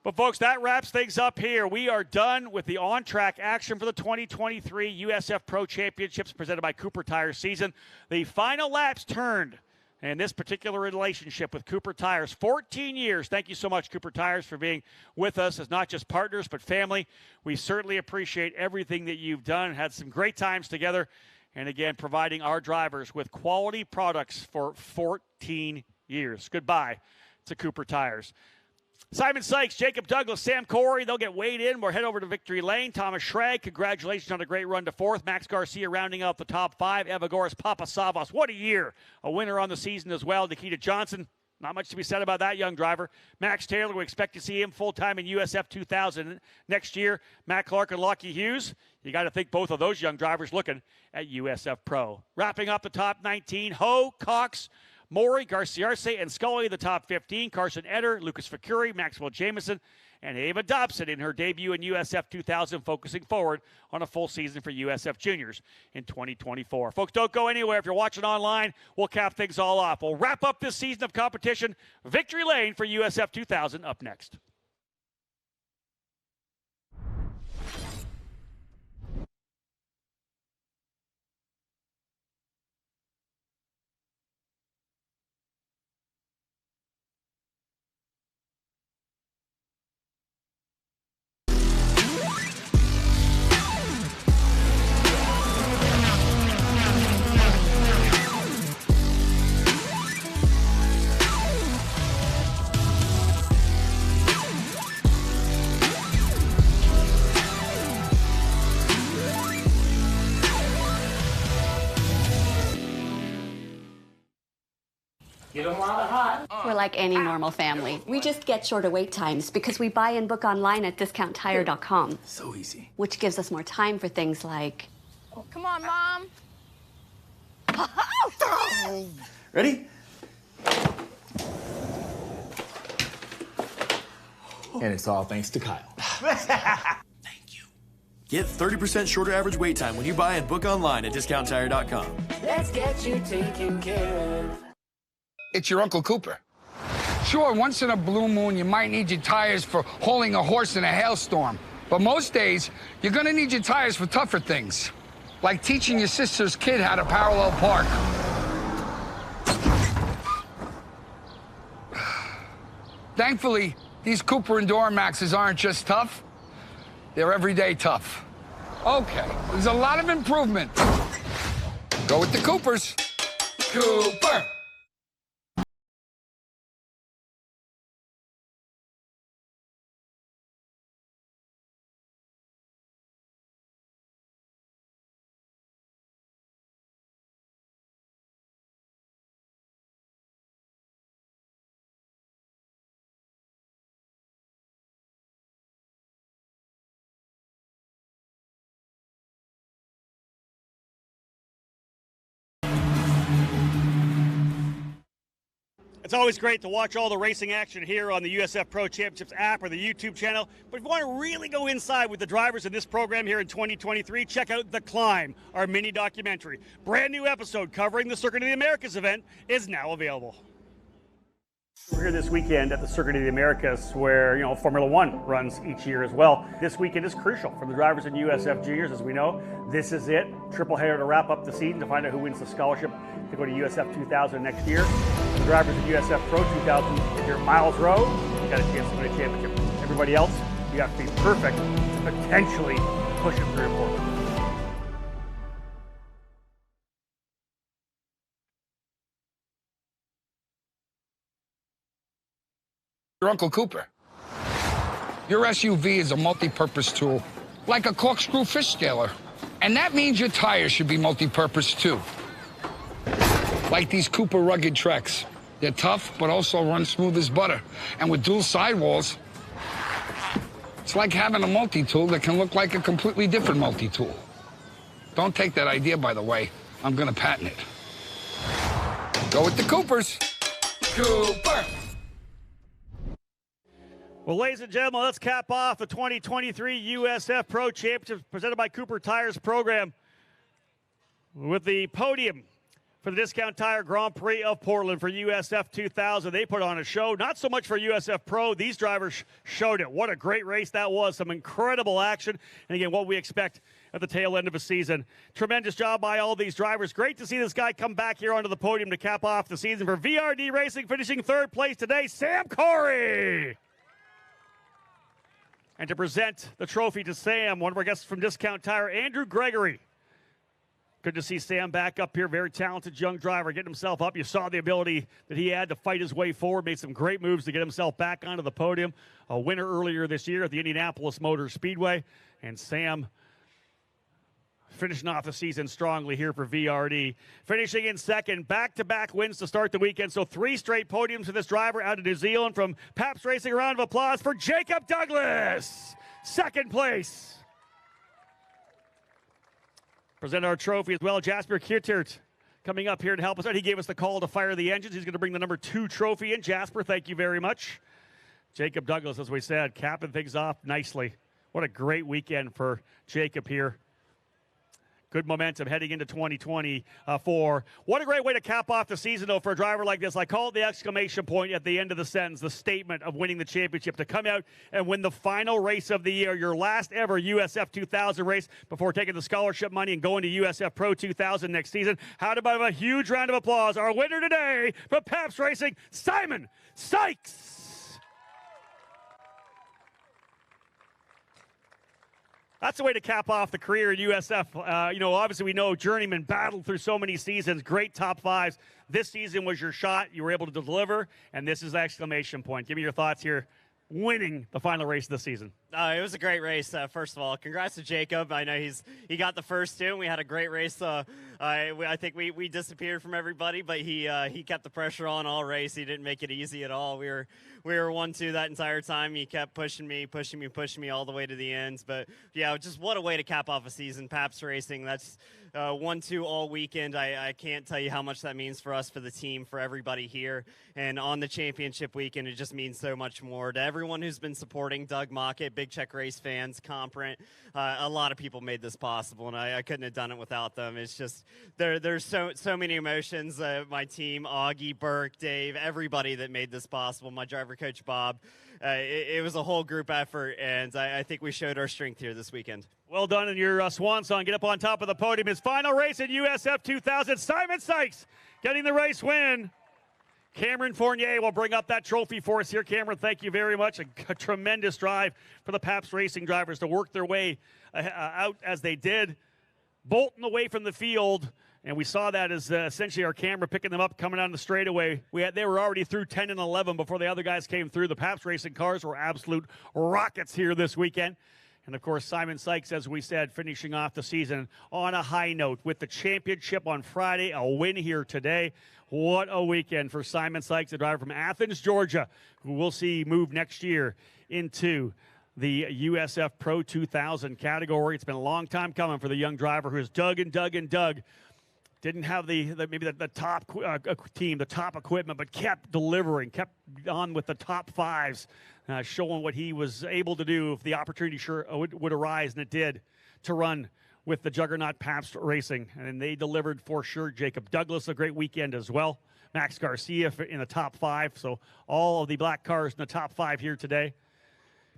But, folks, that wraps things up here. We are done with the on-track action for the 2023 USF Pro Championships presented by Cooper Tires season. The final laps turned in this particular relationship with Cooper Tires. 14 years. Thank you so much, Cooper Tires, for being with us as not just partners but family. We certainly appreciate everything that you've done. Had some great times together. And, again, providing our drivers with quality products for 14 years. Goodbye to Cooper Tires. Simon Sykes, Jacob Douglas, Sam Corey, they'll get weighed in. We'll head over to Victory Lane. Thomas Schrag, congratulations on a great run to 4th. Max Garcia rounding out the top 5. Evagoras Papasavas, what a year. A winner on the season as well. Nikita Johnson, not much to be said about that young driver. Max Taylor, we expect to see him full-time in USF 2000 next year. Matt Clark and Lockie Hughes, you got to think both of those young drivers looking at USF Pro. Wrapping up the top 19, Ho, Cox, Maury, Garciarce, and Scully, the top 15. Carson Eder, Lucas Facuri, Maxwell Jameson, and Ava Dobson in her debut in USF 2000, focusing forward on a full season for USF Juniors in 2024. Folks, don't go anywhere. If you're watching online, we'll cap things all off. We'll wrap up this season of competition. Victory Lane for USF 2000 up next. We're like any normal family. We just get shorter wait times because we buy and book online at discounttire.com. So easy. Which gives us more time for things like... Come on, Mom. Ready? And it's all thanks to Kyle. Thank you. Get 30% shorter average wait time when you buy and book online at discounttire.com. Let's get you taken care of. It's your Uncle Cooper. Sure, once in a blue moon, you might need your tires for hauling a horse in a hailstorm. But But most days, you're gonna need your tires for tougher things, like teaching your sister's kid how to parallel park. Thankfully, these Cooper Enduro Maxes aren't just tough, they're everyday tough. Okay, there's a lot of improvement. Go with the Coopers. Cooper! It's always great to watch all the racing action here on the USF Pro Championships app or the YouTube channel. But if you want to really go inside with the drivers in this program here in 2023, check out The Climb, our mini documentary. Brand new episode covering the Circuit of the Americas event is now available. We're here this weekend at the Circuit of the Americas where, Formula One runs each year as well. This weekend is crucial for the drivers in USF Juniors, as we know. This is it. Triple header to wrap up the season to find out who wins the scholarship to go to USF2000 next year. The drivers in USF Pro 2000, if you're Miles Rowe, you got a chance to win a championship. Everybody else, you have to be perfect to potentially push it through Portland. Your Uncle Cooper. Your SUV is a multi-purpose tool, like a corkscrew fish scaler. And that means your tires should be multi-purpose too. Like these Cooper rugged Treks. They're tough, but also run smooth as butter. And with dual sidewalls, it's like having a multi-tool that can look like a completely different multi-tool. Don't take that idea, by the way. I'm gonna patent it. Go with the Coopers. Cooper! Well, ladies and gentlemen, let's cap off the 2023 USF Pro Championships presented by Cooper Tires program with the podium for the Discount Tire Grand Prix of Portland for USF 2000. They put on a show, not so much for USF Pro. These drivers showed it. What a great race that was. Some incredible action. And again, what we expect at the tail end of a season. Tremendous job by all these drivers. Great to see this guy come back here onto the podium to cap off the season for VRD Racing, finishing third place today, Sam Corey. And to present the trophy to Sam, one of our guests from Discount Tire, Andrew Gregory. Good to see Sam back up here. Very talented young driver, getting himself up. You saw the ability that he had to fight his way forward. Made some great moves to get himself back onto the podium. A winner earlier this year at the Indianapolis Motor Speedway. And Sam finishing off the season strongly here for VRD. Finishing in second, back-to-back wins to start the weekend. So 3 straight podiums for this driver out of New Zealand. From Pabst Racing, a round of applause for Jacob Douglas. Second place. Present our trophy as well. Jasper Kittert coming up here to help us out. He gave us the call to fire the engines. He's going to bring the number 2 trophy in. Jasper, thank you very much. Jacob Douglas, as we said, capping things off nicely. What a great weekend for Jacob here. Good momentum heading into 2024. What a great way to cap off the season, though, for a driver like this. I call it the exclamation point at the end of the sentence, the statement of winning the championship, to come out and win the final race of the year, your last ever USF 2000 race before taking the scholarship money and going to USF Pro 2000 next season. How about a huge round of applause? Our winner today from Pabst Racing, Simon Sykes. That's the way to cap off the career in USF. Obviously we know Journeyman battled through so many seasons, great top 5s. This season was your shot. You were able to deliver, and this is the exclamation point. Give me your thoughts here, winning the final race of the season. It was a great race. First of all, congrats to Jacob. I know he got the first 2, and we had a great race. I think we disappeared from everybody, but he kept the pressure on all race. He didn't make it easy at all. We were 1-2 that entire time. He kept pushing me all the way to the ends. But yeah, just what a way to cap off a season. Pabst Racing, that's 1-2 all weekend. I can't tell you how much that means for us, for the team, for everybody here. And on the championship weekend, it just means so much more. To everyone everyone who's been supporting Doug Mockett, Big Check Race fans, Comprint. A lot of people made this possible, and I couldn't have done it without them. It's just there's so many emotions. My team, Augie, Burke, Dave, everybody that made this possible. My driver coach, Bob. It was a whole group effort, and I think we showed our strength here this weekend. Well done in your swan song. Get up on top of the podium. His final race in USF2000. Simon Sykes getting the race win. Cameron Fournier will bring up that trophy for us here. Cameron, thank you very much. A tremendous drive for the Pabst Racing drivers to work their way out as they did, bolting away from the field. And we saw that as essentially our camera picking them up coming down the straightaway. They were already through 10 and 11 before the other guys came through. The Pabst Racing cars were absolute rockets here this weekend. And, of course, Simon Sykes, as we said, finishing off the season on a high note with the championship on Friday, a win here today. What a weekend for Simon Sykes, a driver from Athens, Georgia, who we'll see move next year into the USF Pro 2000 category. It's been a long time coming for the young driver who has dug and dug and dug. Didn't have maybe the top team, the top equipment, but kept delivering, kept on with the top fives, showing what he was able to do if the opportunity would arise, and it did, to run with the juggernaut Pabst Racing. And they delivered for sure. Jacob Douglas, a great weekend as well. Max Garcia in the top five. So all of the black cars in the top five here today.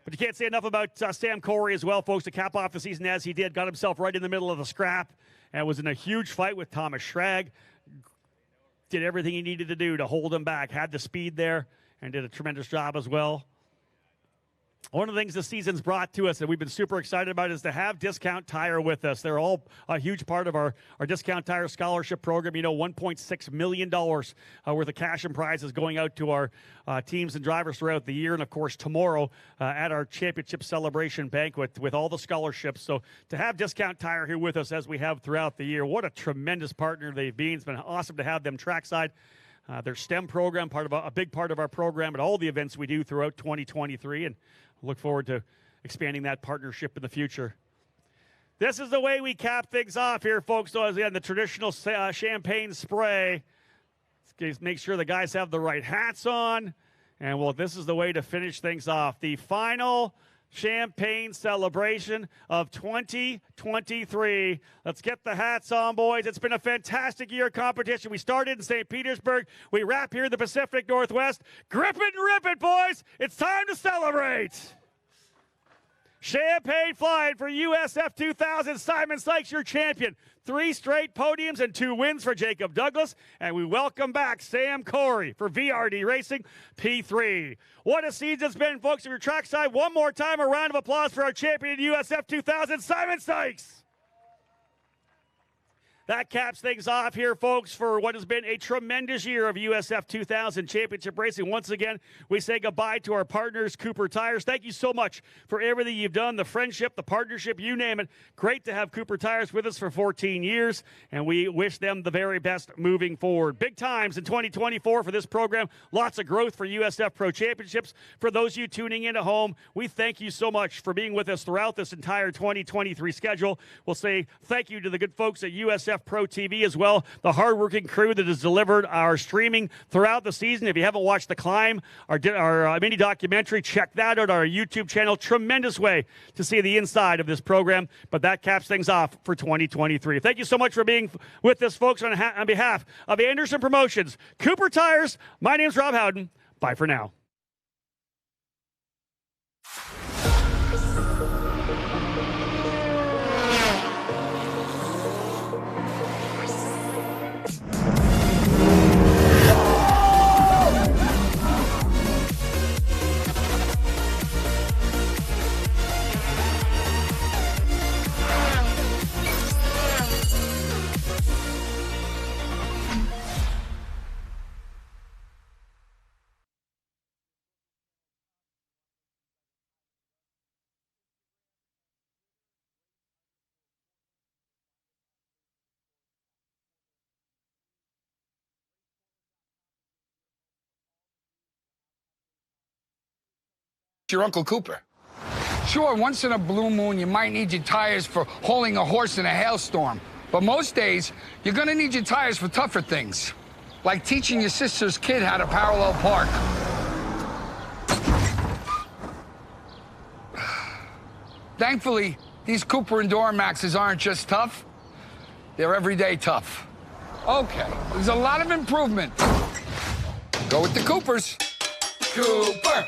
But you can't say enough about Sam Corey as well, folks, to cap off the season as he did. Got himself right in the middle of the scrap and was in a huge fight with Thomas Schrag. Did everything he needed to do to hold him back. Had the speed there and did a tremendous job as well. One of the things this season's brought to us that we've been super excited about is to have Discount Tire with us. They're all a huge part of our Discount Tire scholarship program. You know, $1.6 million worth of cash and prizes going out to our teams and drivers throughout the year. And, of course, tomorrow at our championship celebration banquet with all the scholarships. So to have Discount Tire here with us as we have throughout the year, what a tremendous partner they've been. It's been awesome to have them trackside. Their STEM program, a big part of our program at all the events we do throughout 2023. And look forward to expanding that partnership in the future. This is the way we cap things off here, folks. So again, the traditional champagne spray. Make sure the guys have the right hats on. And well, this is the way to finish things off. The final champagne celebration of 2023. Let's get the hats on, boys. It's been a fantastic year of competition. We started in St. Petersburg. We wrap here in the Pacific Northwest. Grip it and rip it, boys. It's time to celebrate. Champagne flying for USF 2000. Simon Sykes, your champion. 3 straight podiums and 2 wins for Jacob Douglas. And we welcome back Sam Corey for VRD Racing P3. What a season it's been, folks. If you're trackside, one more time, a round of applause for our champion USF 2000, Simon Sykes. That caps things off here, folks, for what has been a tremendous year of USF 2000 Championship Racing. Once again, we say goodbye to our partners, Cooper Tires. Thank you so much for everything you've done, the friendship, the partnership, you name it. Great to have Cooper Tires with us for 14 years, and we wish them the very best moving forward. Big times in 2024 for this program. Lots of growth for USF Pro Championships. For those of you tuning in at home, we thank you so much for being with us throughout this entire 2023 schedule. We'll say thank you to the good folks at USF Pro TV as well, the hardworking crew that has delivered our streaming throughout the season. If you haven't watched The Climb, our mini documentary, check that out, our YouTube channel. Tremendous way to see the inside of this program, but that caps things off for 2023. Thank you so much for being with us, folks. On behalf of Anderson Promotions, Cooper Tires, my name's Rob Howden. Bye for now. Your Uncle Cooper. Sure, once in a blue moon, you might need your tires for hauling a horse in a hailstorm. But most days, you're gonna need your tires for tougher things, like teaching your sister's kid how to parallel park. Thankfully, these Cooper Enduro Maxes aren't just tough, they're everyday tough. Okay, there's a lot of improvement. Go with the Coopers. Cooper!